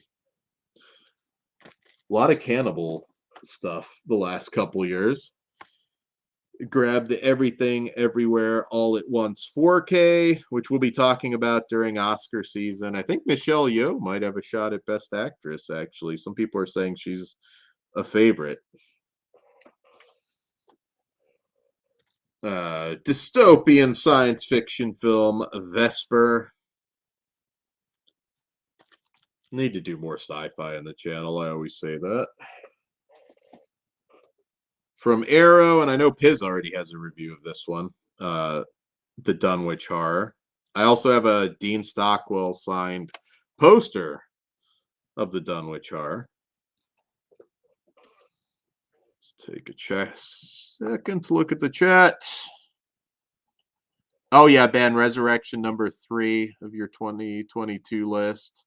A lot of cannibal stuff the last couple years. Grabbed the Everything Everywhere All at Once 4K, which we'll be talking about during Oscar season. I think Michelle Yeoh might have a shot at Best Actress, actually. Some people are saying she's a favorite. Dystopian science fiction film Vesper. Need to do more sci-fi on the channel. I always say that. From Arrow, and I know Piz already has a review of this one. The Dunwich Horror. I also have a Dean Stockwell signed poster of the Dunwich Horror. Let's take a second to look at the chat. Oh yeah, Ben, Resurrection number 3 of your 2022 list.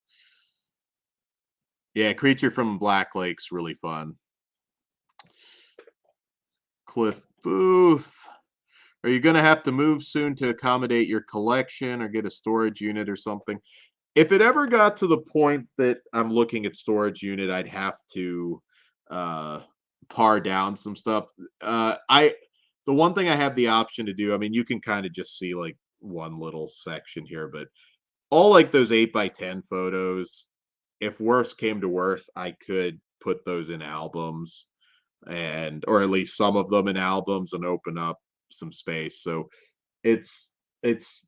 Yeah, Creature from Black Lake's really fun. Cliff Booth. Are you going to have to move soon to accommodate your collection or get a storage unit or something? If it ever got to the point that I'm looking at storage unit, I'd have to par down some stuff. The one thing I have the option to do, I mean, you can kind of just see like one little section here, but all like those 8x10 photos, if worst came to worst, I could put those in albums and or at least some of them in albums and open up some space. So it's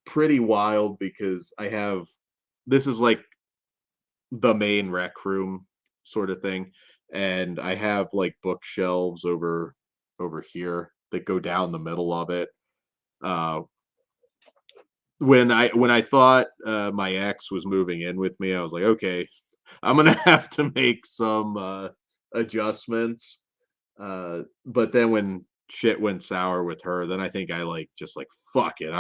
pretty wild because I have this is like the main rec room sort of thing, and I have like bookshelves over here that go down the middle of it. Uh, when I thought my ex was moving in with me, I was like, okay, I'm gonna have to make some adjustments. But then when shit went sour with her, then I think I like just like fuck it.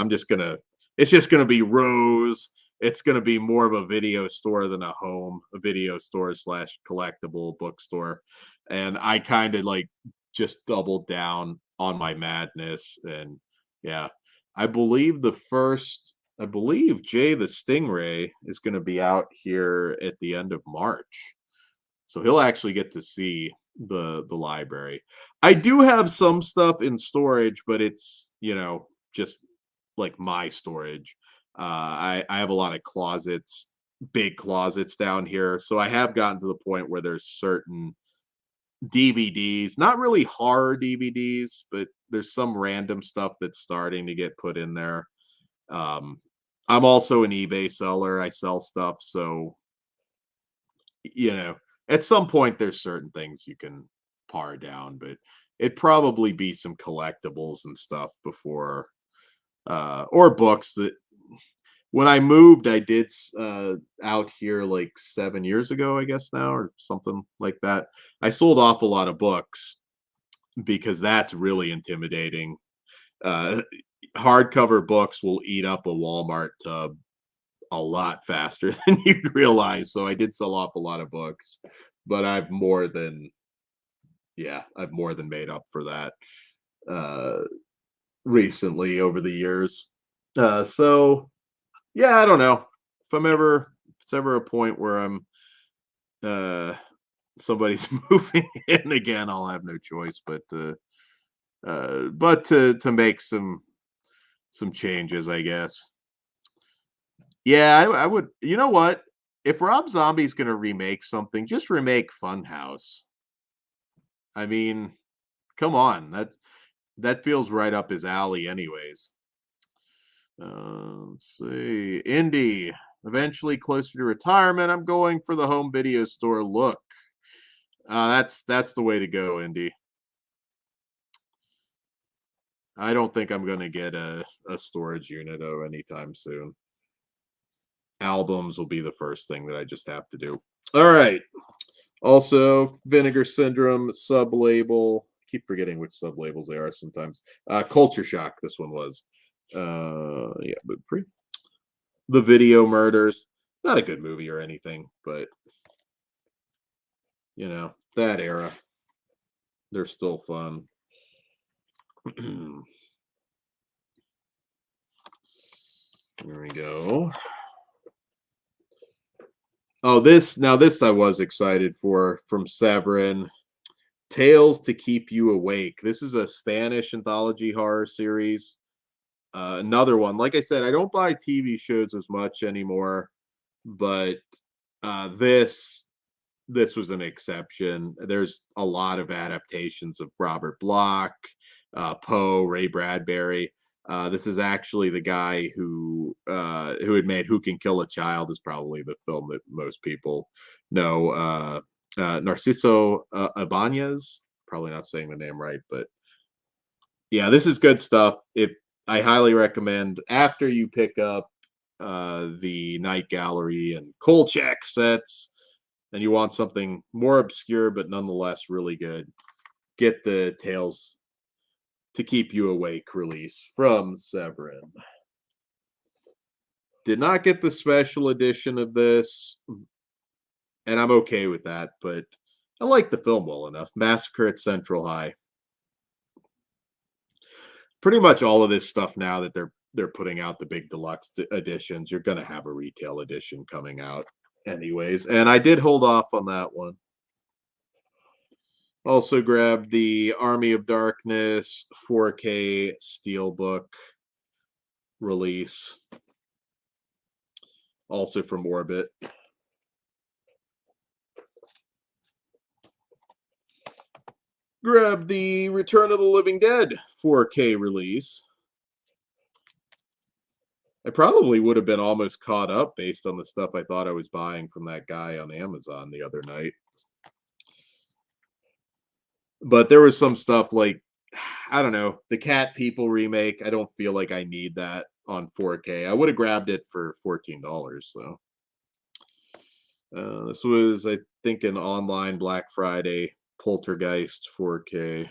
It's just gonna be rows. It's gonna be more of a video store than a video store slash collectible bookstore. And I kind of like just doubled down on my madness. And yeah, I believe Jay the Stingray is gonna be out here at the end of March. So he'll actually get to see the library. I do have some stuff in storage, but it's, just like my storage. I have a lot of closets, big closets down here. So I have gotten to the point where there's certain DVDs, not really horror DVDs, but there's some random stuff that's starting to get put in there. Um, I'm also an eBay seller. I sell stuff, so you know, at some point there's certain things you can par down, but it'd probably be some collectibles and stuff before or books that when I moved I did out here like 7 years ago, I guess now, or something like that. I sold off a lot of books because that's really intimidating. Uh Hardcover books will eat up a Walmart tub a lot faster than you'd realize. So I did sell off a lot of books, but I've more than made up for that uh recently over the years. So yeah, I don't know. If it's ever a point where I'm uh somebody's moving in again, I'll have no choice but to make some changes, I guess. Yeah, I would. You know what? If Rob Zombie's gonna remake something, just remake Funhouse. I mean, come on, that feels right up his alley, anyways. Let's see, Indy. Eventually, closer to retirement, I'm going for the home video store look. That's the way to go, Indy. I don't think I'm gonna get a storage unit though anytime soon. Albums will be the first thing that I just have to do. All right. Also, Vinegar Syndrome sub label. Keep forgetting which sub labels they are sometimes. Culture Shock. This one was. Yeah, but free. The Video Murders. Not a good movie or anything, but that era. They're still fun. There we go. Oh, this I was excited for, from Severin. Tales to Keep You Awake. This is a Spanish anthology horror series. Another one. Like I said, I don't buy TV shows as much anymore, but this was an exception. There's a lot of adaptations of Robert Bloch, Poe, Ray Bradbury. This is actually the guy who had made Who Can Kill a Child, is probably the film that most people know. Narciso Ibanez, probably not saying the name right, but yeah, this is good stuff. I highly recommend, after you pick up the Night Gallery and Kolchak sets, and you want something more obscure but nonetheless really good, get the Tales to Keep You Awake release from Severin. Did not get the special edition of this, and I'm okay with that, but I like the film well enough. Massacre at Central High. Pretty much all of this stuff now that they're putting out the big deluxe editions, you're going to have a retail edition coming out anyways, and I did hold off on that one. Also grabbed the Army of Darkness 4K Steelbook release. Also from Orbit. Grabbed the Return of the Living Dead 4K release. I probably would have been almost caught up based on the stuff I thought I was buying from that guy on Amazon the other night. But there was some stuff like, I don't know, the Cat People remake. I don't feel like I need that on 4K. I would have grabbed it for $14, so. This was, I think, an online Black Friday Poltergeist 4K.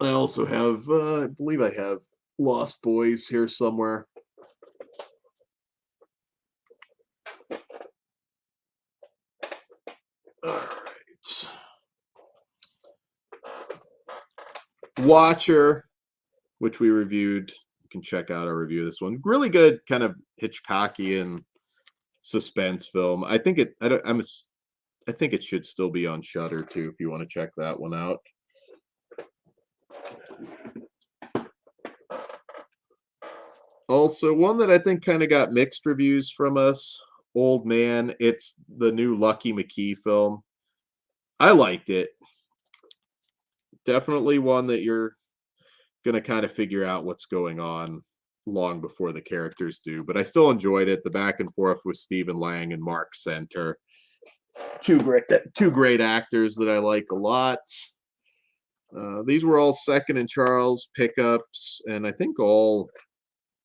I also have, I believe I have Lost Boys here somewhere. All right. Watcher, which we reviewed. You can check out our review of this one. Really good, kind of Hitchcockian suspense film. I think it. I think it should still be on Shudder too, if you want to check that one out. Also, one that I think kind of got mixed reviews from us, Old Man. It's the new Lucky McKee film. I liked it. Definitely one that you're going to kind of figure out what's going on long before the characters do. But I still enjoyed it. The back and forth with Stephen Lang and Mark Center. Two great actors that I like a lot. These were all Second and Charles pickups, and I think all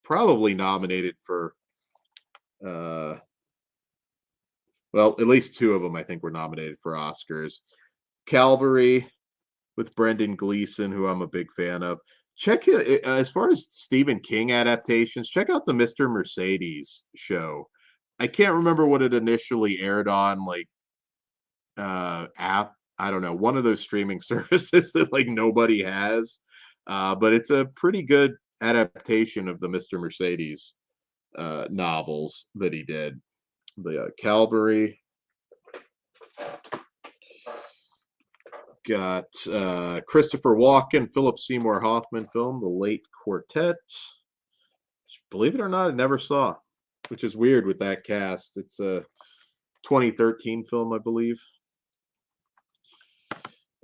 probably nominated for, well, at least two of them I think were nominated for Oscars. Calvary with Brendan Gleeson, who I'm a big fan of. Check it as far as Stephen King adaptations. Check out the Mr. Mercedes show. I can't remember what it initially aired on, like app. I don't know, one of those streaming services that like nobody has. But it's a pretty good adaptation of the Mr. Mercedes novels that he did. The Calvary. Got Christopher Walken, Philip Seymour Hoffman film, The Late Quartet. Believe it or not, I never saw, which is weird with that cast. It's a 2013 film, I believe.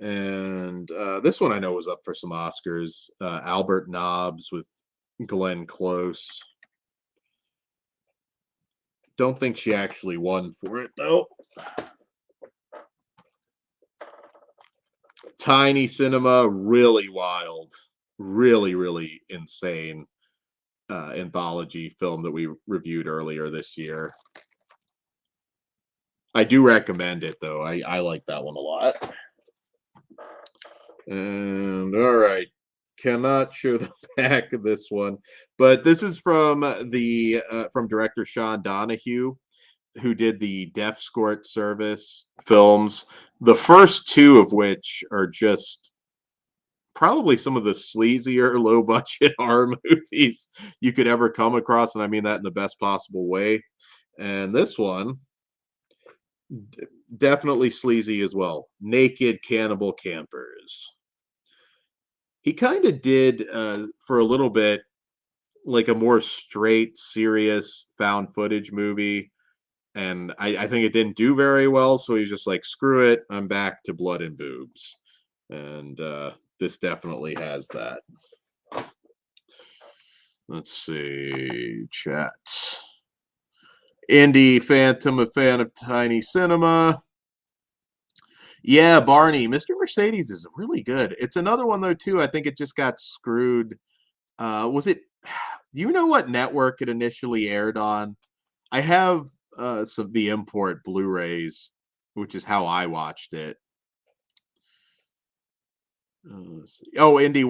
And this one I know was up for some Oscars. Albert Nobbs with Glenn Close. Don't think she actually won for it, though. Tiny Cinema, really wild, really insane anthology film that we reviewed earlier this year. I do recommend it, though. I like that one a lot. And all right, cannot show the back of this one, but this is from the from director Sean Donahue, who did the Deaf Escort Service films, the first two of which are just probably some of the sleazier, low budget horror movies you could ever come across, and I mean that in the best possible way. And this one, definitely sleazy as well. Naked Cannibal Campers. He kind of did for a little bit like a more straight, serious found footage movie. And I think it didn't do very well. So he's just like, screw it. I'm back to blood and boobs. And this definitely has that. Let's see. Chat. Indie Phantom, a fan of Tiny Cinema. Yeah, Barney. Mr. Mercedes is really good. It's another one, though, too. I think it just got screwed. Was it? Do you know what network it initially aired on? I have the import Blu-rays, which is how I watched it. Oh, Indy,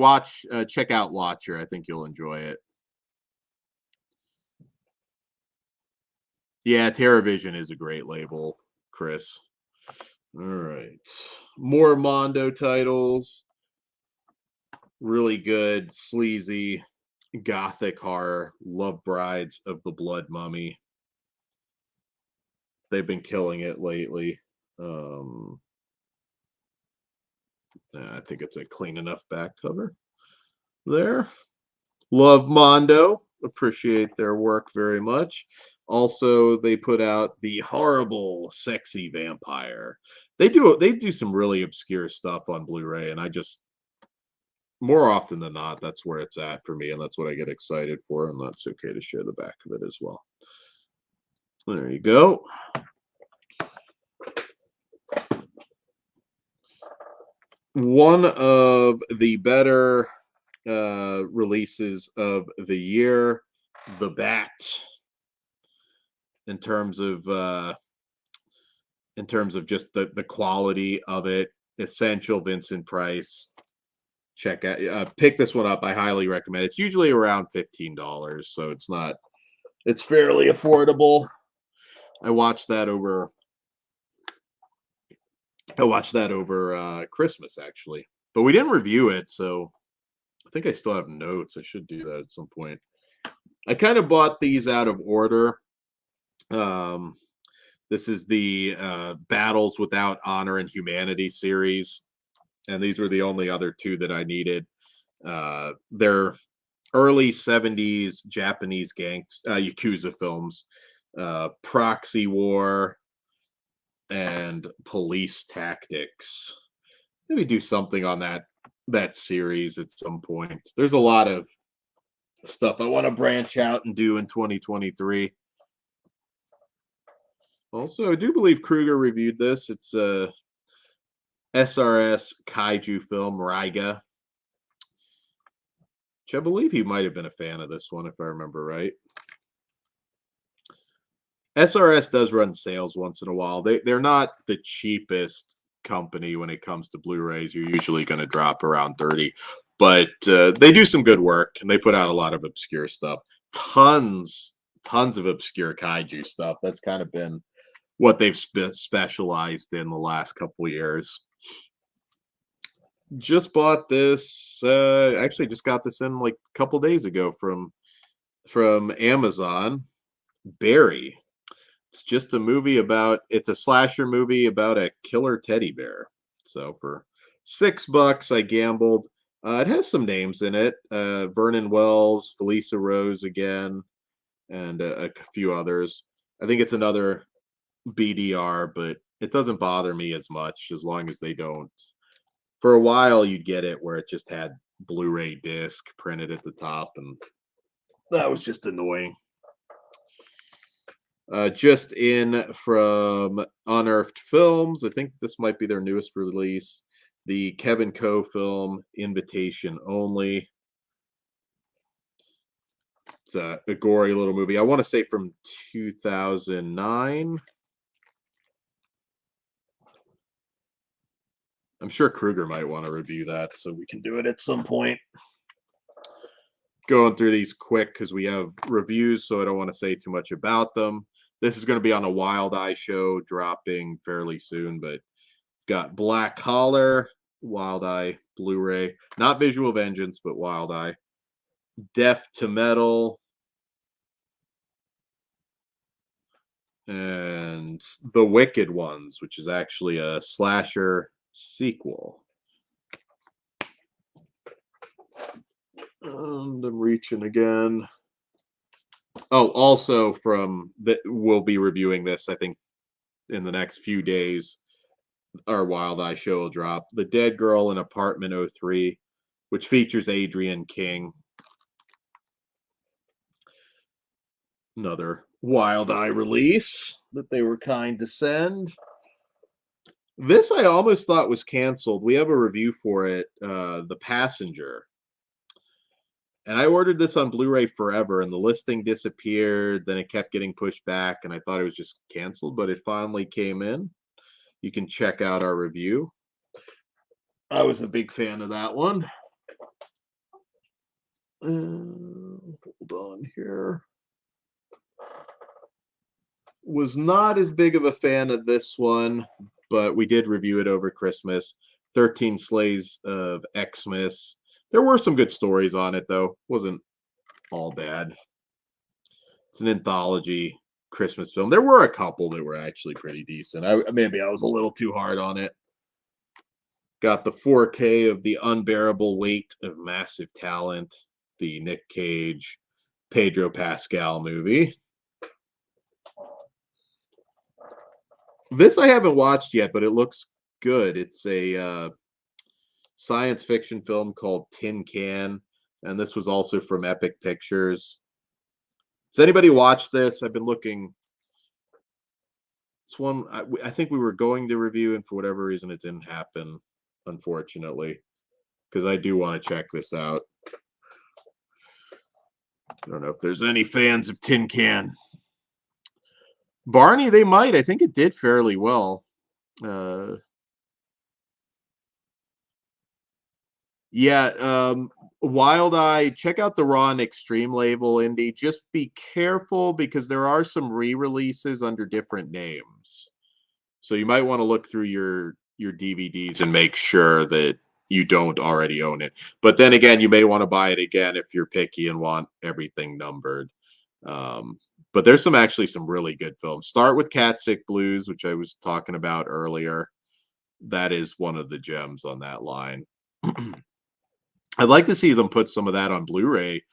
check out Watcher. I think you'll enjoy it. Yeah, TerraVision is a great label, Chris. All right. More Mondo titles. Really good, sleazy, gothic horror. Love Brides of the Blood Mummy. They've been killing it lately. I think it's a clean enough back cover there. Love Mondo. Appreciate their work very much. Also, they put out the horrible, sexy vampire. They do some really obscure stuff on Blu-ray, and I just more often than not, that's where it's at for me, and that's what I get excited for, and that's okay to share the back of it as well. There you go. One of the better releases of the year, The Bat, in terms of just the quality of it. Essential Vincent Price. Check out, pick this one up. I highly recommend it. It's usually around $15, so it's fairly affordable. I watched that over Christmas, actually, but we didn't review it, so I think I still have notes. I should do that at some point. I kind of bought these out of order. This is the Battles Without Honor and Humanity series, and these were the only other two that I needed. They're early 70s Japanese Yakuza films, Proxy War, and Police Tactics. Maybe do something on that series at some point. There's a lot of stuff I want to branch out and do in 2023. Also, I do believe Kruger reviewed this. It's a SRS kaiju film, Raiga, which I believe he might have been a fan of this one, if I remember right. SRS does run sales once in a while. They're not the cheapest company when it comes to Blu-rays. You're usually going to drop around 30, but they do some good work, and they put out a lot of obscure stuff. Tons of obscure kaiju stuff. That's kind of been what they've specialized in the last couple years. Just bought this. Actually, just got this in like a couple days ago from Amazon. Barry. It's just a movie it's a slasher movie about a killer teddy bear. So for $6, I gambled. It has some names in it. Vernon Wells, Felissa Rose again, and a few others. I think it's another BDR, but it doesn't bother me as much as long as they don't. For a while, you'd get it where it just had Blu-ray disc printed at the top, and that was just annoying. Just in from Unearthed Films, I think this might be their newest release, the Kevin Coe film, Invitation Only. It's a gory little movie. I want to say from 2009. I'm sure Kruger might want to review that, so we can do it at some point. Going through these quick because we have reviews, so I don't want to say too much about them. This is going to be on a Wild Eye show dropping fairly soon, but it's got Black Collar, Wild Eye, Blu-ray, not Visual Vengeance, but Wild Eye, Deaf to Metal, and The Wicked Ones, which is actually a slasher sequel. And I'm reaching again. Oh, also from that, we'll be reviewing this, I think, in the next few days. Our Wild Eye show will drop. The Dead Girl in Apartment 03, which features Adrian King. Another Wild Eye release that they were kind to send. This I almost thought was canceled. We have a review for it, The Passenger. And I ordered this on Blu-ray forever, and the listing disappeared. Then it kept getting pushed back, and I thought it was just canceled, but it finally came in. You can check out our review. I was a big fan of that one. Hold on here. Was not as big of a fan of this one, but we did review it over Christmas. 13 Slays of Xmas. There were some good stories on it, though. Wasn't all bad. It's an anthology Christmas film. There were a couple that were actually pretty decent. Maybe I was a little too hard on it. Got the 4K of The Unbearable Weight of Massive Talent, the Nick Cage, Pedro Pascal movie. This I haven't watched yet, but it looks good. It's a science fiction film called Tin Can, and this was also from Epic Pictures. Has anybody watched this? I've been looking. It's one I think we were going to review, and for whatever reason, it didn't happen, unfortunately, because I do want to check this out. I don't know if there's any fans of Tin Can. Barney, they might. I think it did fairly well. Wild Eye, check out the Raw and Extreme label, Indy. Just be careful because there are some re-releases under different names. So you might want to look through your DVDs and make sure that you don't already own it. But then again, you may want to buy it again if you're picky and want everything numbered. But there's some really good films. Start with Cat Sick Blues, which I was talking about earlier. That is one of the gems on that line. I'd like to see them put some of that on Blu-ray.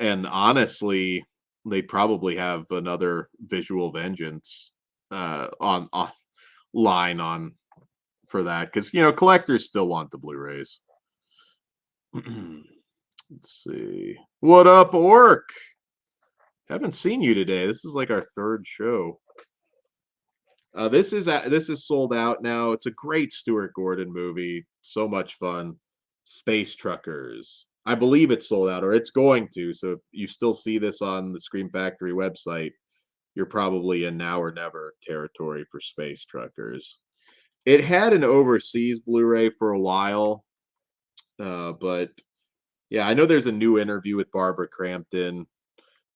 And honestly, they probably have another Visual Vengeance on line for that, because collectors still want the Blu-rays. Let's see. What up, Orc? Haven't seen you today. This is like our third show. This is sold out now. It's a great Stuart Gordon movie. So much fun. Space Truckers. I believe it's sold out, or it's going to. So if you still see this on the Scream Factory website, you're probably in now or never territory for Space Truckers. It had an overseas Blu-ray for a while, but yeah, I know there's a new interview with Barbara Crampton,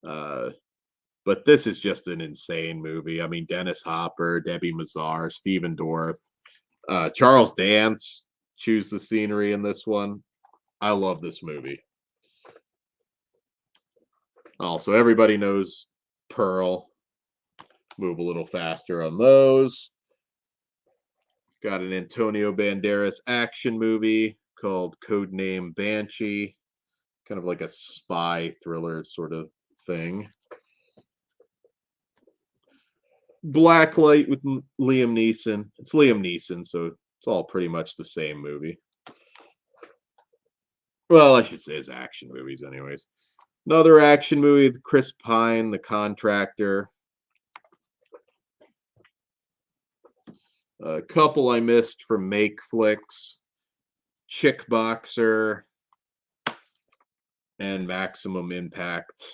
but this is just an insane movie. I mean, Dennis Hopper, Debbie Mazar, Stephen Dorff, Charles Dance choose the scenery in this one. I love this movie. Also, everybody knows Pearl. Move a little faster on those. Got an Antonio Banderas action movie called Codename Banshee. Kind of like a spy thriller sort of thing. Blacklight with Liam Neeson. It's Liam Neeson, so it's all pretty much the same movie. Well, I should say his action movies anyways. Another action movie with Chris Pine, The Contractor. A couple I missed from Make Flicks, Chick Boxer, and Maximum Impact.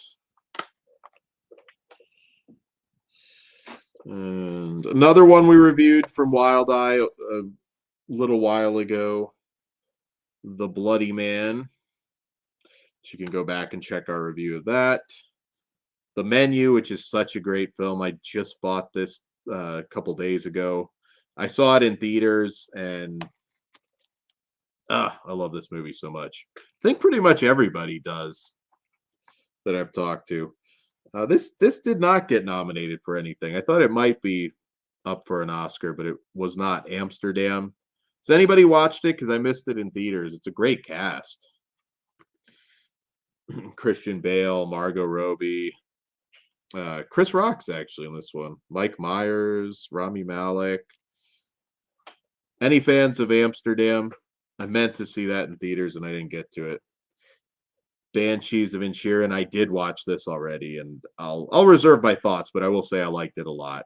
And another one we reviewed from Wild Eye a little while ago, The Bloody Man. So you can go back and check our review of that. The Menu, which is such a great film. I just bought this a couple days ago. I saw it in theaters, and I love this movie so much. I think pretty much everybody does that I've talked to. This did not get nominated for anything. I thought it might be up for an Oscar, but it was not. Amsterdam. Has anybody watched it? Because I missed it in theaters. It's a great cast. Christian Bale, Margot Robbie, Chris Rock's actually in this one. Mike Myers, Rami Malek. Any fans of Amsterdam? I meant to see that in theaters and I didn't get to it. Banshees of Inisherin. I did watch this already, and I'll reserve my thoughts, but I will say I liked it a lot.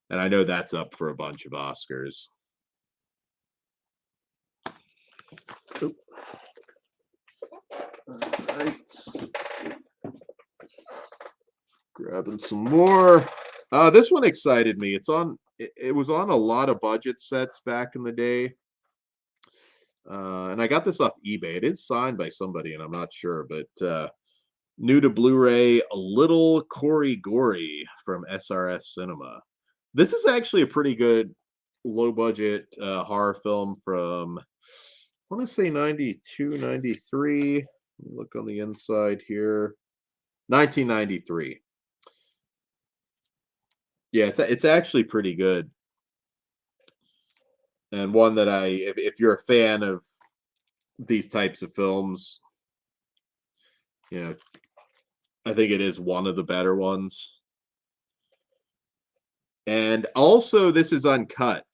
And I know that's up for a bunch of Oscars. Oop. All right. Grabbing some more. This one excited me. It was on a lot of budget sets back in the day. And I got this off eBay. It is signed by somebody, and I'm not sure, but new to Blu-ray, A Little Corey Gory from SRS Cinema. This is actually a pretty good low-budget horror film from, I want to say 92, 93. Look on the inside here. 1993. Yeah, it's actually pretty good, and one that if you're a fan of these types of films, you know, I think it is one of the better ones. And also, this is uncut,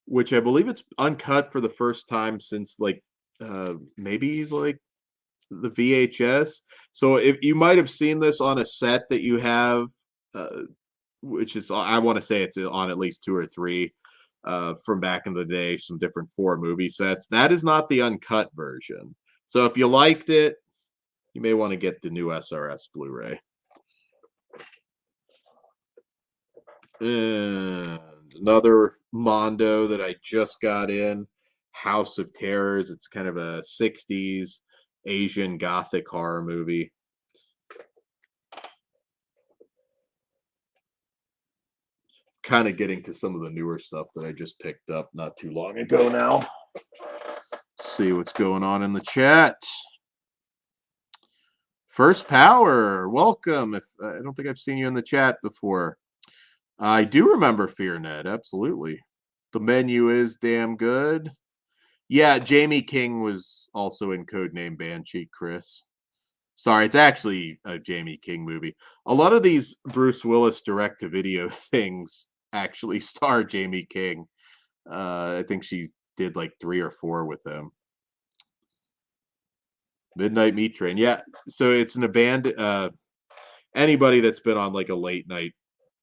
which I believe it's uncut for the first time since like maybe like the VHS. So if you might have seen this on a set that you have, uh, which is I want to say it's on at least two or three from back in the day, some different 4 movie sets. That is not the uncut version. So if you liked it, you may want to get the new SRS Blu-ray. And another Mondo that I just got in, House of Terrors. It's kind of a 60s Asian gothic horror movie. Kind of getting to some of the newer stuff that I just picked up not too long ago now. Let's see what's going on in the chat. First Power, welcome. If I don't think I've seen you in the chat before. I do remember FearNet, absolutely. The menu is damn good. Yeah, Jamie King was also in Codename Banshee, Chris. Sorry, it's actually a Jamie King movie. A lot of these Bruce Willis direct-to-video things actually star Jamie King. I think she did like 3 or 4 with him. Midnight Meat Train. Yeah, so it's an abandoned... anybody that's been on like a late night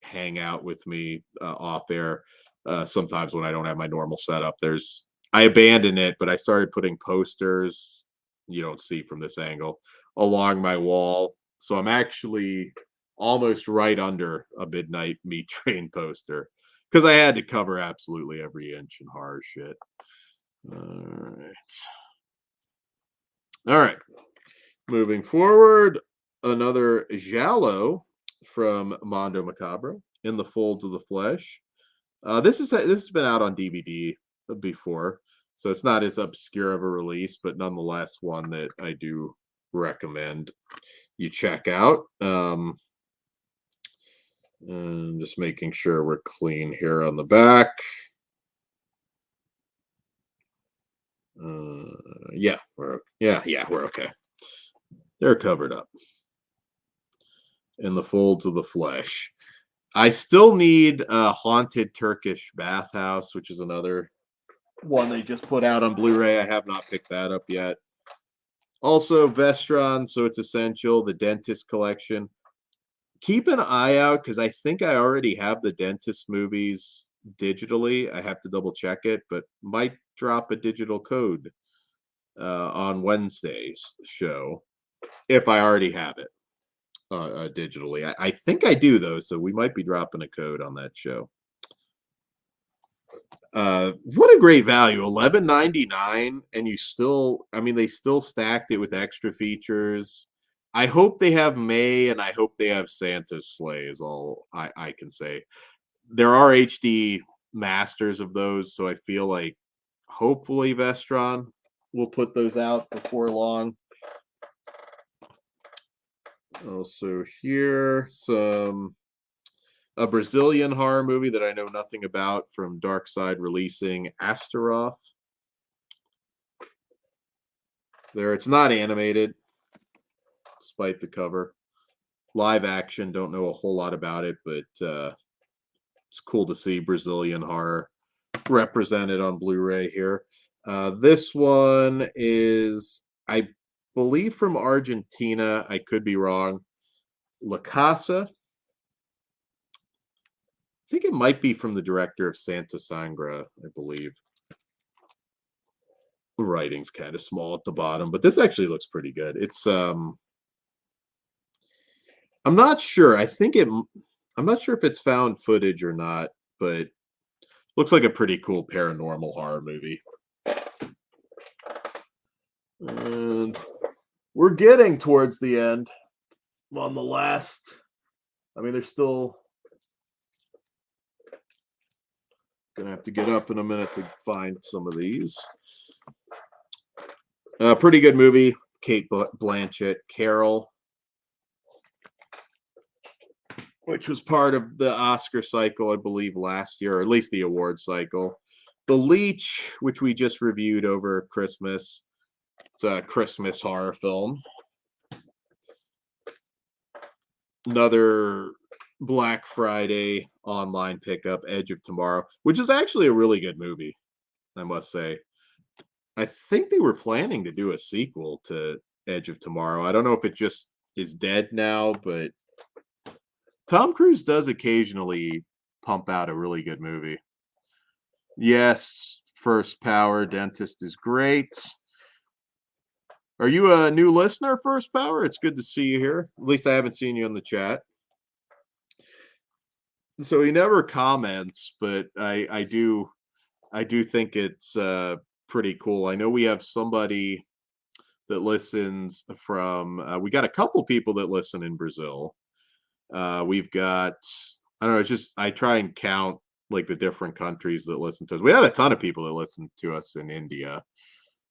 hangout with me off air, sometimes when I don't have my normal setup, I abandoned it, but I started putting posters you don't see from this angle along my wall. So I'm actually almost right under a Midnight Meat Train poster because I had to cover absolutely every inch in horror shit. All right. All right. Moving forward, another Giallo from Mondo Macabro, In the Folds of the Flesh. This has been out on DVD before, so it's not as obscure of a release, but nonetheless one that I do recommend you check out. And just making sure we're clean here on the back. Yeah, we're okay. They're covered up. In the Folds of the Flesh. I still need a Haunted Turkish Bathhouse, which is another one they just put out on Blu-ray. I have not picked that up yet. Also, Vestron, so it's essential. The Dentist Collection. Keep an eye out because I think I already have the Dentist movies digitally. I have to double check it, but might drop a digital code on Wednesday's show if I already have it. Digitally. I think I do though, so we might be dropping a code on that show. What a great value, $11.99, and you still, I mean, they still stacked it with extra features. I hope they have May, and I hope they have Santa's sleigh is all I can say. There are HD masters of those, so I feel like hopefully Vestron will put those out before long. Also here, a Brazilian horror movie that I know nothing about from Dark Side releasing, Astaroth. There, it's not animated, despite the cover. Live action, don't know a whole lot about it, but it's cool to see Brazilian horror represented on Blu-ray here. This one is, I believe, from Argentina. I could be wrong. La Casa. I think it might be from the director of Santa Sangra, I believe. The writing's kind of small at the bottom, but this actually looks pretty good. It's I'm not sure. I'm not sure if it's found footage or not, but looks like a pretty cool paranormal horror movie. And we're getting towards the end on the last. I mean, there's still gonna have to get up in a minute to find some of these. Pretty good movie. Kate Blanchett, Carol. which was part of the Oscar cycle, I believe, last year, or at least the award cycle. The Leech, which we just reviewed over Christmas. It's a Christmas horror film. Another Black Friday online pickup, Edge of Tomorrow, which is actually a really good movie, I must say. I think they were planning to do a sequel to Edge of Tomorrow. I don't know if it just is dead now, but Tom Cruise does occasionally pump out a really good movie. Yes, First Power Dentist is great. Are you a new listener, First Power? It's good to see you here. At least I haven't seen you in the chat. So he never comments, but I do think it's pretty cool. I know we have somebody that listens from we got a couple people that listen in Brazil. We've got, I don't know, it's just I try and count like the different countries that listen to us. We had a ton of people that listen to us in India.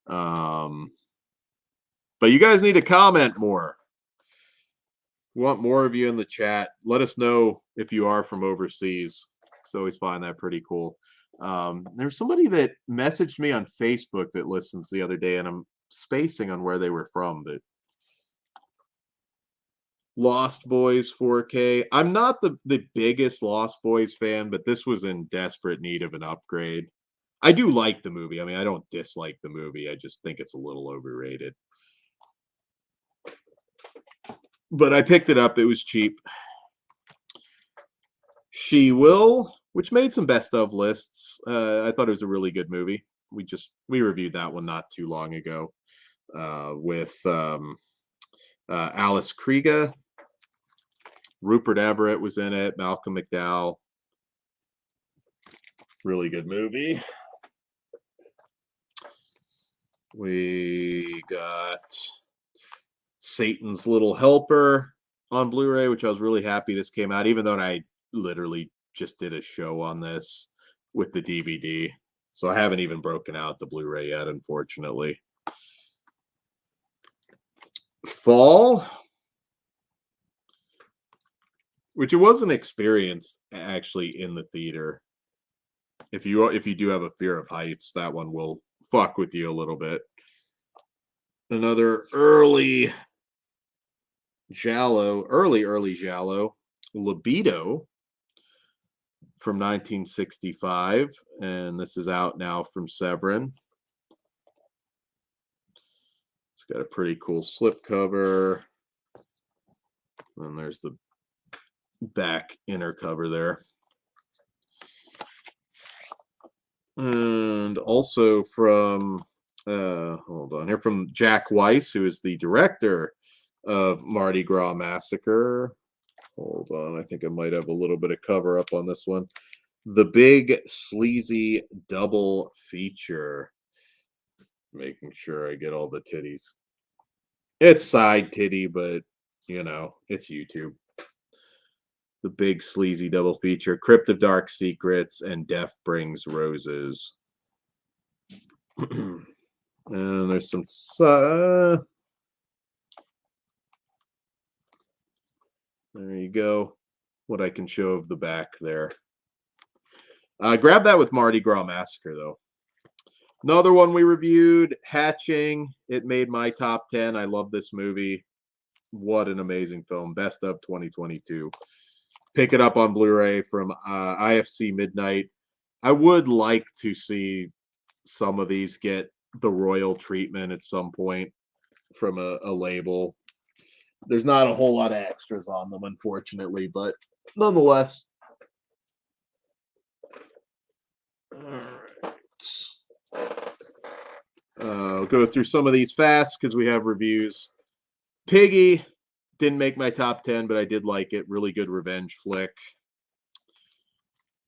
But you guys need to comment more. We want more of you in the chat. Let us know if you are from overseas. I always find that pretty cool. There's somebody that messaged me on Facebook that listens the other day, and I'm spacing on where they were from, but Lost Boys 4K. I'm not the biggest Lost Boys fan, but this was in desperate need of an upgrade. I do like the movie. I mean, I don't dislike the movie. I just think it's a little overrated. But I picked it up. It was cheap. She Will, which made some best of lists. I thought it was a really good movie. We reviewed that one not too long ago with Alice Krige. Rupert Everett was in it. Malcolm McDowell. Really good movie. We got Satan's Little Helper on Blu-ray, which I was really happy this came out, even though I literally just did a show on this with the DVD. So I haven't even broken out the Blu-ray yet, unfortunately. Fall, which it was an experience actually in the theater. If you do have a fear of heights, that one will fuck with you a little bit. Another early Giallo, Libido from 1965, and this is out now from Severin. It's got a pretty cool slipcover. And there's the back inner cover there. And also from from Jack Weiss, who is the director of Mardi Gras Massacre. Hold on, I think I might have a little bit of cover up on this one. The Big Sleazy Double Feature. Making sure I get all the titties. It's side titty, but you know, it's YouTube. The Big Sleazy Double Feature, Crypt of Dark Secrets, and Death Brings Roses. And there's some there you go. What I can show of the back there. Grab that with Mardi Gras Massacre, though. Another one we reviewed, Hatching. It made my top 10. I love this movie. What an amazing film. Best of 2022. Pick it up on Blu-ray from IFC Midnight. I would like to see some of these get the royal treatment at some point from a label. There's not a whole lot of extras on them, unfortunately, but nonetheless. All right. I'll go through some of these fast because we have reviews. Piggy didn't make my top 10, but I did like it. Really good revenge flick.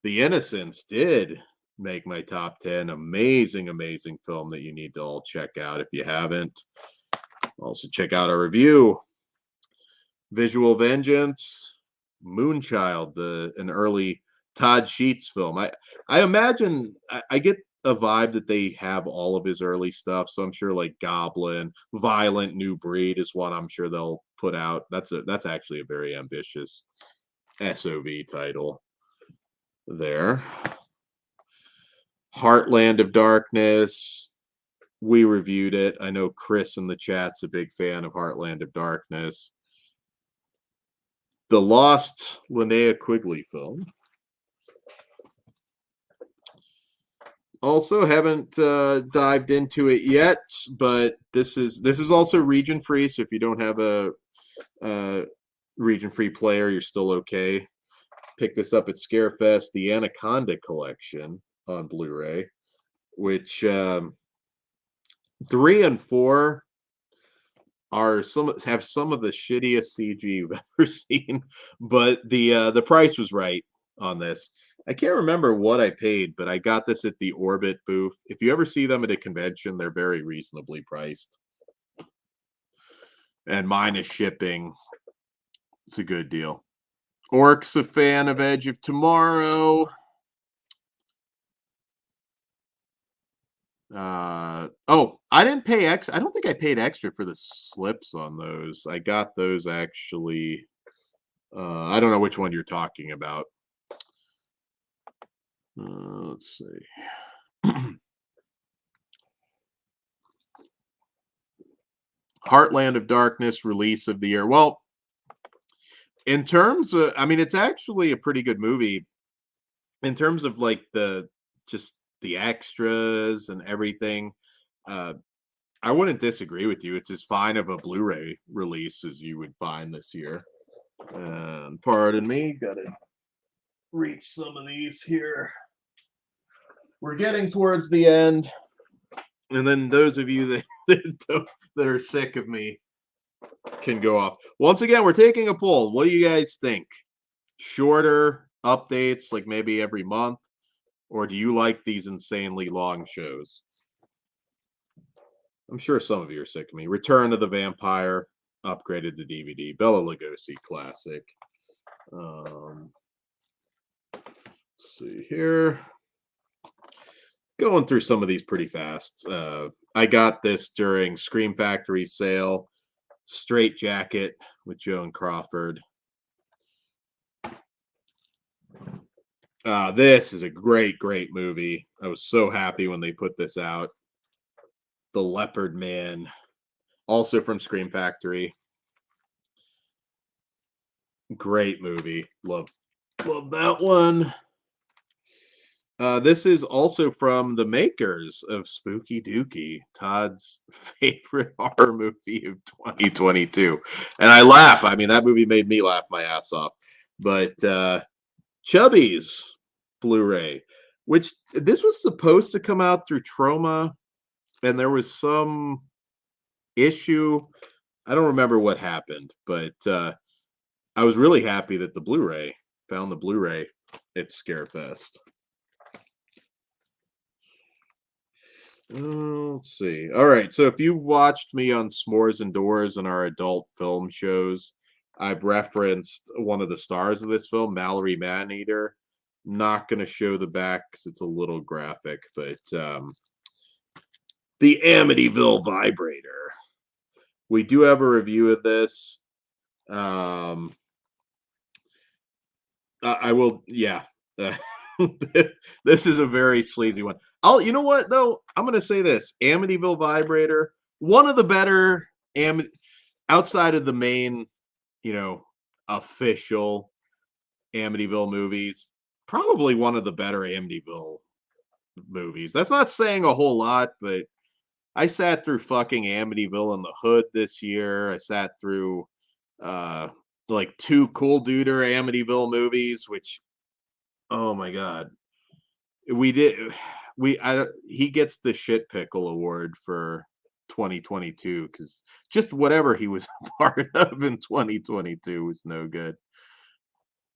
The Innocents did make my top 10. Amazing, amazing film that you need to all check out if you haven't. Also check out our review. Visual Vengeance, Moonchild, an early Todd Sheets film. I imagine I get a vibe that they have all of his early stuff, so I'm sure like Goblin, Violent New Breed is one I'm sure they'll put out. That's actually a very ambitious SOV title there. Heartland of Darkness. We reviewed it. I know Chris in the chat's a big fan of Heartland of Darkness. The Lost Linnea Quigley film. Also haven't dived into it yet, but this is also region free. So if you don't have a region free player, you're still okay. Pick this up at Scarefest, the Anaconda Collection on Blu-ray, which 3 and 4 have some of the shittiest CG you've ever seen, but the price was right on this. I can't remember what I paid, but I got this at the Orbit booth. If you ever see them at a convention, they're very reasonably priced. And minus shipping, it's a good deal. Orc's a fan of Edge of Tomorrow. Oh, I didn't pay I don't think I paid extra for the slips on those. I got those actually. I don't know which one you're talking about. Let's see. Heartland of Darkness release of the year. Well, in terms of, I mean, it's actually a pretty good movie in terms of like just the extras and everything. I wouldn't disagree with you. It's as fine of a Blu-ray release as you would find this year. And pardon me, gotta reach some of these here. We're getting towards the end, and then those of you that are sick of me can go off. Once again, we're taking a poll. What do you guys think? Shorter updates, like maybe every month, or do you like these insanely long shows? I'm sure some of you are sick of me. Return of the Vampire, upgraded to DVD. Bela Lugosi classic. Let's see here. Going through some of these pretty fast. I got this during Scream Factory sale. Straight Jacket with Joan Crawford. This is a great movie. I was so happy when they put this out. The Leopard Man, also from Scream Factory. Great movie. Love that one. This is also from the makers of Spooky Dookie, Todd's favorite horror movie of 2022. And I laugh. I mean, that movie made me laugh my ass off. But Chubby's Blu-ray, which this was supposed to come out through Troma, and there was some issue. I don't remember what happened, but I was really happy that the Blu-ray found the Blu-ray at Scarefest. Let's see. All right. So if you've watched me on S'mores and Doors and our adult film shows, I've referenced one of the stars of this film, Mallory Maneater. Not going to show the back because it's a little graphic, but the Amityville Vibrator. We do have a review of this. I will, yeah. This is a very sleazy one. You know what though? I'm gonna say this: Amityville Vibrator, one of the better outside of the main, official Amityville movies. Probably one of the better Amityville movies. That's not saying a whole lot, but I sat through fucking Amityville in the Hood this year. I sat through like 2 Cool Duder Amityville movies, which, oh my god, he gets the shit pickle award for 2022 because just whatever he was a part of in 2022 was no good.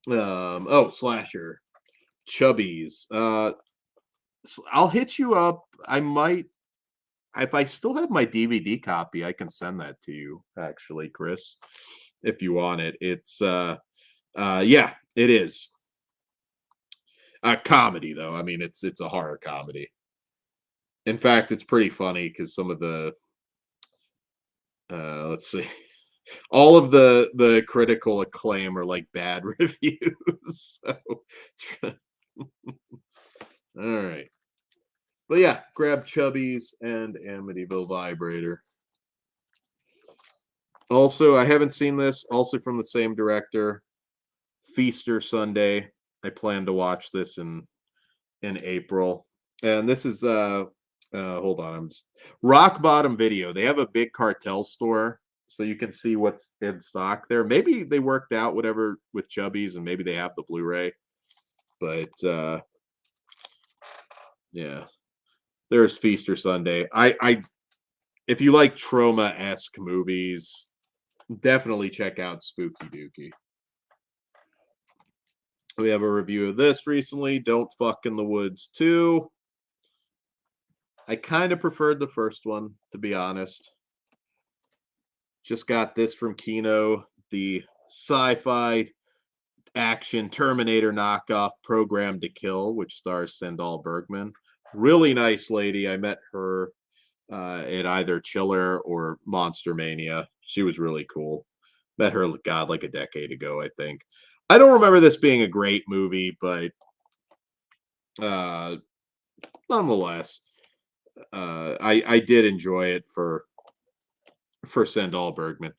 Slasher, Chubbies. I'll hit you up. I might, if I still have my DVD copy, I can send that to you, actually, Chris, if you want it. It's yeah, it is a comedy, though. I mean, it's a horror comedy. In fact, it's pretty funny because some of the let's see, All of the critical acclaim are like bad reviews. So, all right. But yeah, grab Chubby's and Amityville Vibrator. Also, I haven't seen this. Also from the same director, Feaster Sunday. I plan to watch this in April. And this is hold on, I'm just Rock Bottom Video. They have a big cartel store, so you can see what's in stock there. Maybe they worked out whatever with Chubby's, and maybe they have the Blu-ray. But yeah, there's Feaster Sunday. I if you like trauma-esque movies, definitely check out Spooky Dookie. We have a review of this recently. Don't Fuck in the Woods 2. I kind of preferred the first one, to be honest. Just got this from Kino, the sci-fi action Terminator knockoff Program to Kill, which stars Sendal Bergman. Really nice lady. I met her at either Chiller or Monster Mania. She was really cool. Met her, God, like a decade ago, I think. I don't remember this being a great movie, but nonetheless, I did enjoy it for Sendal Bergman.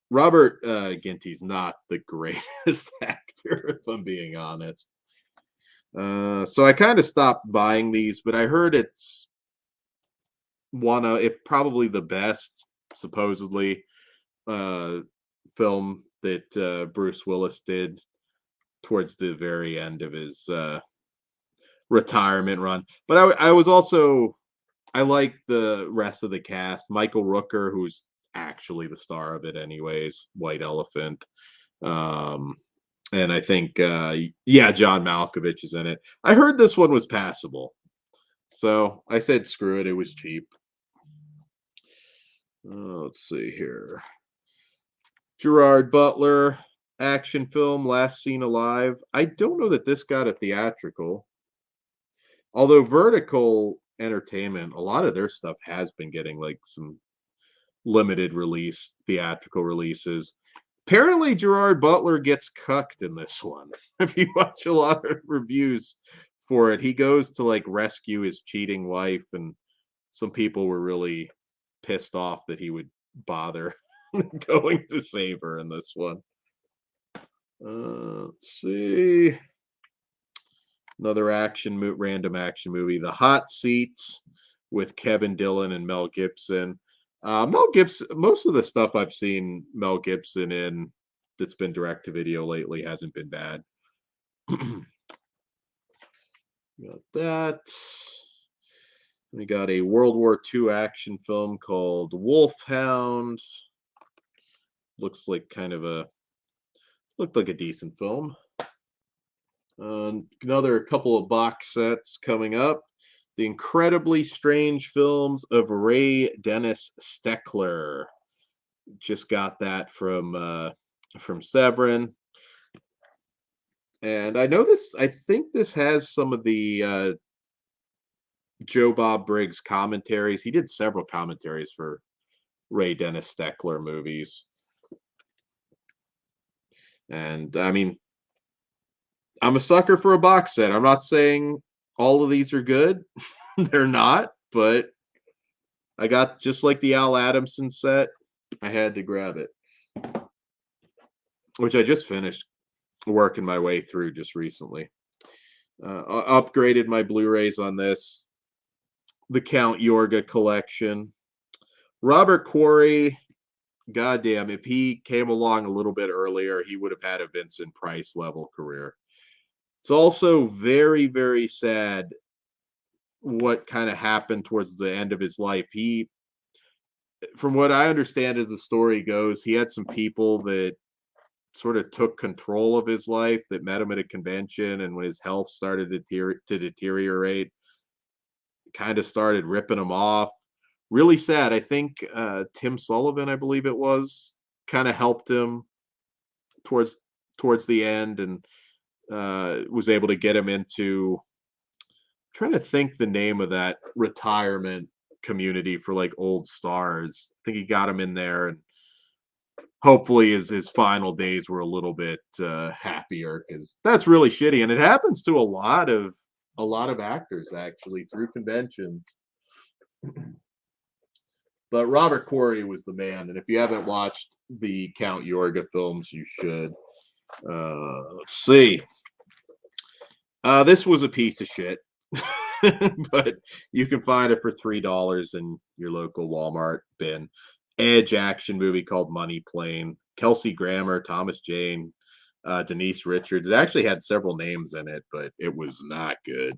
Robert Ginty's not the greatest actor, if I'm being honest. So I kind of stopped buying these, but I heard it's one of, if probably the best, supposedly, film that Bruce Willis did towards the very end of his retirement run. But I was also, I like the rest of the cast. Michael Rooker, who's actually the star of it anyways, White Elephant. And I think yeah, John Malkovich is in it. I heard this one was passable, so I said screw it. It was cheap. Let's see here. Gerard Butler action film, Last Seen Alive. I don't know that this got a theatrical, although Vertical Entertainment, a lot of their stuff has been getting like some limited release theatrical releases. Apparently Gerard Butler gets cucked in this one. If you watch a lot of reviews for it, he goes to like rescue his cheating wife, and some people were really pissed off that he would bother going to save her in this one. Let's see. Another random action movie, The Hot Seats, with Kevin Dillon and Mel Gibson. Mel Gibson, most of the stuff I've seen Mel Gibson in that's been direct to video lately hasn't been bad. Got that. We got a World War II action film called Wolfhound. Looks like looked like a decent film. Another couple of box sets coming up. The Incredibly Strange Films of Ray Dennis Steckler. Just got that from Severin. And I know this, I think this has some of the Joe Bob Briggs commentaries. He did several commentaries for Ray Dennis Steckler movies. And I mean, I'm a sucker for a box set. I'm not saying all of these are good. They're not, but I got, just like the Al Adamson set, I had to grab it, which I just finished working my way through just recently. Upgraded my Blu-rays on this. The Count Yorga collection. Robert Quarry, goddamn, if he came along a little bit earlier, he would have had a Vincent Price level career. It's also very, very sad what kind of happened towards the end of his life. He, from what I understand as the story goes, he had some people that sort of took control of his life, that met him at a convention, and when his health started to deteriorate, kind of started ripping him off. Really sad. I think Tim Sullivan, I believe it was, kind of helped him towards the end, and was able to get him into, I'm trying to think the name of that retirement community for like old stars. I think he got him in there, and hopefully his final days were a little bit happier, because that's really shitty, and it happens to a lot of actors actually through conventions. But Robert Corey was the man, and if you haven't watched the Count Yorga films, you should. Let's see. This was a piece of shit, but you can find it for $3 in your local Walmart bin. Edge action movie called Money Plane. Kelsey Grammer, Thomas Jane, Denise Richards. It actually had several names in it, but it was not good.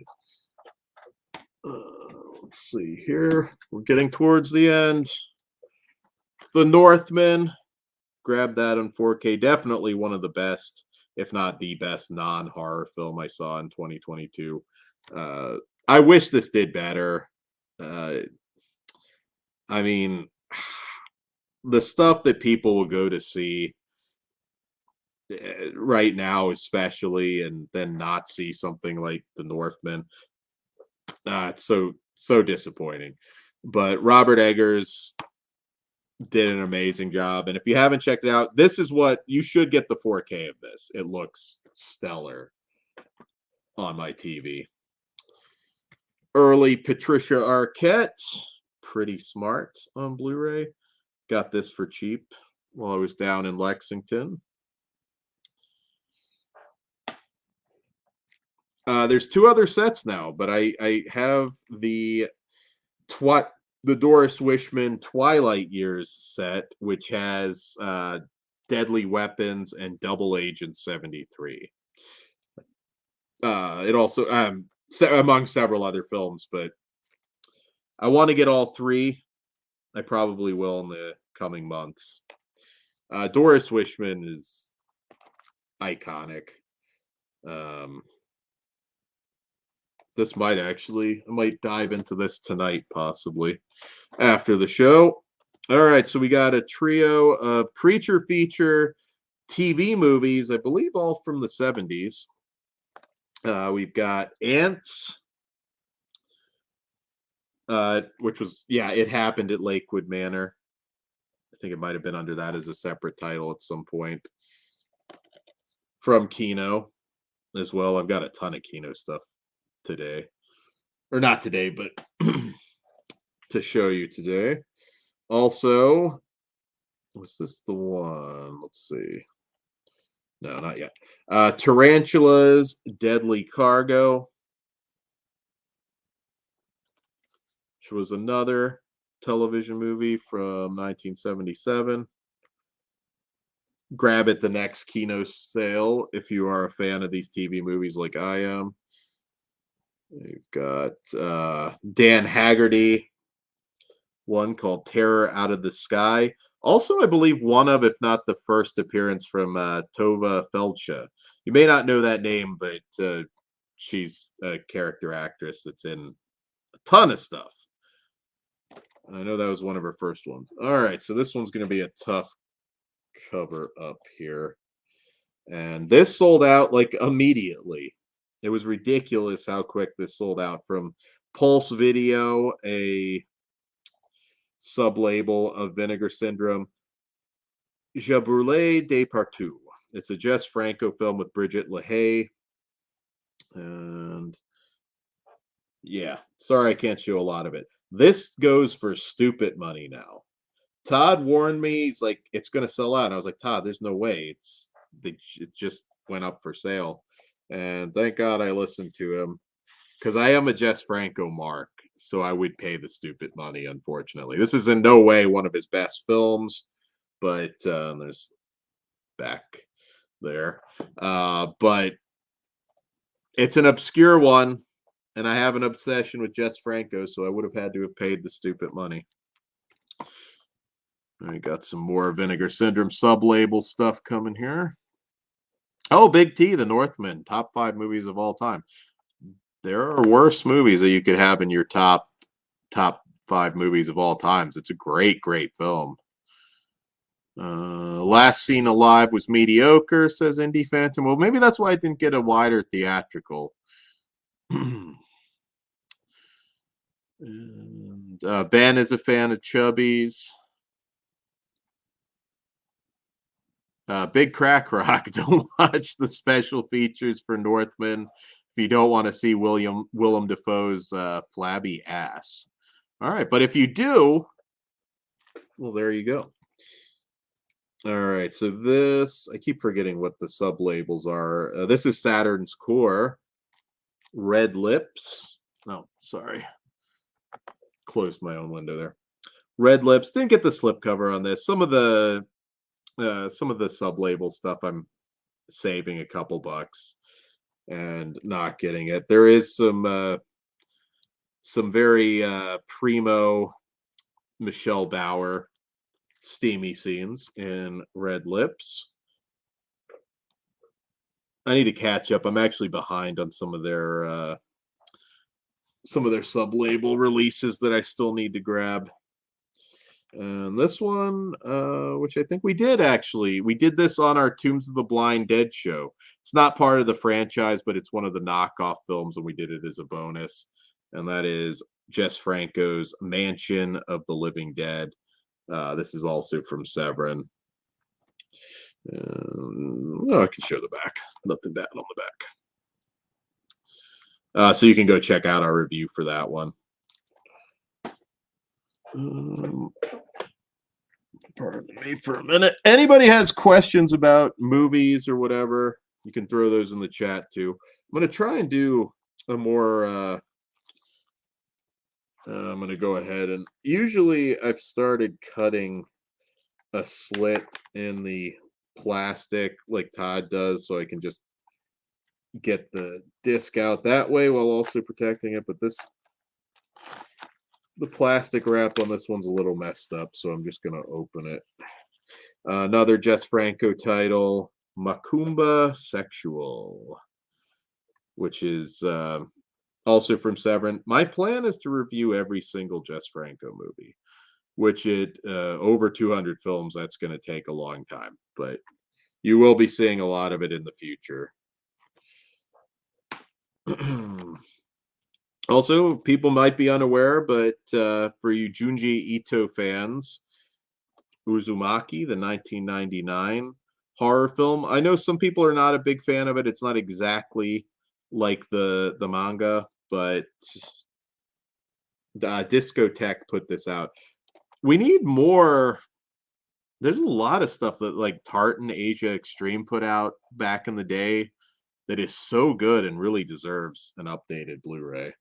Let's see here. We're getting towards the end. The Northman. Grab that on 4K. Definitely one of the best, if not the best, non-horror film I saw in 2022. I wish this did better. I mean, the stuff that people will go to see right now, especially, and then not see something like The Northman. It's so disappointing. But Robert Eggers did an amazing job, and if you haven't checked it out, this is what you should get, the 4K of this. It looks stellar on my TV. Early Patricia Arquette, Pretty Smart on Blu-ray. Got this for cheap while I was down in Lexington. There's 2 other sets now, but I have the Doris Wishman Twilight Years set, which has Deadly Weapons and Double Agent 73. It also among several other films, but I want to get all 3. I probably will in the coming months. Doris Wishman is iconic. This might I might dive into this tonight, possibly after the show. All right, so we got a trio of creature feature TV movies, I believe all from the 70s. We've got Ants, which was, It Happened at Lakewood Manor. I think it might have been under that as a separate title at some point. From Kino as well. I've got a ton of Kino stuff today. Or not today, but to show you today. Also, was this the one? Let's see. No, not yet. Tarantulas, Deadly Cargo, which was another television movie from 1977. Grab it the next Kino sale if you are a fan of these TV movies like I am. You've got Dan Haggerty, one called Terror Out of the Sky. Also, I believe one of, if not the first appearance from Tova Feldsha. You may not know that name, but she's a character actress that's in a ton of stuff. And I know that was one of her first ones. All right, so this one's going to be a tough cover up here. And this sold out like immediately. It was ridiculous how quick this sold out. From Pulse Video, a sub-label of Vinegar Syndrome, Je Brûlais des Partout. It's a Jess Franco film with Bridget LaHaye. And yeah, sorry I can't show a lot of it. This goes for stupid money now. Todd warned me, he's like, it's going to sell out. And I was like, Todd, there's no way. It just went up for sale. And thank God I listened to him, because I am a Jess Franco mark, so I would pay the stupid money, unfortunately. This is in no way one of his best films, but there's back there. But it's an obscure one, and I have an obsession with Jess Franco, so I would have had to have paid the stupid money. I got some more Vinegar Syndrome sub-label stuff coming here. Oh, Big T, The Northman, top 5 movies of all time. There are worse movies that you could have in your top 5 movies of all times. It's a great film. Last Seen Alive was mediocre, says Indie Phantom. Well, maybe that's why I didn't get a wider theatrical. And Ben is a fan of Chubby's. Big Crack Rock. Don't watch the special features for Northman if you don't want to see Willem Dafoe's flabby ass. All right, but if you do, well, there you go. All right, so this, I keep forgetting what the sub labels are. This is Saturn's Core, Red Lips. Oh, sorry. Closed my own window there. Red Lips. Didn't get the slipcover on this. Some of the sub label stuff I'm saving a couple bucks and not getting it. There is some very primo Michelle Bauer steamy scenes in Red Lips. I need to catch up. I'm actually behind on some of their sub label releases that I still need to grab. And this one, which I think we did this on our Tombs of the Blind Dead show. It's not part of the franchise, but it's one of the knockoff films, and we did it as a bonus. And that is Jess Franco's Mansion of the Living Dead. This is also from Severin. I can show the back. Nothing bad on the back. So you can go check out our review for that one. Pardon me for a minute. Anybody has questions about movies or whatever, you can throw those in the chat too. I'm going to try and do a more I'm going to go ahead and usually I've started cutting a slit in the plastic like Todd does, so I can just get the disc out that way while also protecting it. But the plastic wrap on this one's a little messed up, so I'm just going to open it. Another Jess Franco title, Macumba Sexual, which is also from Severin. My plan is to review every single Jess Franco movie, which over 200 films, that's going to take a long time. But you will be seeing a lot of it in the future. Also, people might be unaware, but for you Junji Ito fans, Uzumaki, the 1999 horror film. I know some people are not a big fan of it. It's not exactly like the manga, but Discotheque put this out. We need more. There's a lot of stuff that like Tartan Asia Extreme put out back in the day that is so good and really deserves an updated Blu-ray.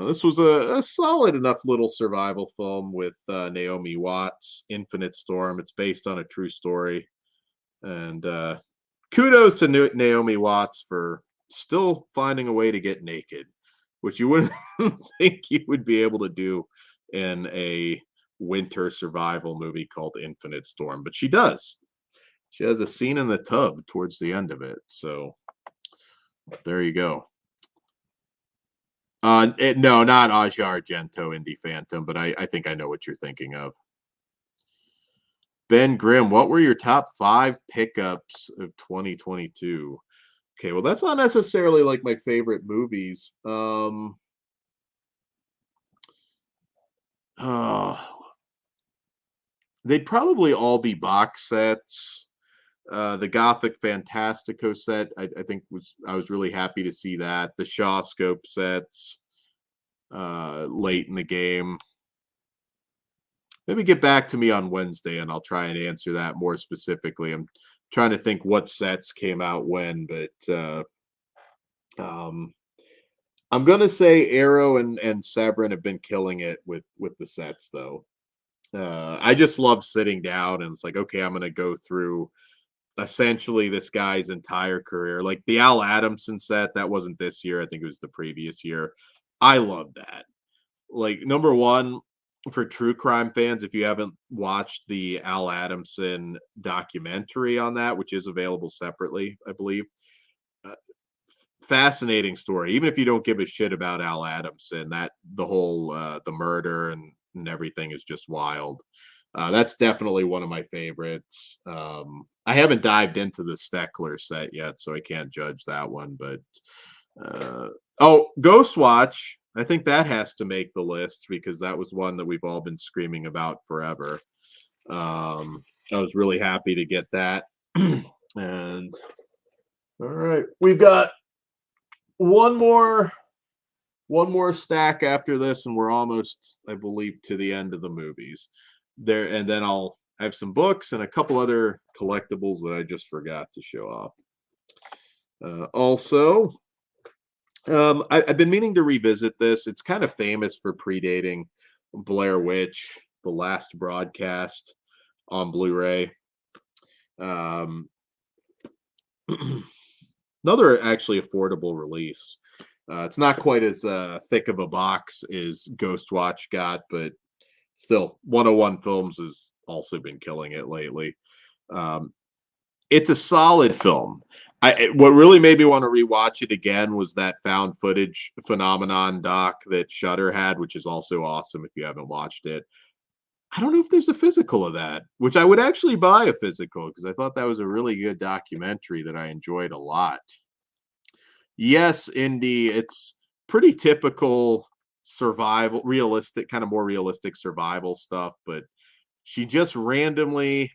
This was a solid enough little survival film with Naomi Watts, Infinite Storm. It's based on a true story. And kudos to Naomi Watts for still finding a way to get naked, which you wouldn't think you would be able to do in a winter survival movie called Infinite Storm. But she does. She has a scene in the tub towards the end of it. So there you go. No, not Aja Argento, Indie Phantom, but I think I know what you're thinking of. Ben Grimm, what were your top 5 pickups of 2022? Okay, well, that's not necessarily like my favorite movies. They'd probably all be box sets. The Gothic Fantastico set, I think I was really happy to see that. The Shaw Scope sets late in the game. Maybe get back to me on Wednesday and I'll try and answer that more specifically. I'm trying to think what sets came out when, but I'm gonna say Arrow and Severin have been killing it with the sets though. I just love sitting down and it's like, okay, I'm gonna go through essentially this guy's entire career. Like the Al Adamson set, that wasn't this year, I think it was the previous year. I love that. Like, number one, for true crime fans, if you haven't watched the Al Adamson documentary on that, which is available separately, I believe, fascinating story. Even if you don't give a shit about Al Adamson, that the whole the murder and everything is just wild. That's definitely one of my favorites. I haven't dived into the Steckler set yet, so I can't judge that one. But Ghostwatch, I think that has to make the list because that was one that we've all been screaming about forever. I was really happy to get that. And all right, we've got one more stack after this, and we're almost, I believe, to the end of the movies there. And then I'll have some books and a couple other collectibles that I just forgot to show off. Also, I've been meaning to revisit this. It's kind of famous for predating Blair Witch, the last broadcast on Blu-ray. Another actually affordable release. It's not quite as thick of a box as Ghost Watch got, but still, 101 Films has also been killing it lately. It's a solid film. What really made me want to rewatch it again was that found footage phenomenon doc that Shudder had, which is also awesome if you haven't watched it. I don't know if there's a physical of that, which I would actually buy a physical because I thought that was a really good documentary that I enjoyed a lot. Yes, Indy, it's pretty typical survival, realistic, kind of more realistic survival stuff, but she just randomly,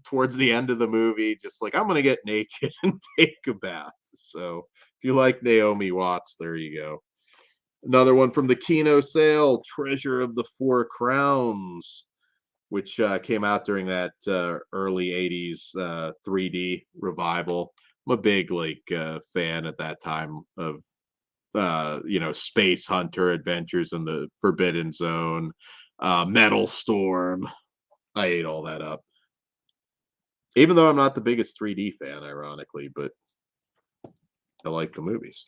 towards the end of the movie, just like, I'm going to get naked and take a bath. So if you like Naomi Watts, there you go. Another one from the Kino sale, Treasure of the Four Crowns, which came out during that early 80s 3D revival. I'm a big fan at that time of Space Hunter Adventures in the Forbidden Zone, Metal Storm. I ate all that up. Even though I'm not the biggest 3D fan, ironically, but I like the movies.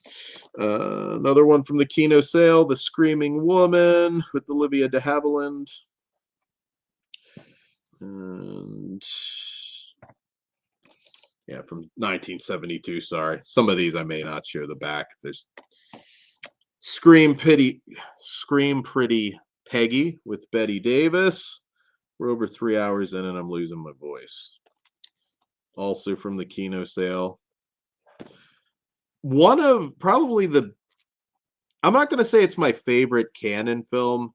Another one from the Kino sale, The Screaming Woman with Olivia de Havilland. And yeah, from 1972. Sorry, some of these I may not show the back. There's Scream Pretty Peggy with Betty Davis. We're over 3 hours in, and I'm losing my voice. Also from the Kino sale. One of probably I'm not going to say it's my favorite Canon film,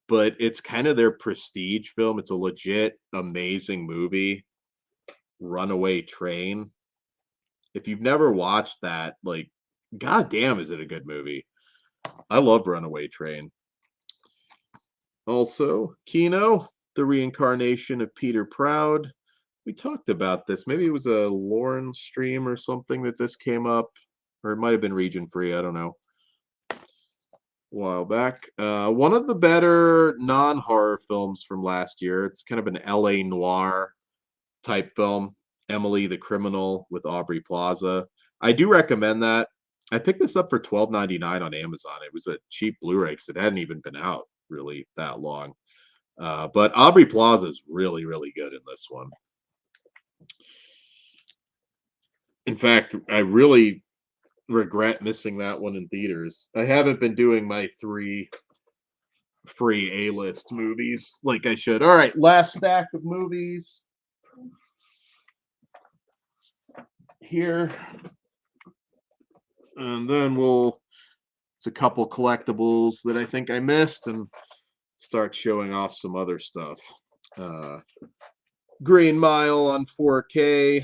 but it's kind of their prestige film. It's a legit amazing movie, Runaway Train. If you've never watched that, goddamn, is it a good movie? I love Runaway Train. Also, Kino, The Reincarnation of Peter Proud. We talked about this. Maybe it was a Lauren stream or something that this came up, or it might have been region free. I don't know. A while back. One of the better non-horror films from last year. It's kind of an LA noir type film. Emily the Criminal with Aubrey Plaza. I do recommend that. I picked this up for $12.99 on Amazon. It was a cheap Blu-ray because it hadn't even been out really that long. But Aubrey Plaza is really, really good in this one. In fact, I really regret missing that one in theaters. I haven't been doing my 3 free A-list movies like I should. All right, last stack of movies here. And then it's a couple collectibles that I think I missed and start showing off some other stuff. Green Mile on 4K.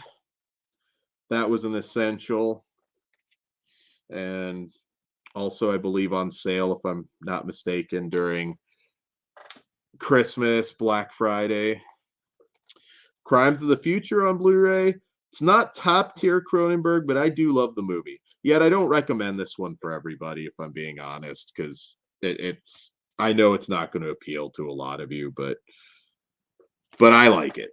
That was an essential. And also, I believe, on sale, if I'm not mistaken, during Christmas, Black Friday. Crimes of the Future on Blu-ray. It's not top tier Cronenberg, but I do love the movie. Yet I don't recommend this one for everybody, if I'm being honest, because I know it's not going to appeal to a lot of you, but I like it.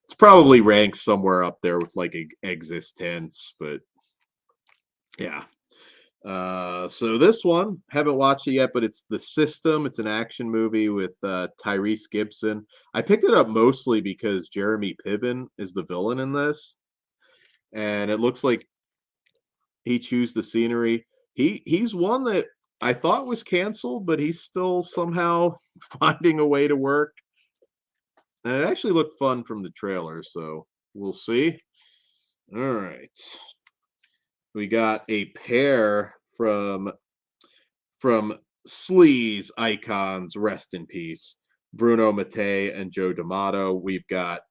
It's probably ranked somewhere up there with Existence, but yeah. So this one, haven't watched it yet, but it's The System. It's an action movie with Tyrese Gibson. I picked it up mostly because Jeremy Piven is the villain in this, and it looks like he chews the scenery. He's one that I thought was canceled, but he's still somehow finding a way to work. And it actually looked fun from the trailer, so we'll see. All right. We got a pair from Sleaze Icons, rest in peace. Bruno Mattei and Joe D'Amato. We've got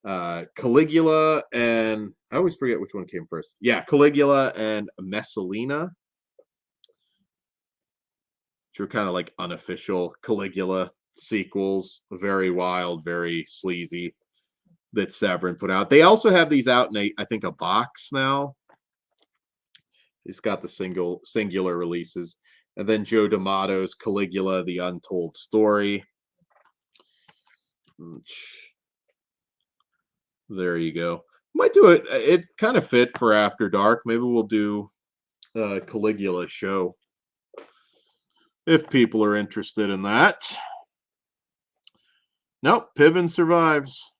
Caligula and I always forget which one came first. Yeah, Caligula and Messalina, which are kind of like unofficial Caligula sequels. Very wild, very sleazy. That Severin put out. They also have these out in I think a box now. He's got the singular releases. And then Joe D'Amato's Caligula, The Untold Story. There you go. Might do it. It kind of fit for After Dark. Maybe we'll do a Caligula show if people are interested in that. Nope, Piven survives.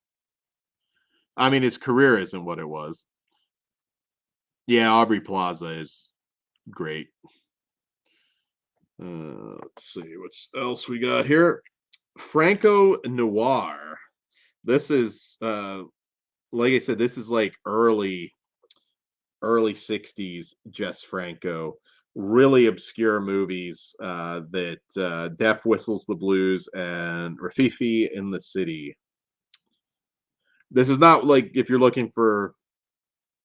I mean, his career isn't what it was. Yeah, Aubrey Plaza is great. Let's see what else we got here. Franco Noir. This is like I said, this is like early 60s Jess Franco. Really obscure movies that Death Whistles the Blues and Rafifi in the City. This is not like if you're looking for,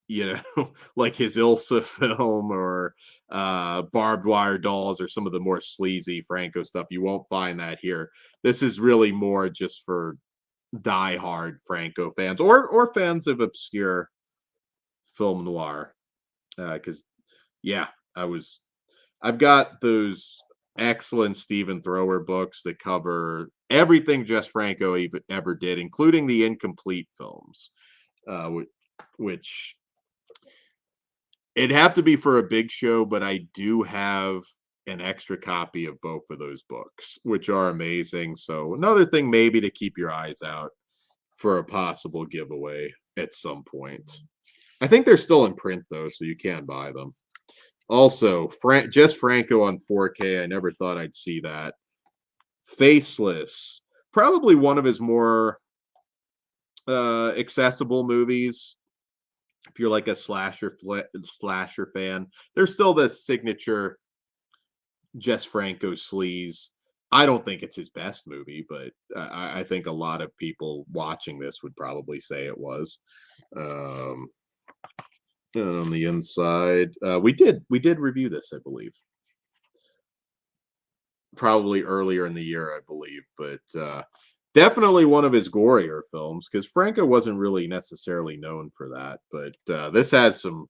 you know, like his Ilsa film or Barbed Wire Dolls or some of the more sleazy Franco stuff. You won't find that here. This is really more just for diehard Franco fans or fans of obscure film noir. Because yeah, I've got those excellent Stephen Thrower books that cover everything Jess Franco ever did, including the incomplete films, which it'd have to be for a big show, but I do have an extra copy of both of those books, which are amazing. So another thing maybe to keep your eyes out for a possible giveaway at some point. I think they're still in print though, so you can buy them. Also, Jess Franco on 4K. I never thought I'd see that. Faceless, probably one of his more accessible movies. If you're like a slasher fan, there's still this signature Jess Franco sleaze. I don't think it's his best movie, but I think a lot of people watching this would probably say it was. And on the inside, we did review this, I believe, probably earlier in the year, I believe, but definitely one of his gorier films because Franco wasn't really necessarily known for that. But this has some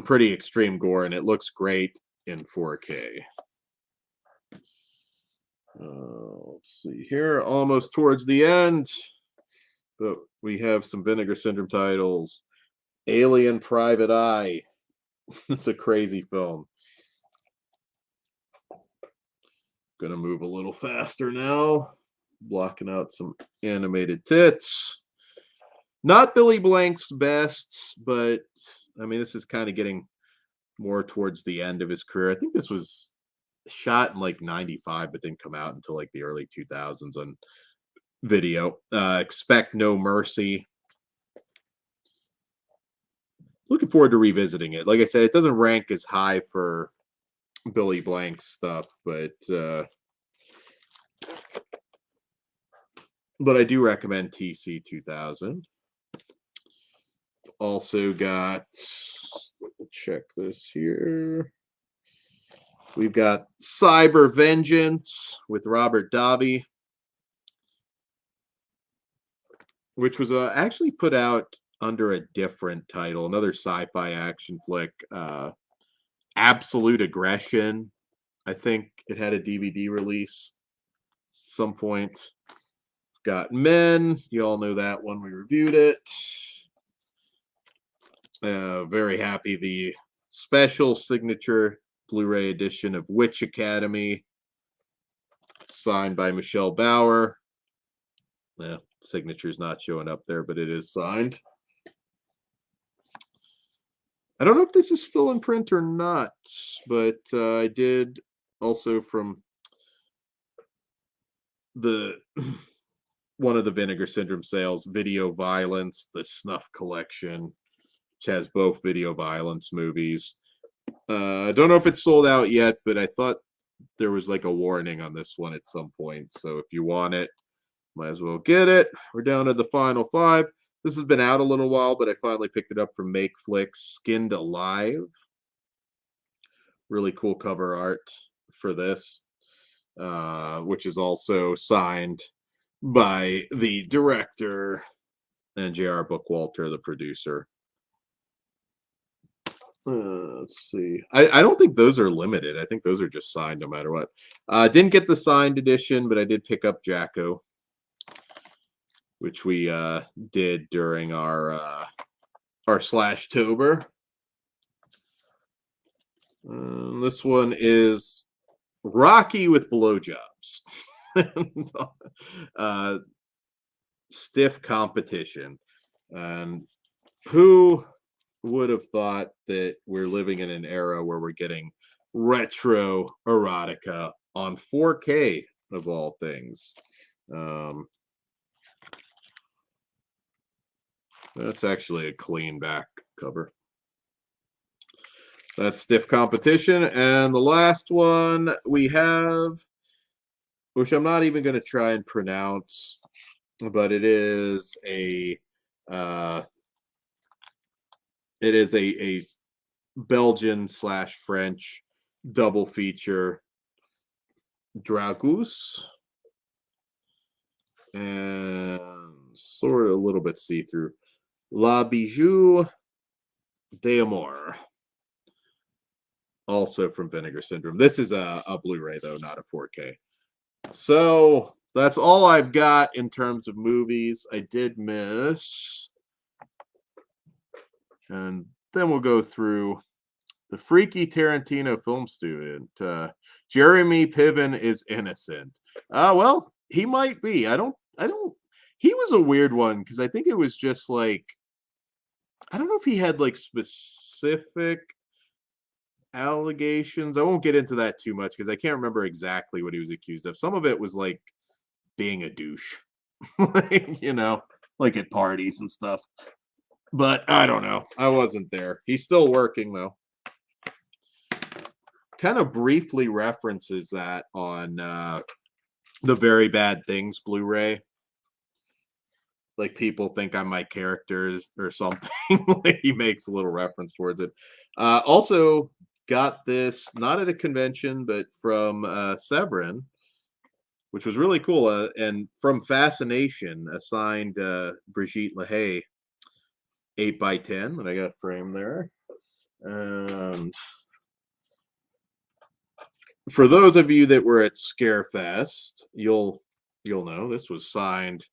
pretty extreme gore, and it looks great in 4K. Let's see here, almost towards the end, but we have some Vinegar Syndrome titles. Alien Private Eye. It's a crazy film. Gonna move a little faster now. Blocking out some animated tits. Not Billy Blank's best, but I mean, this is kind of getting more towards the end of his career. I think this was shot in like 95, but didn't come out until like the early 2000s on video. Expect No Mercy. Looking forward to revisiting it. Like I said, it doesn't rank as high for Billy Blank's stuff, but I do recommend TC 2000. Also got, check this here. We've got Cyber Vengeance with Robert Davi, which was actually put out under a different title, another sci-fi action flick, Absolute Aggression. I think it had a DVD release at some point. Got Men. You all know that one. We reviewed it. Very happy. The special signature Blu-ray edition of Witch Academy, signed by Michelle Bauer. Yeah, signature's not showing up there, but it is signed. I don't know if this is still in print or not, but I did also from the one of the Vinegar Syndrome sales, Video Violence, the Snuff Collection, which has both Video Violence movies. I don't know if it's sold out yet, but I thought there was like a warning on this one at some point. So if you want it, might as well get it. We're down to the final 5. This has been out a little while, but I finally picked it up from MakeFlix. Skinned Alive. Really cool cover art for this, which is also signed by the director and J.R. Bookwalter, the producer. Let's see. I don't think those are limited. I think those are just signed no matter what. Didn't get the signed edition, but I did pick up Jacko, which we did during our Slashtober. This one is Rocky with blowjobs. Stiff competition. And who would have thought that we're living in an era where we're getting retro erotica on 4K of all things? That's actually a clean back cover. That's Stiff Competition. And the last one we have, which I'm not even going to try and pronounce, but it is a Belgian/French double feature, Dragus, and sort of a little bit see-through, La Bijou d'Amour, also from Vinegar Syndrome. This is a Blu-ray, though, not a 4K. So that's all I've got in terms of movies. I did miss. And then we'll go through the freaky Tarantino film student. Jeremy Piven is innocent. Well, he might be. I don't. He was a weird one because I think it was just like, I don't know if he had like specific allegations. I won't get into that too much because I can't remember exactly what he was accused of. Some of it was like being a douche, like, like at parties and stuff. But I don't know. I wasn't there. He's still working though. Kind of briefly references that on the Very Bad Things Blu-ray. Like people think I'm my characters or something. Like he makes a little reference towards it. Also got this not at a convention, but from Severin, which was really cool. And from Fascination, a signed Brigitte Lahaye 8x10 that I got framed there. And for those of you that were at Scarefest, you'll know this was signed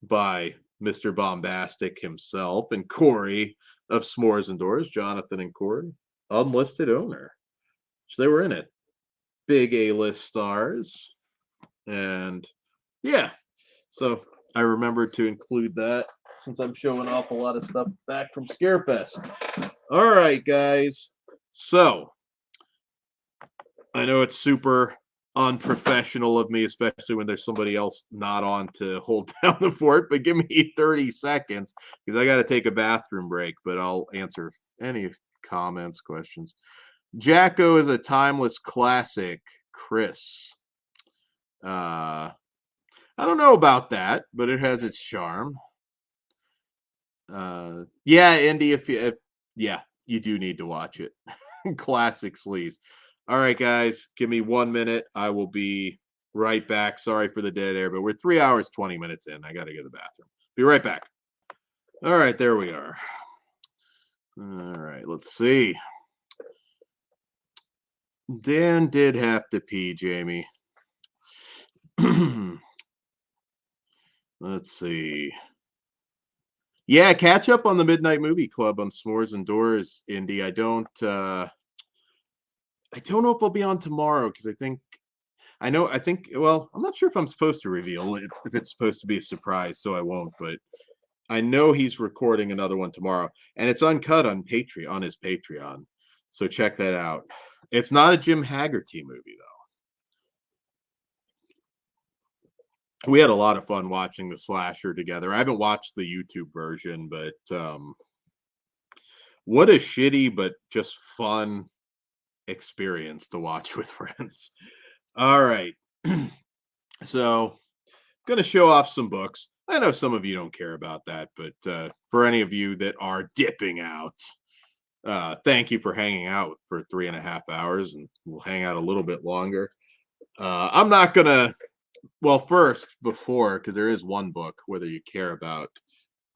by Mr. Bombastic himself and Corey of S'mores and Doors, Jonathan and Corey, unlisted owner. So they were in it. Big A-list stars. And yeah, so I remembered to include that since I'm showing off a lot of stuff back from Scarefest. All right, guys. So I know it's super unprofessional of me, especially when there's somebody else not on to hold down the fort, but give me 30 seconds because I got to take a bathroom break, but I'll answer any comments, questions. Jacko is a timeless classic, Chris. I don't know about that, but it has its charm. Yeah, Indy, you do need to watch it. Classic sleaze. All right, guys, give me 1 minute. I will be right back. Sorry for the dead air, but we're 3 hours, 20 minutes in. I got to go to the bathroom. Be right back. All right, there we are. All right, let's see. Dan did have to pee, Jamie. Let's see. Yeah, catch up on the Midnight Movie Club on S'mores and Doors, Indy. I don't know if I'll be on tomorrow because I'm not sure if I'm supposed to reveal it, if it's supposed to be a surprise, so I won't, but I know he's recording another one tomorrow, and it's uncut on Patreon, on his Patreon. So check that out. It's not a Jim Haggerty movie, though. We had a lot of fun watching the slasher together. I haven't watched the YouTube version, but what a shitty but just fun experience to watch with friends. All right. So, I'm going to show off some books. I know some of you don't care about that, but for any of you that are dipping out, thank you for hanging out for 3.5 hours, and we'll hang out a little bit longer. I'm not going to, well, first, before, because there is one book, whether you care about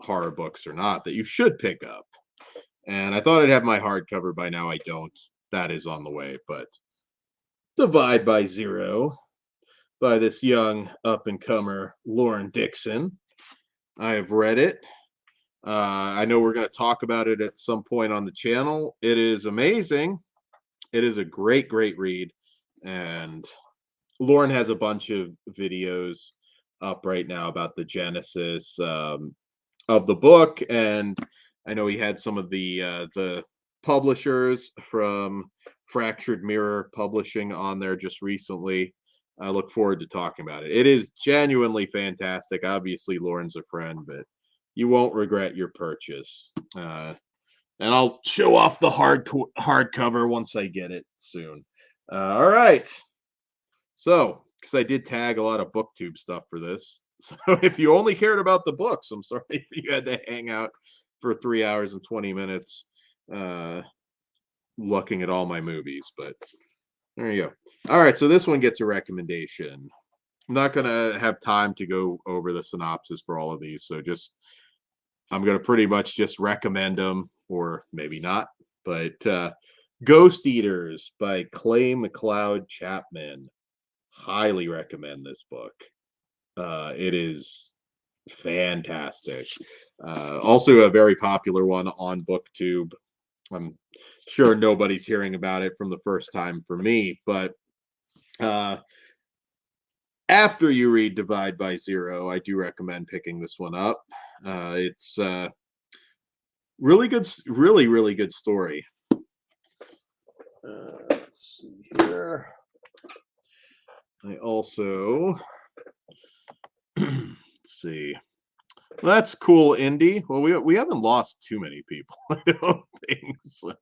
horror books or not, that you should pick up. And I thought I'd have my hardcover by now. I don't. That is on the way, but Divide by Zero by this young up-and-comer Lauren Dixon. I have read it. I know we're going to talk about it at some point on the channel. It is amazing. It is a great, great read. And Lauren has a bunch of videos up right now about the genesis of the book. And I know he had some of the publishers from Fractured Mirror Publishing on there just recently. I look forward to talking about it. It is genuinely fantastic. Obviously, Lauren's a friend, but you won't regret your purchase. And I'll show off the hardcover once I get it soon. All right. So, because I did tag a lot of BookTube stuff for this. So if you only cared about the books, I'm sorry if you had to hang out for 3 hours and 20 minutes looking at all my movies. But there you go. All right, so this one gets a recommendation. I'm not going to have time to go over the synopsis for all of these. So I'm going to pretty much just recommend them, or maybe not. But Ghost Eaters by Clay McLeod Chapman. Highly recommend this book. It is fantastic. Also a very popular one on BookTube. I'm sure nobody's hearing about it from the first time for me, but after you read Divide by Zero, I do recommend picking this one up. It's really good, really good story. Let's see here. I also let's see. Well, that's cool, Indy. Well, we haven't lost too many people. I don't think so.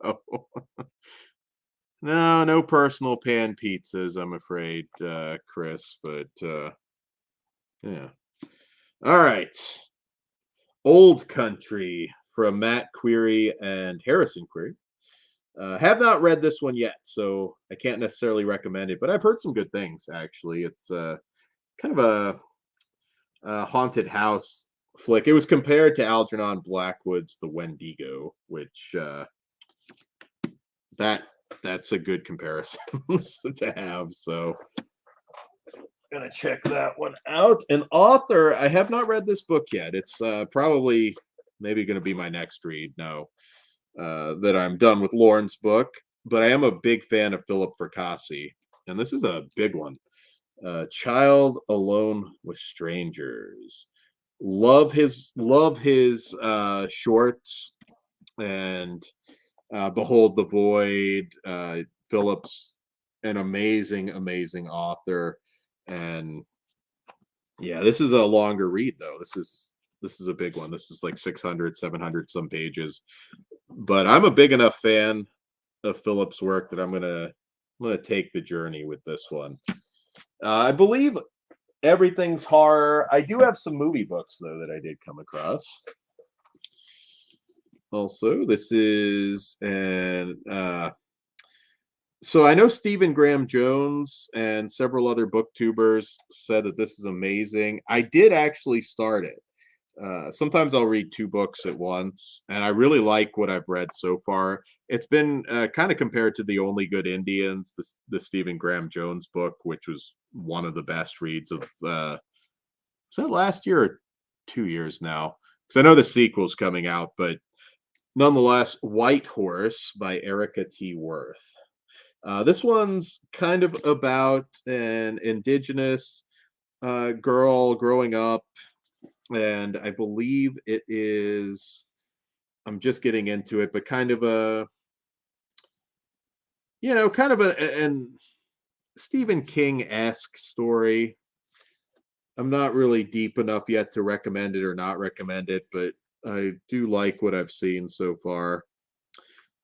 No personal pan pizzas, I'm afraid, Chris. But yeah. All right. Old Country from Matt Query and Harrison Query. Have not read this one yet, so I can't necessarily recommend it, but I've heard some good things, actually. It's kind of a haunted house flick. It was compared to Algernon Blackwood's The Wendigo, which that's a good comparison to have. So gonna check that one out. An author, I have not read this book yet. It's probably maybe going to be my next read now that I'm done with Lauren's book. But I am a big fan of Philip Fracassi, and this is a big one. Child Alone with Strangers. Love his shorts, and Behold the Void. Philip's an amazing author, and yeah, this is a longer read though. This is a big one. This is like 600, 700 some pages. But I'm a big enough fan of Philip's work that I'm gonna take the journey with this one. I believe everything's horror. I do have some movie books though that I did come across. Also, this is so I know Stephen Graham Jones and several other booktubers said that this is amazing. I did actually start it. Sometimes I'll read 2 books at once, and I really like what I've read so far. It's been kind of compared to The Only Good Indians, the Stephen Graham Jones book, which was one of the best reads of was that last year or 2 years now? Because I know the sequel's coming out, but nonetheless, White Horse by Erica T. Worth. This one's kind of about an indigenous girl growing up, and I believe it is, I'm just getting into it, but kind of a, an Stephen King-esque story. I'm not really deep enough yet to recommend it or not recommend it, but I do like what I've seen so far.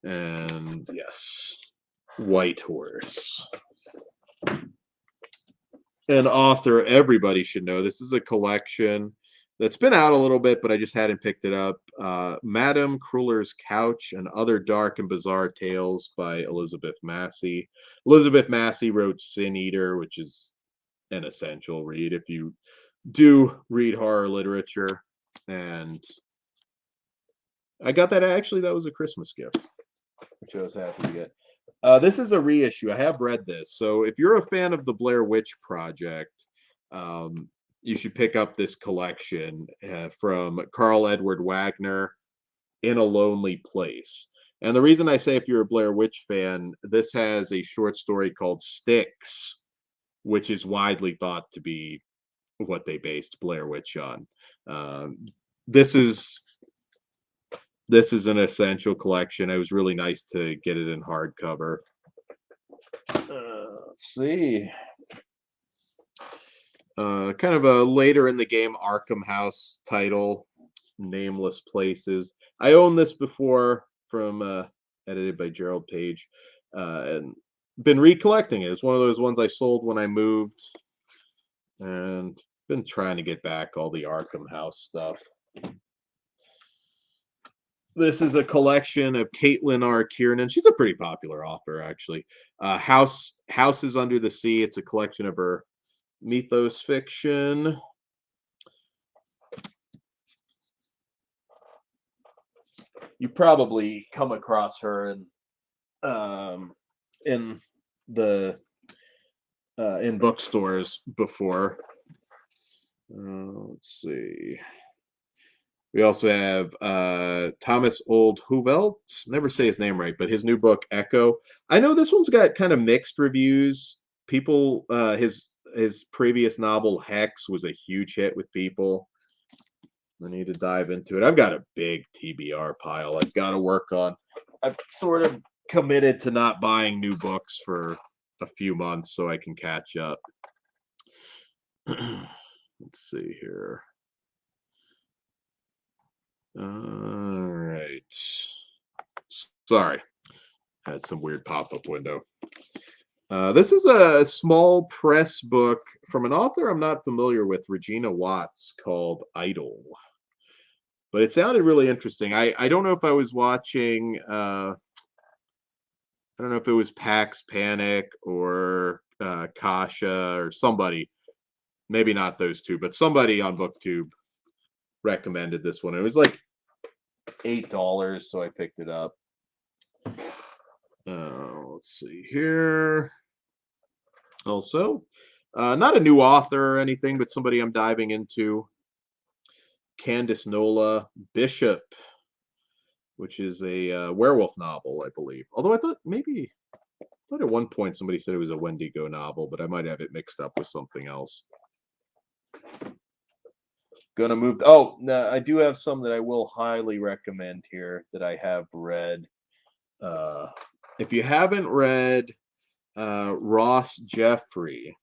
And yes. White Horse. An author everybody should know. This is a collection that's been out a little bit, but I just hadn't picked it up. Madame Crueller's Couch and Other Dark and Bizarre Tales by Elizabeth Massey. Elizabeth Massey wrote Sin Eater, which is an essential read if you do read horror literature. And I got that. Actually, that was a Christmas gift, which I was happy to get. This is a reissue. I have read this. So if you're a fan of the Blair Witch Project, you should pick up this collection from Carl Edward Wagner, In a Lonely Place. And the reason I say if you're a Blair Witch fan, this has a short story called Styx, which is widely thought to be what they based Blair Witch on. This is an essential collection. It was really nice to get it in hardcover. Let's see. Kind of a later in the game Arkham House title, Nameless Places. I owned this before from edited by Gerald Page, and been recollecting it. It's one of those ones I sold when I moved, and been trying to get back all the Arkham House stuff. This is a collection of Caitlin R. Kiernan. She's a pretty popular author, actually. Houses Under the Sea. It's a collection of her mythos fiction. You probably come across her in bookstores before. Let's see. We also have Thomas Oldhovelt. Never say his name right, but his new book, Echo. I know this one's got kind of mixed reviews. People, his previous novel, Hex, was a huge hit with people. I need to dive into it. I've got a big TBR pile I've got to work on. I've sort of committed to not buying new books for a few months so I can catch up. Let's see here. All right. Sorry. Had some weird pop-up window. This is a small press book from an author I'm not familiar with, Regina Watts, called Idol. But it sounded really interesting. I don't know if I was watching, I don't know if it was Pax Panic or Kasha or somebody. Maybe not those two, but somebody on BookTube recommended this one. It was like $8, so I picked it up. Let's see here. Also, not a new author or anything, but somebody I'm diving into. Candice Nola Bishop, which is a werewolf novel, I believe. Although I thought at one point somebody said it was a Wendigo novel, but I might have it mixed up with something else. Gonna move. Oh, no, I do have some that I will highly recommend here that I have read. If you haven't read Ross Jeffrey,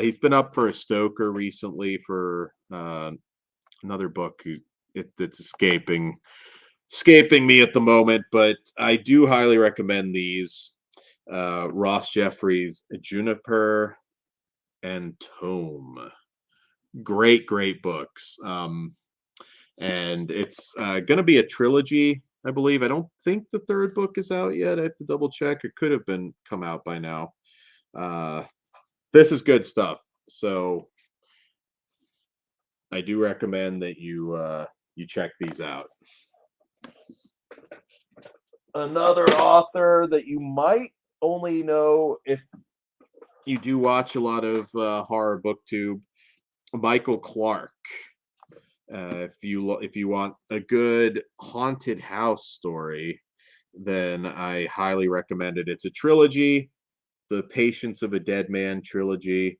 he's been up for a Stoker recently for another book that's escaping me at the moment, but I do highly recommend these. Ross Jeffrey's Juniper and Tome. Great books. And it's going to be a trilogy, I believe. I don't think the third book is out yet. I have to double check. It could have come out by now. This is good stuff. So I do recommend that you check these out. Another author that you might only know if you do watch a lot of horror BookTube, Michael Clark. If you want a good haunted house story, then I highly recommend it. It's a trilogy, the Patience of a Dead Man trilogy.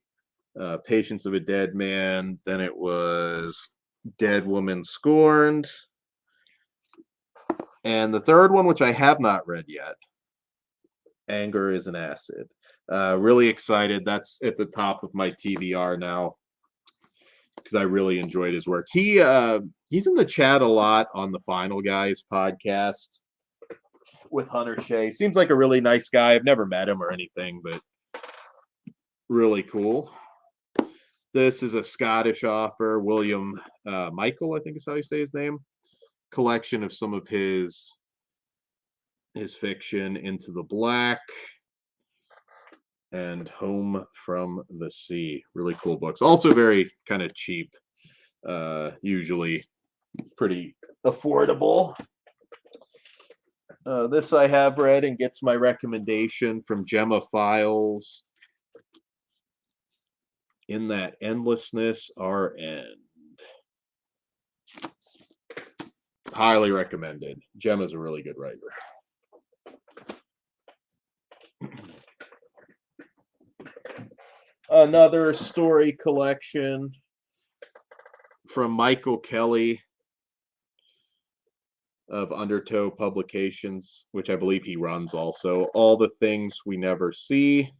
Patience of a Dead Man, then it was Dead Woman Scorned, and the third one, which I have not read yet, Anger is an Acid. Really excited. That's at the top of my TBR now because I really enjoyed his work. He's in the chat a lot on the Final Guys podcast. with Hunter Shea. Seems like a really nice guy. I've never met him or anything, but really cool. This is a Scottish author, William Michael, I think is how you say his name. Collection of some of his fiction, Into the Black and Home from the Sea. Really cool books. Also very kind of cheap. Usually pretty affordable. This I have read and gets my recommendation from Gemma Files. In That Endlessness Our End. Highly recommended. Gemma's a really good writer. Another story collection from Michael Kelly of Undertow Publications, which I believe he runs also. All the Things We Never See.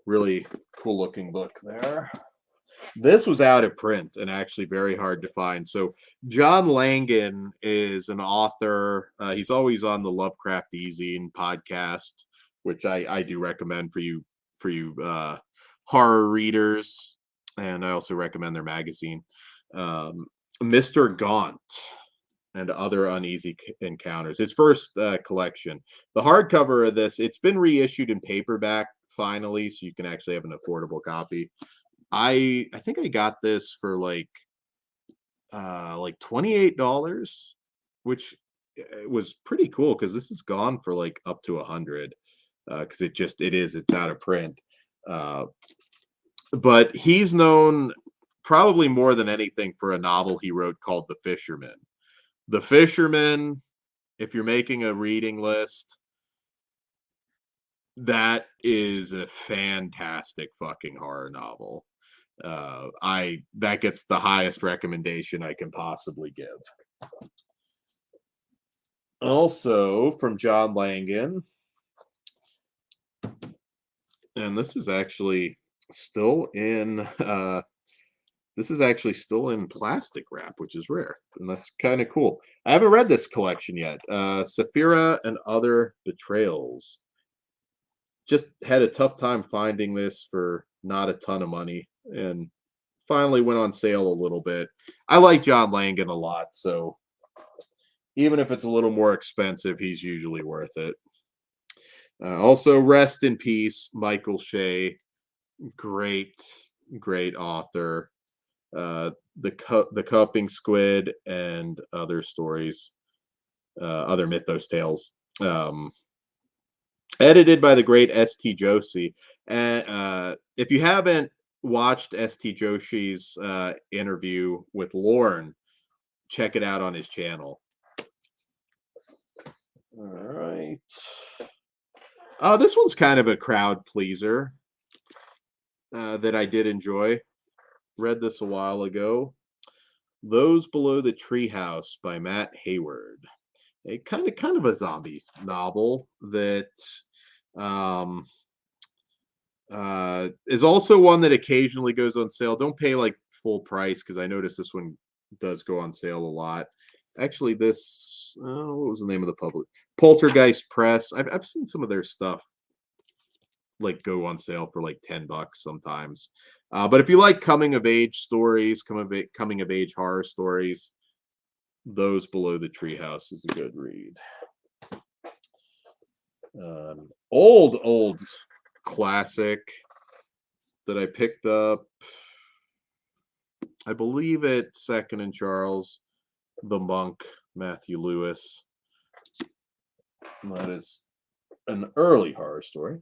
Really cool looking book there. This was out of print and actually very hard to find. So John Langan is an author. He's always on the Lovecraft Easy podcast, which I do recommend for you horror readers. And I also recommend their magazine. Mr. Gaunt and Other Uneasy Encounters. His first collection. The hardcover of this, it's been reissued in paperback finally, so you can actually have an affordable copy. I think I got this for like $28, which was pretty cool because this is gone for like up to $100 because it's out of print. But he's known probably more than anything for a novel he wrote called The Fisherman. The Fisherman, if you're making a reading list, that is a fantastic fucking horror novel. That gets the highest recommendation I can possibly give. Also from John Langan, and this is actually still in plastic wrap, which is rare, and that's kind of cool. I haven't read this collection yet. Saphira and Other Betrayals. Just had a tough time finding this for not a ton of money, and finally went on sale a little bit. I like John Langan a lot, so even if it's a little more expensive, he's usually worth it. Also, rest in peace, Michael Shea. Great author. The Cupping Squid and Other Stories, Other Mythos Tales. Edited by the great S.T. Joshi. And if you haven't watched S.T. Joshi's interview with Lorne, check it out on his channel. All right. This one's kind of a crowd pleaser that I did enjoy. Read this a while ago. Those Below the Treehouse by Matt Hayward. A kind of a zombie novel that is also one that occasionally goes on sale. Don't pay like full price because I noticed this one does go on sale a lot. Actually, this what was the name of the public? Poltergeist Press. I've seen some of their stuff like go on sale for like $10 sometimes. But if you like coming of age stories, coming of age horror stories, Those Below the Treehouse is a good read. Old classic that I picked up, I believe at Second and Charles, The Monk, Matthew Lewis. That is an early horror story.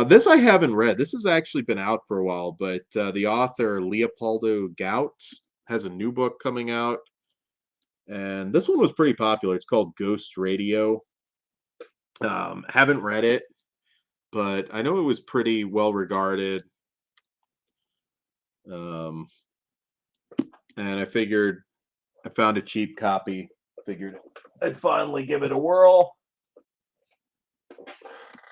This I haven't read. This has actually been out for a while, but the author Leopoldo Gout has a new book coming out. And this one was pretty popular. It's called Ghost Radio. Haven't read it, but I know it was pretty well regarded. And I figured I found a cheap copy. Figured I'd finally give it a whirl.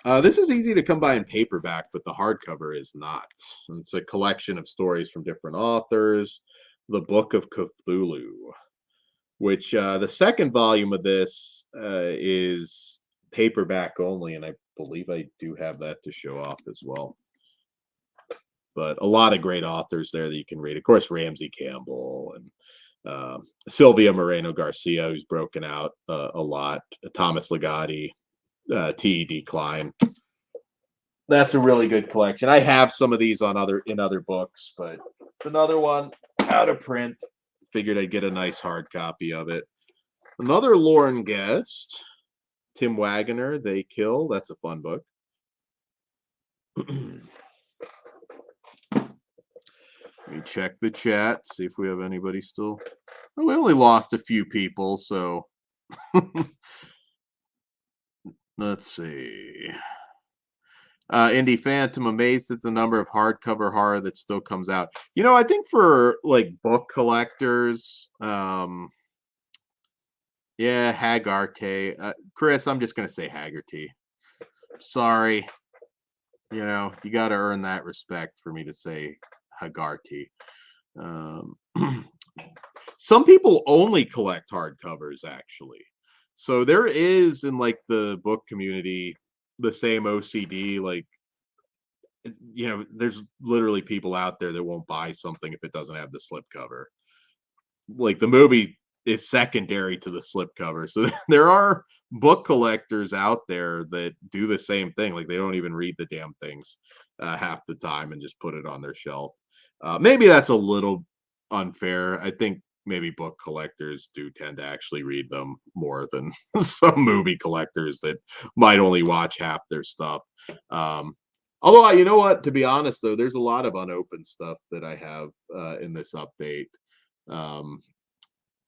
This is easy to come by in paperback, but the hardcover is not. It's a collection of stories from different authors. The Book of Cthulhu. which the second volume of this is paperback only, and I believe I do have that to show off as well. But a lot of great authors there that you can read. Of course, Ramsey Campbell and Sylvia Moreno Garcia, who's broken out a lot. Thomas Ligotti, T.E.D. Klein. That's a really good collection. I have some of these in other books, but it's another one out of print. Figured I'd get a nice hard copy of it. Another Lauren guest, Tim Wagner, They Kill. That's a fun book. Let me check the chat, see if we have anybody still. Oh, we only lost a few people, so let's see. Indie Phantom, amazed at the number of hardcover horror that still comes out. You know, I think for like book collectors, yeah, Hagarte. Chris, I'm just gonna say Haggerty. Sorry. You know, you got to earn that respect for me to say Hagarty. Some people only collect hardcovers, actually. So there is in like the book community the same OCD. Like, you know, there's literally people out there that won't buy something if it doesn't have the slipcover. Like the movie is secondary to the slipcover. So there are book collectors out there that do the same thing. Like they don't even read the damn things half the time and just put it on their shelf. Maybe that's a little unfair. I think maybe book collectors do tend to actually read them more than some movie collectors that might only watch half their stuff. Although, you know what, to be honest, though, there's a lot of unopened stuff that I have in this update.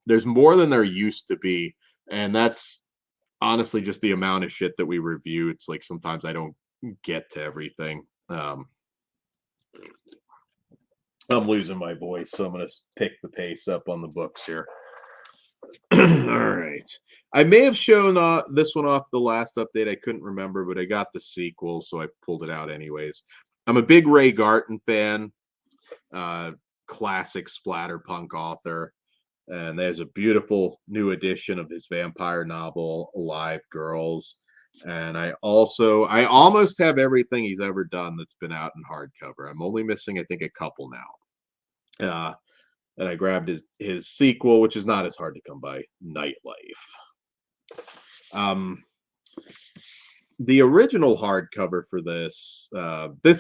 There's more than there used to be, and that's honestly just the amount of shit that we review. It's like sometimes I don't get to everything. I'm losing my voice, so I'm going to pick the pace up on the books here. All right. I may have shown this one off the last update. I couldn't remember, but I got the sequel, so I pulled it out anyways. I'm a big Ray Garton fan, classic splatterpunk author. And there's a beautiful new edition of his vampire novel, Alive Girls. And I almost have everything he's ever done that's been out in hardcover. I'm only missing, I think, a couple now. And I grabbed his sequel, which is not as hard to come by, Nightlife. The original hardcover for this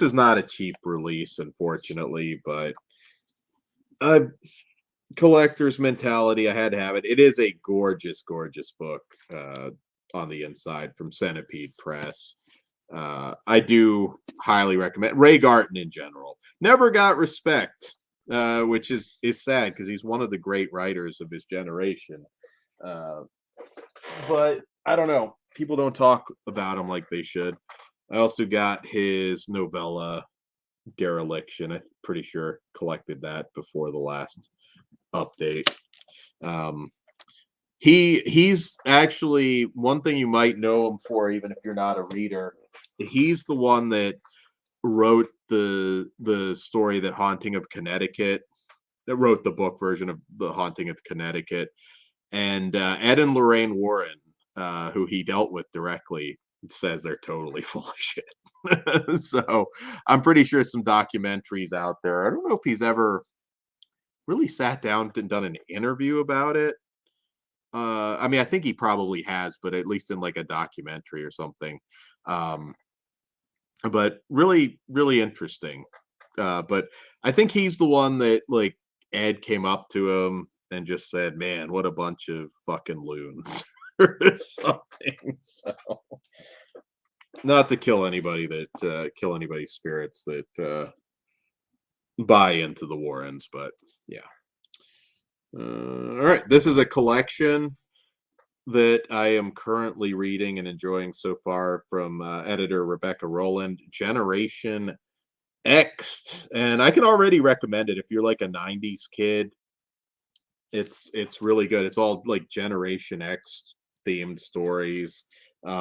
is not a cheap release, unfortunately, but collector's mentality, I had to have it. It is a gorgeous, gorgeous book on the inside from Centipede Press. I do highly recommend. Ray Garton in general never got respect, which is sad because he's one of the great writers of his generation. But I don't know. People don't talk about him like they should. I also got his novella Dereliction. I'm pretty sure collected that before the last update. He's actually one thing you might know him for, even if you're not a reader. He's the one that wrote the story that Haunting of Connecticut, that wrote the book version of The Haunting of Connecticut. And Ed and Lorraine Warren, who he dealt with directly, says they're totally full of shit. So I'm pretty sure some documentaries out there. I don't know if he's ever really sat down and done an interview about it. I mean, I think he probably has, but at least in like a documentary or something. But really, really interesting. But I think he's the one that like Ed came up to him and just said, "Man, what a bunch of fucking loons," or something. So, not to kill anybody that kill anybody's spirits that buy into the Warrens, but yeah. All right, this is a collection that I am currently reading and enjoying so far from editor Rebecca Rowland, Generation X, and I can already recommend it if you're like a 90s kid. It's really good. It's all like Generation X themed stories. They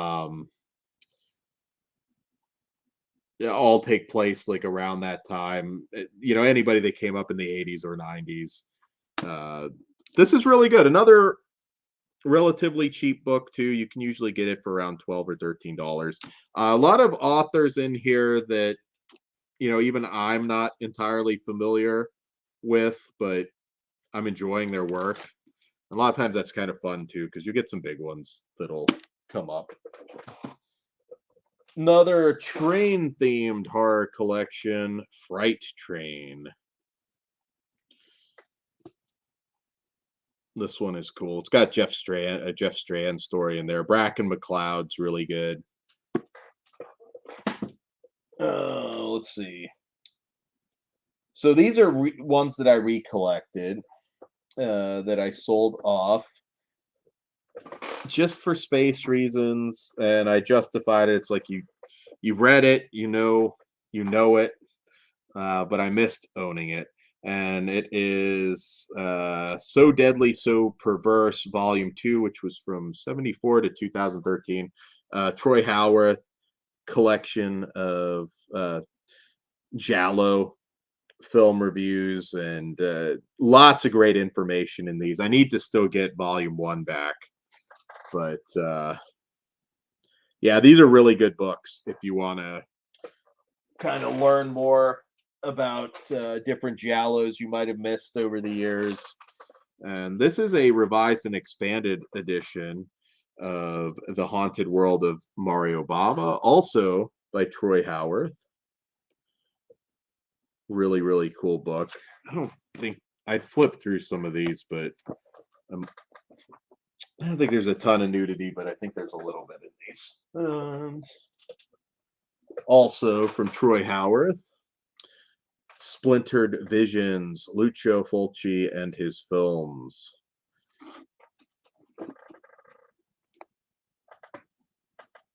all take place like around that time. You know, anybody that came up in the 80s or 90s. This is really good. Another relatively cheap book too. You can usually get it for around $12 or $13. A lot of authors in here that even I'm not entirely familiar with, but I'm enjoying their work. A lot of times that's kind of fun too, because you get some big ones that'll come up. Another train themed horror collection, Fright Train. This one is cool. It's got Jeff Strand story in there. Bracken McLeod's really good. Let's see. So these are ones that I recollected that I sold off just for space reasons, and I justified it. It's like you've read it, you know it, but I missed owning it. And it is So Deadly, So Perverse, Volume 2, which was from 74 to 2013. Troy Howarth collection of Giallo film reviews and lots of great information in these. I need to still get Volume 1 back. But yeah, these are really good books if you want to kind of learn more about different Giallos you might have missed over the years. And this is a revised and expanded edition of The Haunted World of Mario Bava, also by Troy Howarth. Really, really cool book. I don't think I'd flip through some of these, but I don't think there's a ton of nudity, but I think there's a little bit in these. And also from Troy Howarth, Splintered Visions, Lucio Fulci and his films.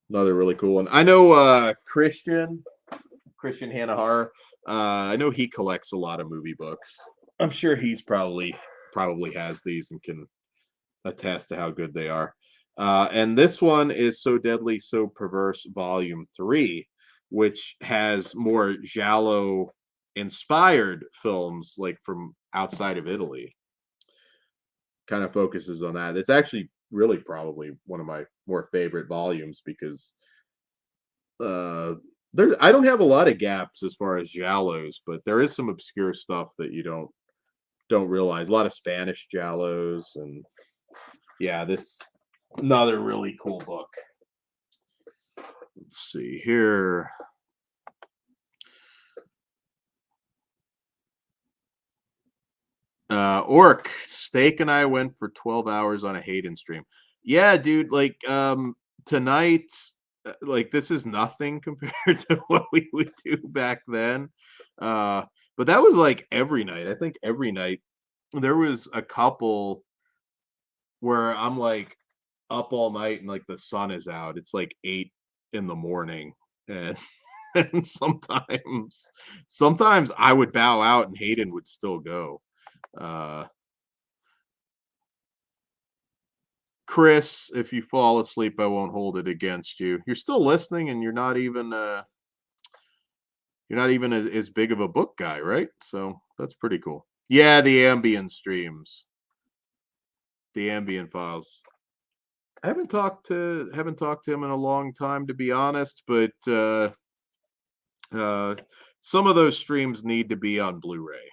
Another really cool one. I know Christian Hanahar. I know he collects a lot of movie books. I'm sure he's probably has these and can attest to how good they are. And this one is So Deadly, So Perverse, Volume 3, which has more Giallo inspired films like from outside of Italy. Kind of focuses on that. It's actually really probably one of my more favorite volumes because I don't have a lot of gaps as far as Giallos, but there is some obscure stuff that you don't realize. A lot of Spanish Giallos, and yeah, this another really cool book. Let's see here. Orc Steak and I went for 12 hours on a Hayden stream. Yeah, dude, like tonight, like this is nothing compared to what we would do back then. But that was like every night. I think every night there was a couple where I'm like up all night and like the sun is out. It's like 8 in the morning. And and sometimes I would bow out and Hayden would still go. Chris, if you fall asleep, I won't hold it against you. You're still listening, and you're not even as big of a book guy, right? So that's pretty cool. Yeah, the ambient streams, the ambient files. I haven't talked to him in a long time, to be honest, but some of those streams need to be on Blu-ray.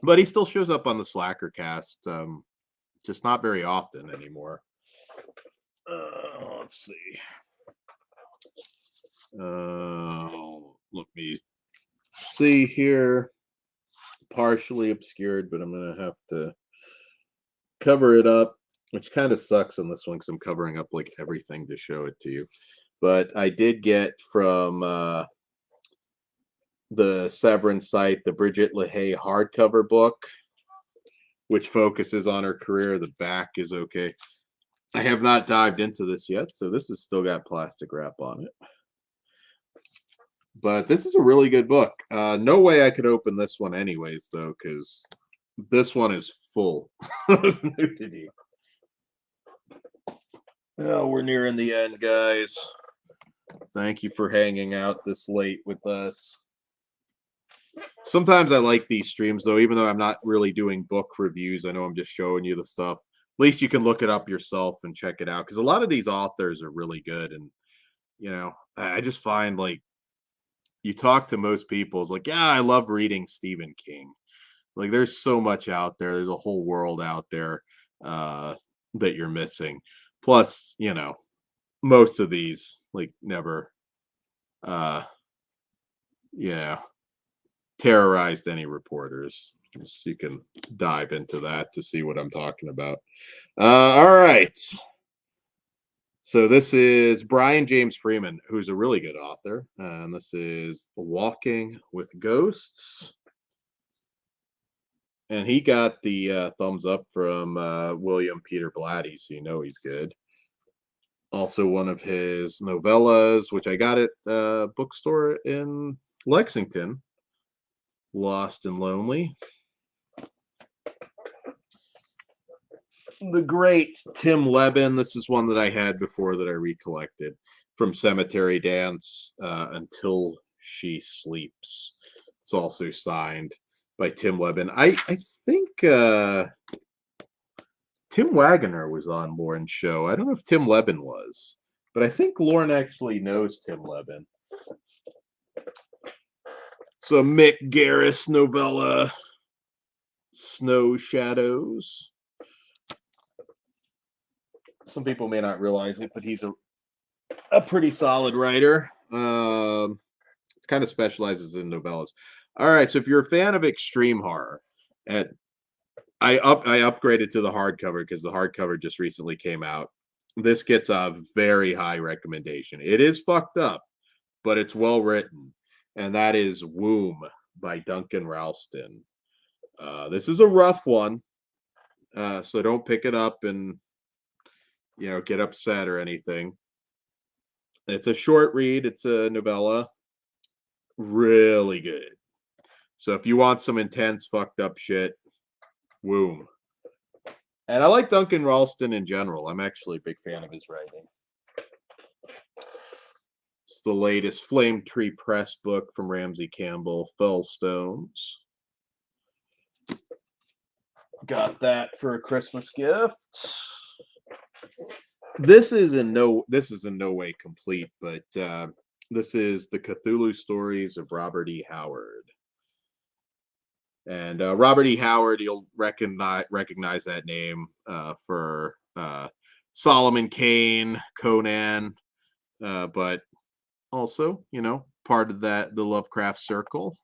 But he still shows up on the Slacker cast, just not very often anymore. Let's see. Let me see here. Partially obscured, but I'm going to have to cover it up, which kind of sucks on this one because I'm covering up like everything to show it to you. But I did get from the Severance site the Bridget LaHaye hardcover book, which focuses on her career. The back is okay. I have not dived into this yet, so this has still got plastic wrap on it. But this is a really good book. No way I could open this one anyways, though, because this one is full of nudity. Oh, we're nearing the end, guys. Thank you for hanging out this late with us. Sometimes I like these streams, though, even though I'm not really doing book reviews. I know I'm just showing you the stuff. At least you can look it up yourself and check it out, because a lot of these authors are really good. And, I just find, like, you talk to most people, it's like, yeah, I love reading Stephen King. Like, there's so much out there. There's a whole world out there that you're missing. Plus, most of these, like, never, uh, yeah, terrorized any reporters. So you can dive into that to see what I'm talking about. All right. So this is Brian James Freeman, who's a really good author. And this is Walking with Ghosts. And he got the thumbs up from William Peter Blatty, so you know he's good. Also, one of his novellas, which I got at a bookstore in Lexington, Lost and Lonely. The great Tim Levin. This is one that I had before that I recollected, from Cemetery Dance, Until She Sleeps. It's also signed by Tim Levin. I think Tim Wagner was on Lauren's show. I don't know if Tim Levin was, but I think Lauren actually knows Tim Levin. So Mick Garris novella, Snow Shadows. Some people may not realize it, but he's a pretty solid writer. Kind of specializes in novellas. All right, so if you're a fan of extreme horror, and I upgraded to the hardcover because the hardcover just recently came out. This gets a very high recommendation. It is fucked up, but it's well written, and that is Womb by Duncan Ralston. This is a rough one, so don't pick it up and get upset or anything. It's a short read. It's a novella. Really good. So if you want some intense, fucked up shit, Womb. And I like Duncan Ralston in general. I'm actually a big fan of his writing. It's the latest Flame Tree Press book from Ramsey Campbell, Fell Stones. Got that for a Christmas gift. This is in no way complete, but this is the Cthulhu Stories of Robert E. Howard. And Robert E. Howard, you'll recognize that name for Solomon Kane, Conan, but also, part of the Lovecraft circle.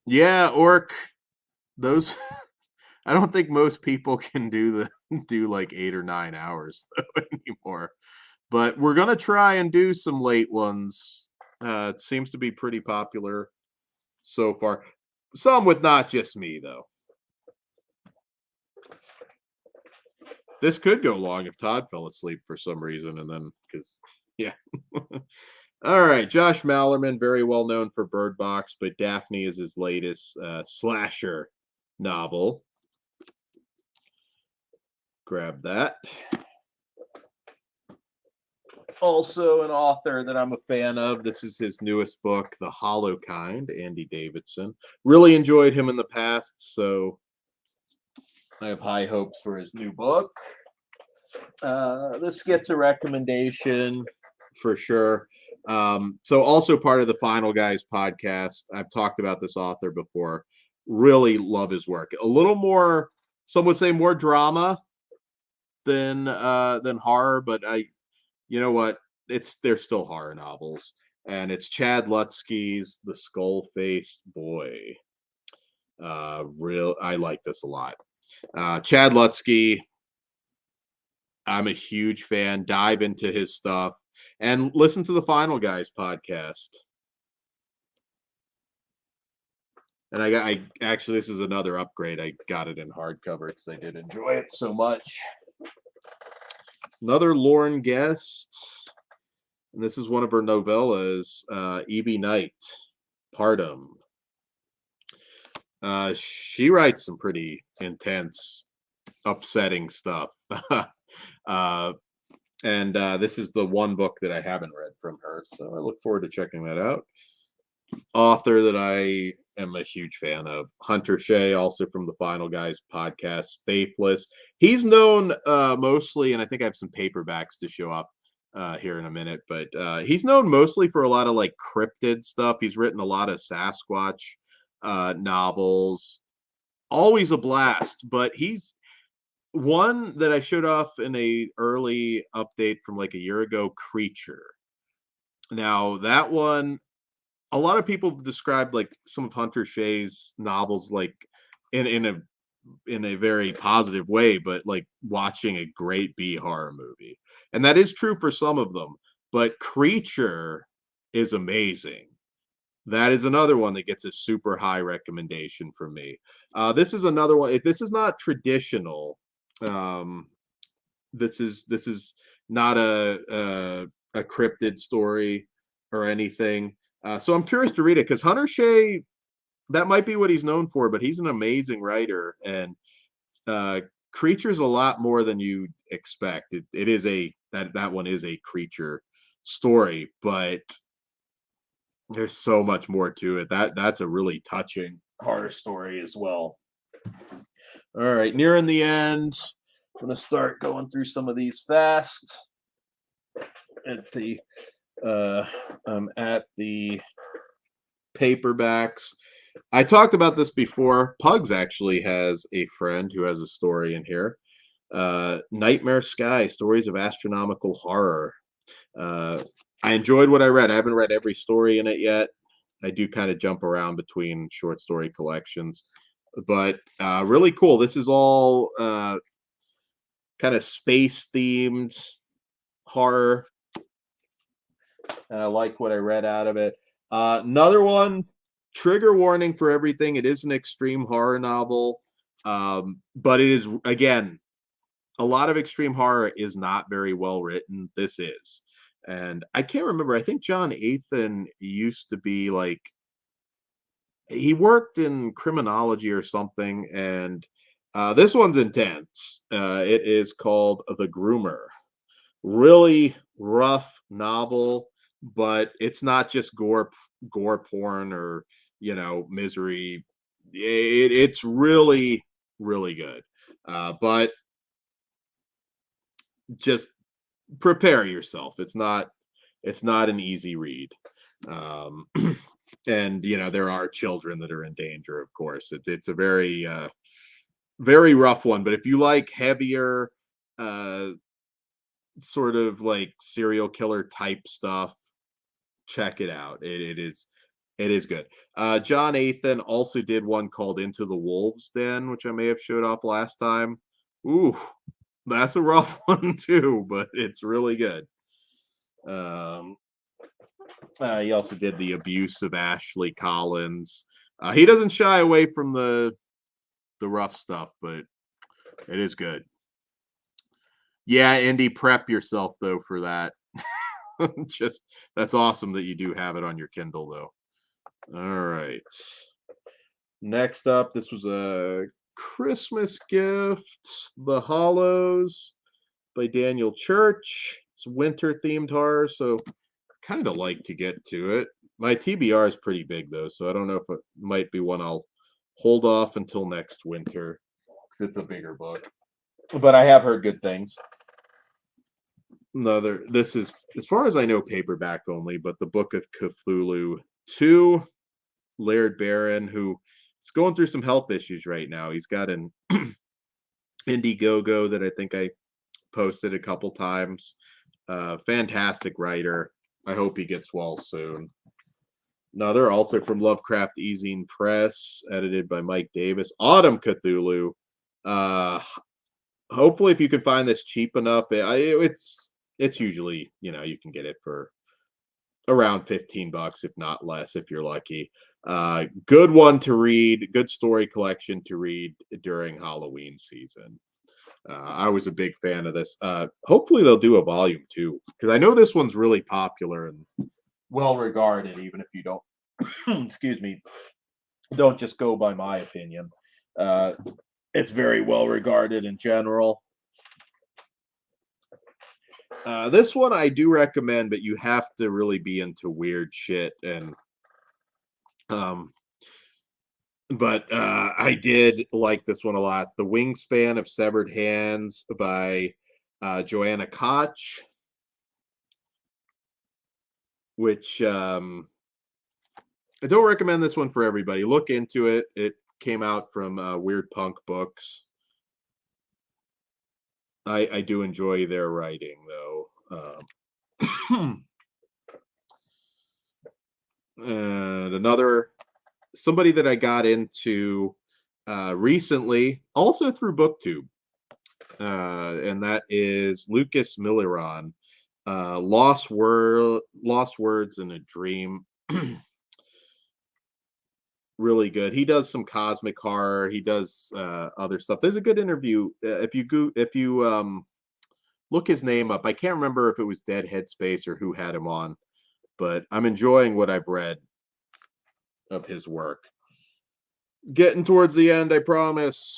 Yeah, Orc. Those I don't think most people can do like 8 or 9 hours though, anymore. But we're gonna try and do some late ones. It seems to be pretty popular so far. Some with not just me though. This could go long if Todd fell asleep for some reason, and then because yeah. All right, Josh Mallerman, very well known for Bird Box, but Daphne is his latest slasher novel. Grab that. Also an author that I'm a fan of. This is his newest book, The Hollow Kind, Andy Davidson. Really enjoyed him in the past, so I have high hopes for his new book. This gets a recommendation for sure. So also part of the Final Guys podcast. I've talked about this author before. Really love his work. A little more, some would say more drama than horror, but you know what? They're still horror novels. And it's Chad Lutzke's The Skull-Faced Boy. I like this a lot. Chad Lutzke, I'm a huge fan. Dive into his stuff and listen to the Final Guys podcast. And I actually, this is another upgrade. I got it in hardcover because I did enjoy it so much. Another Lauren guest. And this is one of her novellas, Evie Knight, Partum. She writes some pretty intense, upsetting stuff. And this is the one book that I haven't read from her, so I look forward to checking that out. Author that I am a huge fan of, Hunter Shea, also from the Final Guys podcast, Faithless. He's known mostly, and I think I have some paperbacks to show up here in a minute, but he's known mostly for a lot of like cryptid stuff. He's written a lot of Sasquatch novels. Always a blast, but he's one that I showed off in a early update from like a year ago, Creature. Now that one, a lot of people have described like some of Hunter Shea's novels like in a very positive way, but like watching a great B horror movie. And that is true for some of them, but Creature is amazing. That is another one that gets a super high recommendation from me. This is another one. This is not traditional. This is not a cryptid story or anything. So I'm curious to read it because Hunter Shea, that might be what he's known for, but he's an amazing writer, and Creature's a lot more than you expect. It is that one is a creature story, but there's so much more to it. That's a really touching horror story as well. All right, nearing the end. I'm gonna start going through some of these fast. At the paperbacks. I talked about this before. Pugs actually has a friend who has a story in here. Nightmare Sky, Stories of Astronomical Horror. I enjoyed what I read. I haven't read every story in it yet. I do kind of jump around between short story collections, but really cool. This is all kind of space themed horror, and I like what I read out of it. Another one, trigger warning for everything. It is an extreme horror novel, but it is, again, a lot of extreme horror is not very well written. This is. And I can't remember. I think John Athan used to be like, he worked in criminology or something. And this one's intense. It is called The Groomer. Really rough novel, but it's not just gore porn or, misery. It's really, really good. But just prepare yourself. It's not an easy read. And there are children that are in danger, of course. It's a very very rough one, but if you like heavier sort of like serial killer type stuff, check it out. It is good. John Athan also did one called Into the Wolves Den, which I may have showed off last time. Ooh, that's a rough one too, but it's really good. He also did The Abuse of Ashley Collins. He doesn't shy away from the rough stuff, but it is good. Yeah, Indy, prep yourself though for that. Just that's awesome that you do have it on your Kindle though. All right. Next up, this was a Christmas gift, The Hollows by Daniel Church. It's winter themed horror, so kind of like to get to it. My TBR is pretty big though, so I don't know if it might be one I'll hold off until next winter because it's a bigger book. But I have heard good things. This is, as far as I know, paperback only, but the Book of Cthulhu 2, Laird Barron, who is going through some health issues right now. He's got an Indiegogo that I think I posted a couple times. Fantastic writer. I hope he gets well soon. Another, also from Lovecraft Ezine Press, edited by Mike Davis, Autumn Cthulhu. Hopefully, if you can find this cheap enough, it's usually, you can get it for around $15, if not less, if you're lucky. Good one to read, good story collection to read during Halloween season. I was a big fan of this. Hopefully they'll do a volume 2, because I know this one's really popular and well regarded, even if you don't excuse me, don't just go by my opinion. It's very well regarded in general. This one I do recommend, but you have to really be into weird shit. And but I did like this one a lot. The Wingspan of Severed Hands by Joanna Koch, which I don't recommend this one for everybody. Look into it. It came out from Weird Punk Books. I do enjoy their writing, though. And another somebody that I got into recently, also through BookTube, and that is Lucas Milleron, Lost Words in a Dream. Really good. He does some cosmic horror. He does other stuff. There's a good interview. If you look his name up, I can't remember if it was Dead Headspace or who had him on, but I'm enjoying what I've read of his work. Getting towards the end, I promise.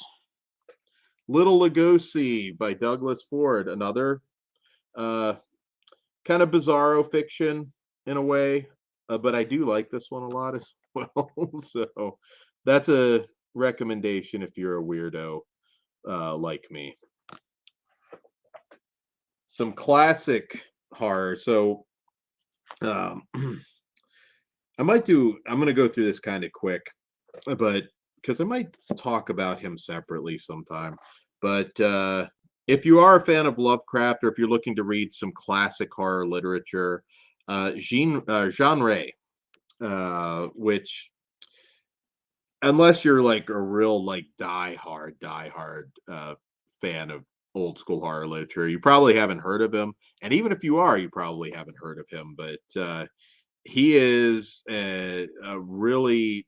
Little Lugosi by Douglas Ford, another kind of bizarro fiction in a way, but I do like this one a lot as well. So that's a recommendation if you're a weirdo like me. Some classic horror. So I'm going to go through this kind of quick, but because I might talk about him separately sometime. But if you are a fan of Lovecraft, or if you're looking to read some classic horror literature, Jean Ray, which, unless you're like a real like die-hard fan of old school horror literature, you probably haven't heard of him. And even if you are, you probably haven't heard of him. But he is a really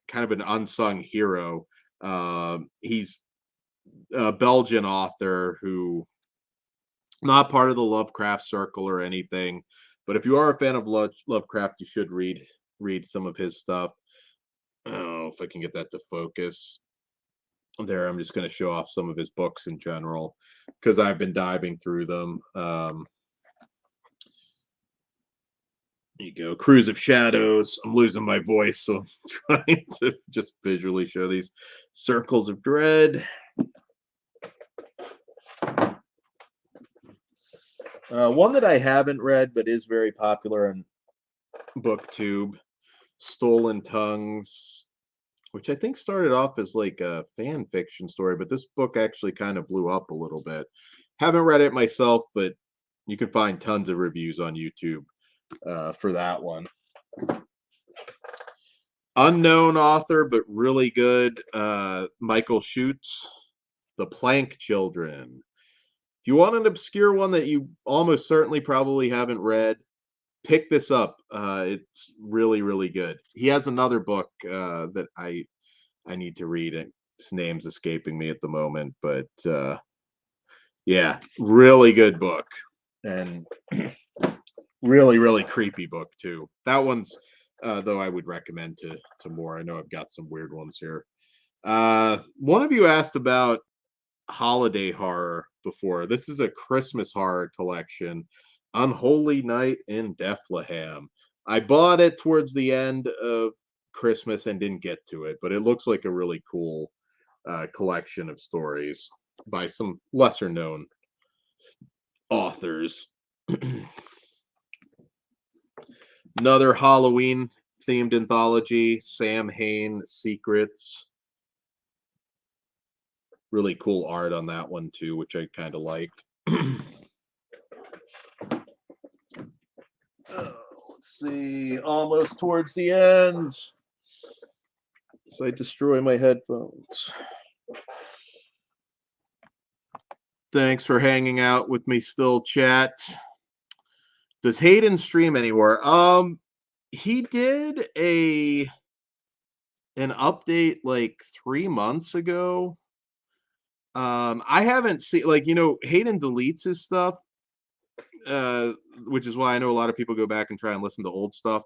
kind of an unsung hero. He's a Belgian author who not part of the Lovecraft circle or anything, but if you are a fan of Lovecraft, you should read some of his stuff. Oh, if I can get that to focus. There, I'm just going to show off some of his books in general because I've been diving through them. There you go. Cruise of Shadows. I'm losing my voice, so I'm trying to just visually show these. Circles of Dread. One that I haven't read but is very popular on BookTube, Stolen Tongues, which I think started off as like a fan fiction story, but this book actually kind of blew up a little bit. Haven't read it myself, but you can find tons of reviews on YouTube for that one. Unknown author, but really good. Michael Schutz, The Plank Children. If you want an obscure one that you almost certainly probably haven't read, pick this up. It's really, really good. He has another book that I need to read. His name's escaping me at the moment, but yeah, really good book. And really, really creepy book too. That one's though I would recommend to more. I know I've got some weird ones here. One of you asked about holiday horror before. This is a Christmas horror collection, Unholy Night in Bethlehem. I bought it towards the end of Christmas and didn't get to it, but it looks like a really cool collection of stories by some lesser known authors. Another Halloween themed anthology, Sam Hain Secrets. Really cool art on that one too, which I kind of liked. Let's see, almost towards the end. So I destroy my headphones. Thanks for hanging out with me still, chat. Does Hayden stream anywhere? He did an update like 3 months ago. I haven't seen, like, Hayden deletes his stuff, which is why I know a lot of people go back and try and listen to old stuff.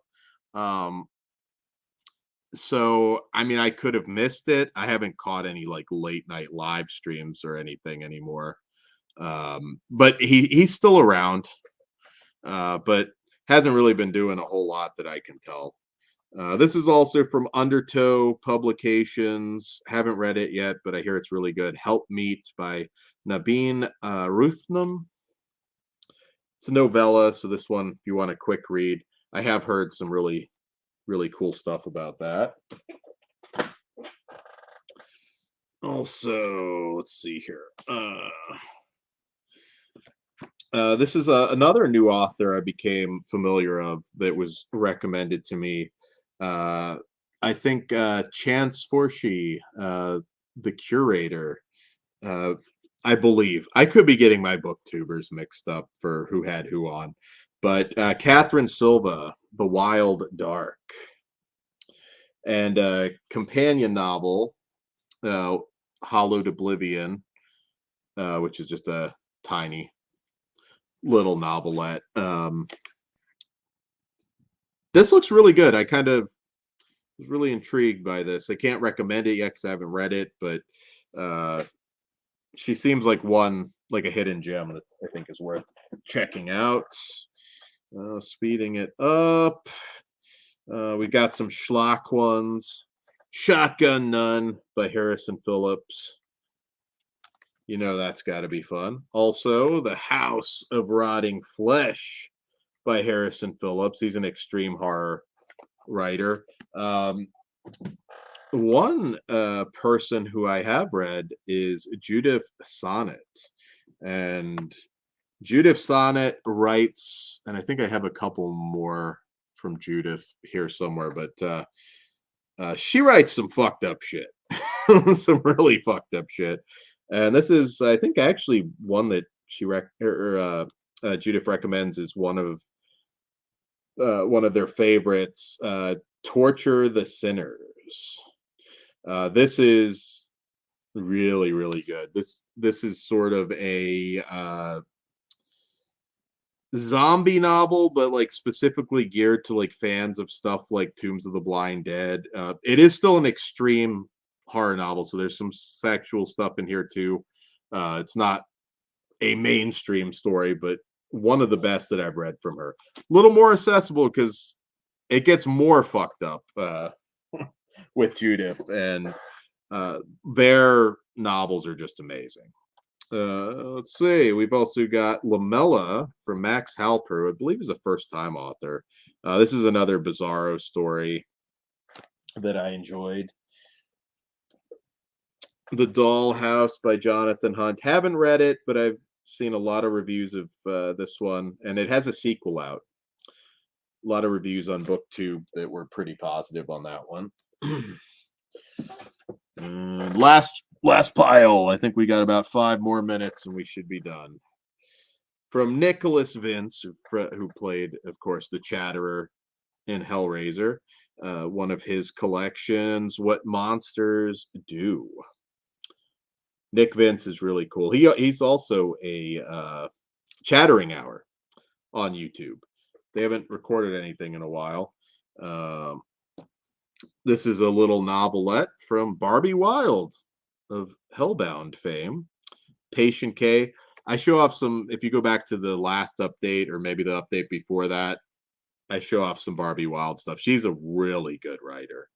So I mean, I could have missed it. I haven't caught any like late night live streams or anything anymore. But he's still around, but hasn't really been doing a whole lot that I can tell. This is also from Undertow Publications. Haven't read it yet, but I hear it's really good. Help Meet by Nabeen Ruthnam. It's a novella, so this one, if you want a quick read, I have heard some really, really cool stuff about that. Also, let's see here. This is another new author I became familiar of that was recommended to me. I think Chance Forshee, the curator, I believe. I could be getting my booktubers mixed up for who had who on. But Catherine Silva, The Wild Dark, and a companion novel, Hollowed Oblivion, which is just a tiny little novelette. This looks really good. I kind of was really intrigued by this. I can't recommend it yet because I haven't read it, but she seems like a hidden gem that I think is worth checking out. Speeding it up. We got some schlock ones. Shotgun Nun by Harrison Phillips. You know that's got to be fun. Also, The House of Rotting Flesh by Harrison Phillips. He's an extreme horror writer. One person who I have read is Judith Sonnet. And Judith Sonnet writes, and I think I have a couple more from Judith here somewhere, but she writes some fucked up shit. Some really fucked up shit. And this is, I think, actually one that Judith recommends is one of their favorites. Torture the Sinners. This is really, really good. This is sort of a zombie novel, but like specifically geared to like fans of stuff like Tombs of the Blind Dead. It is still an extreme horror novel, so there's some sexual stuff in here too. It's not a mainstream story, but one of the best that I've read from her. A little more accessible because it gets more fucked up with Judith, and their novels are just amazing. Let's see. We've also got Lamella from Max Halper, who I believe is a first-time author. This is another Bizarro story that I enjoyed. The Dollhouse by Jonathan Hunt. Haven't read it, but I've seen a lot of reviews of this one, and it has a sequel out. A lot of reviews on BookTube that were pretty positive on that one. Last pile. I think we got about 5 more minutes and we should be done. From Nicholas Vince, who played, of course, the Chatterer in Hellraiser, one of his collections, What Monsters Do. Nick Vince is really cool. He's also a chattering hour on YouTube. They haven't recorded anything in a while. This is a little novelette from Barbie Wilde of Hellbound fame. Patient K. I show off some, if you go back to the last update or maybe the update before that, I show off some Barbie Wilde stuff. She's a really good writer.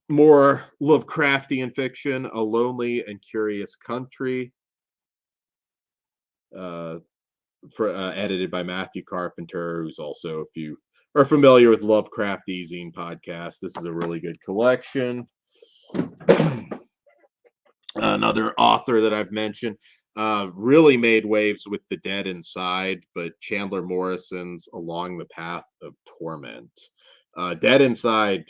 More Lovecraftian fiction, A Lonely and Curious Country. Edited by Matthew Carpenter, who's also, if you are familiar with Lovecraft Zine podcast, this is a really good collection. Another author that I've mentioned really made waves with The Dead Inside, but Chandler Morrison's Along the Path of Torment. Dead Inside,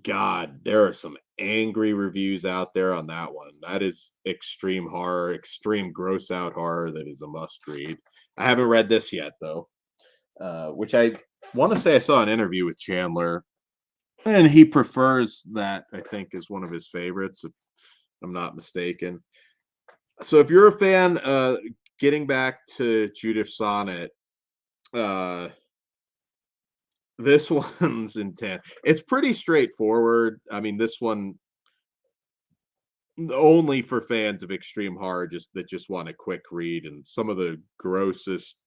God, there are some angry reviews out there on that one. That is extreme horror, extreme gross out horror that is a must read. I haven't read this yet though, which I want to say I saw an interview with Chandler, and he prefers that, I think, is one of his favorites, if I'm not mistaken. So if you're a fan, getting back to Judith Sonnet, this one's intense. It's pretty straightforward. I mean, this one, only for fans of extreme horror that just want a quick read, and some of the grossest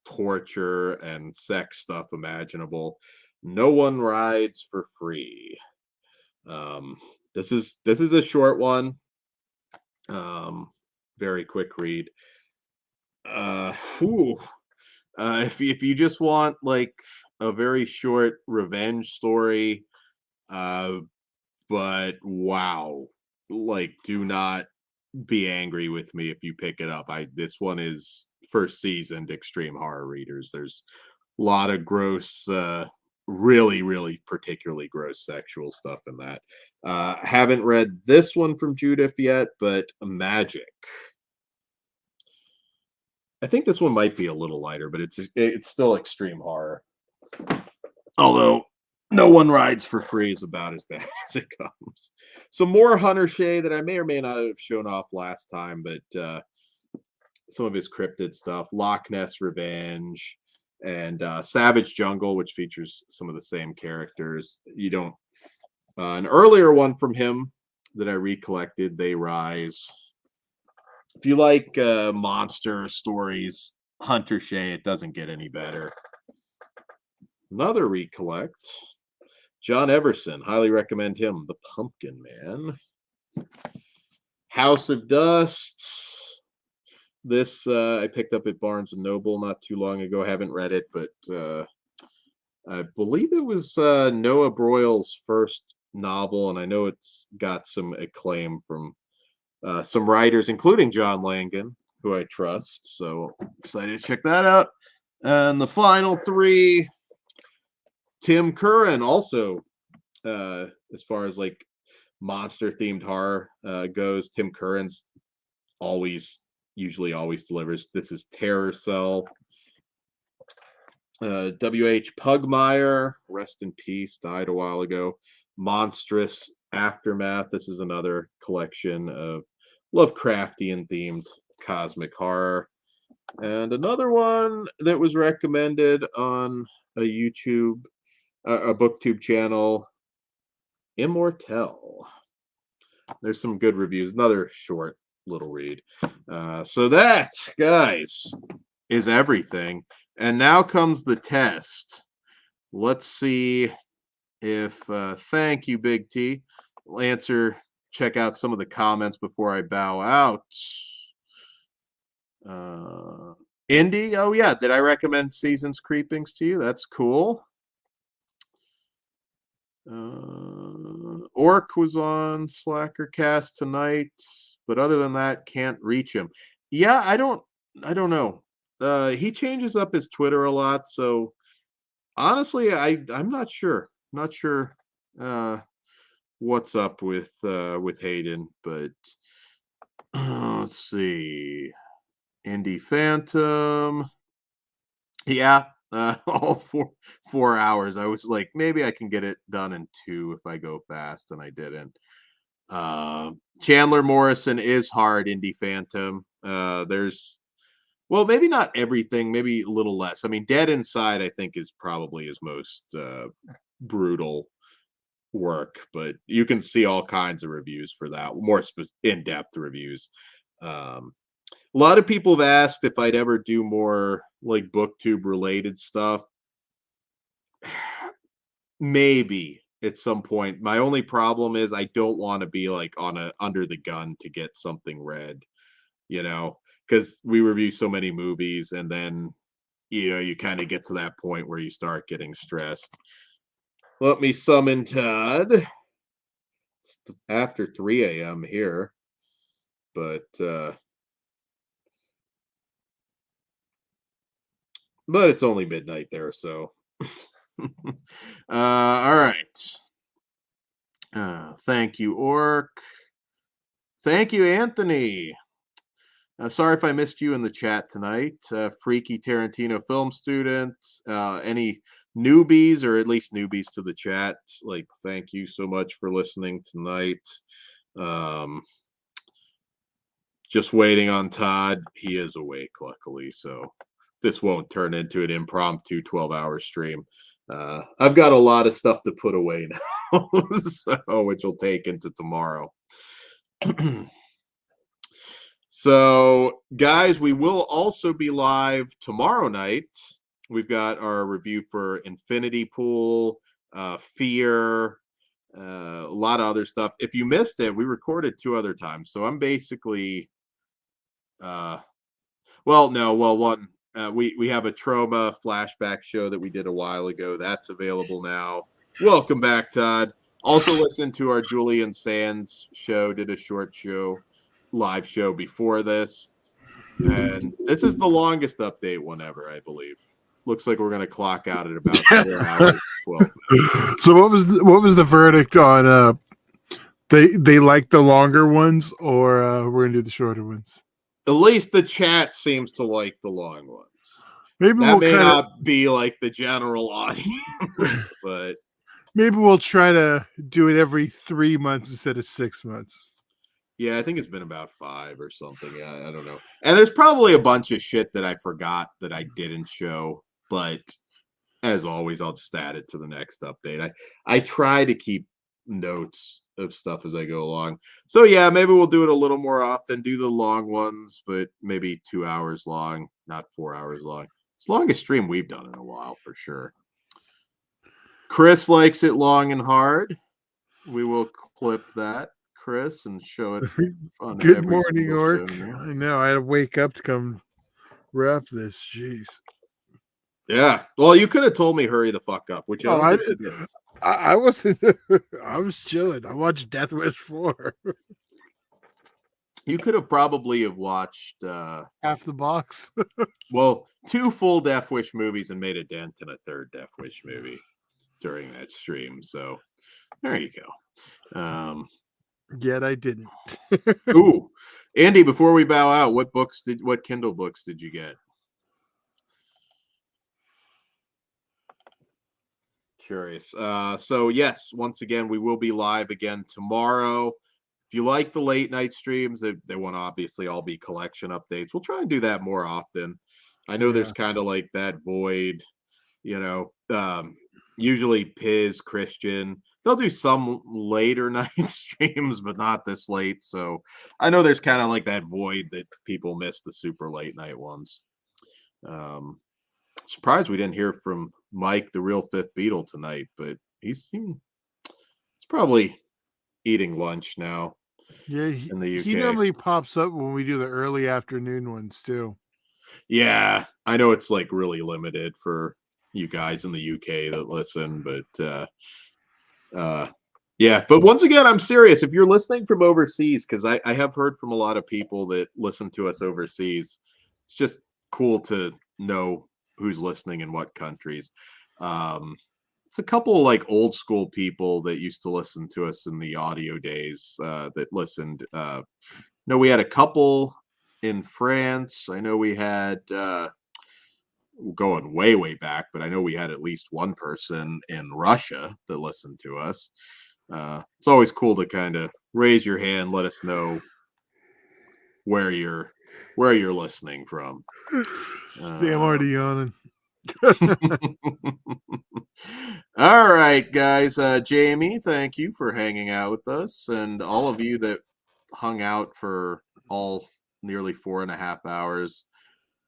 torture and sex stuff imaginable. No One Rides for Free. Um, this is a short one. Very quick read. Whew. If you just want like a very short revenge story, uh, but wow, like do not be angry with me if you pick it up. This one is for seasoned extreme horror readers. There's a lot of gross, really particularly gross sexual stuff in that. Haven't read this one from Judith yet, but Magic. I think this one might be a little lighter, but it's still extreme horror. Although No One Rides for Free is about as bad as it comes. Some more Hunter Shea that I may or may not have shown off last time, but some of his cryptid stuff, Loch Ness Revenge, and Savage Jungle, which features some of the same characters. You don't an earlier one from him that I recollected, They Rise. If you like monster stories, Hunter Shea, it doesn't get any better. Another recollect, John Everson. Highly recommend him. The Pumpkin Man. House of Dust. This I picked up at Barnes and Noble not too long ago. Haven't read it, but I believe it was Noah Broyle's first novel, and I know it's got some acclaim from some writers, including John Langan, who I trust. So excited to check that out. And the final three, Tim Curran, also as far as like monster themed horror goes, Tim Curran's usually always delivers. This is Terror Cell. W.H. Pugmire, rest in peace, died a while ago. Monstrous Aftermath. This is another collection of Lovecraftian themed cosmic horror. And another one that was recommended on a booktube channel, Immortel. There's some good reviews. Another short little read. So that, guys, is everything. And now comes the test. Let's see if thank you, Big T. Check out some of the comments before I bow out. Indy, oh yeah, did I recommend Seasons Creepings to you? That's cool. Orc was on Slacker Cast tonight, but other than that, can't reach him. Yeah, I don't know. He changes up his Twitter a lot, so honestly, I'm not sure. Not sure what's up with Hayden, but let's see. Indie Phantom. Yeah, all 4 hours. I was like, maybe I can get it done in 2 if I go fast, and I didn't. Chandler Morrison is hard, Indie Phantom. There's, well, maybe not everything, maybe a little less. I mean, Dead Inside, I think, is probably his most brutal work, but you can see all kinds of reviews for that, more in-depth reviews. A lot of people have asked if I'd ever do more like booktube related stuff. Maybe at some point. My only problem is I don't want to be like under the gun to get something read, because we review so many movies, and then you kind of get to that point where you start getting stressed. Let me summon Todd. It's after 3 a.m. here, but it's only midnight there, so all right. Thank you, Orc. Thank you, Anthony. Sorry if I missed you in the chat tonight. Freaky Tarantino film student. Any newbies, or at least newbies to the chat, like, thank you so much for listening tonight. Just waiting on Todd. He is awake, luckily, so this won't turn into an impromptu 12-hour stream. I've got a lot of stuff to put away now, so, which will take into tomorrow. So, guys, we will also be live tomorrow night. We've got our review for Infinity Pool, Fear, a lot of other stuff. If you missed it, we recorded 2 other times. So I'm basically, one. We have a trauma flashback show that we did a while ago. That's available now. Welcome back, Todd. Also, listen to our Julian Sands show. Did a short show, live show before this, and this is the longest update one ever, I believe. Looks like we're going to clock out at about 4 hours. 12 minutes. So what was the verdict on they like the longer ones, or we're gonna do the shorter ones? At least the chat seems to like the long ones. Maybe That we'll may not be like the general audience, but maybe we'll try to do it every 3 months instead of 6 months. yeah, I think it's been about 5 or something. I don't know. And there's probably a bunch of shit that I forgot that I didn't show, but as always, I'll just add it to the next update. I try to keep notes of stuff as I go along. So yeah, maybe we'll do it a little more often, do the long ones, but maybe 2 hours long, not 4 hours long. It's the longest stream we've done in a while for sure. Chris likes it long and hard. We will clip that, Chris, and show it on Good morning, Orc. I know I had to wake up to come wrap this. Jeez. Yeah. Well, you could have told me hurry the fuck up, which I did. I wasn't. I was chilling. I watched Death Wish 4. You could have probably have watched half the box. Well, 2 full Death Wish movies and made a dent in a 3rd Death Wish movie during that stream. So there you go. Yet I didn't. Ooh, Andy, before we bow out, what Kindle books did you get? Curious. So yes, once again, we will be live again tomorrow. If you like the late night streams, they won't obviously all be collection updates. We'll try and do that more often. I know there's kind of like that void, usually Piz, Christian. They'll do some later night streams, but not this late. So I know there's kind of like that void that people miss the super late night ones. Surprised we didn't hear from Mike, the real Fifth Beatle, tonight, but he's probably eating lunch now. Yeah, in the UK. He normally pops up when we do the early afternoon ones too. Yeah, I know it's like really limited for you guys in the UK that listen, but yeah. But once again, I'm serious. If you're listening from overseas, because I have heard from a lot of people that listen to us overseas, it's just cool to know who's listening in what countries. It's a couple like old school people that used to listen to us in the audio days that listened. We had a couple in France. I know we had going way back, but I know we had at least one person in Russia that listened to us. It's always cool to kind of raise your hand, let us know where you're listening from. See, I'm already yawning. All right, guys. Jamie, thank you for hanging out with us, and all of you that hung out for all nearly 4.5 hours.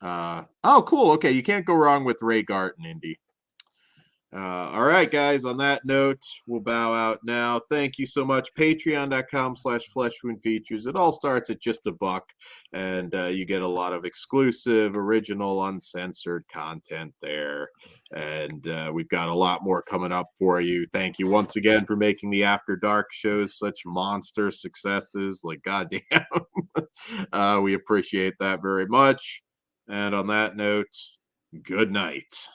Oh, cool. Okay, you can't go wrong with Ray Garton, Indy. All right, guys. On that note, we'll bow out now. Thank you so much. Patreon.com/FleshWoundFeatures. It all starts at just $1, and you get a lot of exclusive, original, uncensored content there. And we've got a lot more coming up for you. Thank you once again for making the After Dark shows such monster successes. Like, goddamn. We appreciate that very much. And on that note, good night.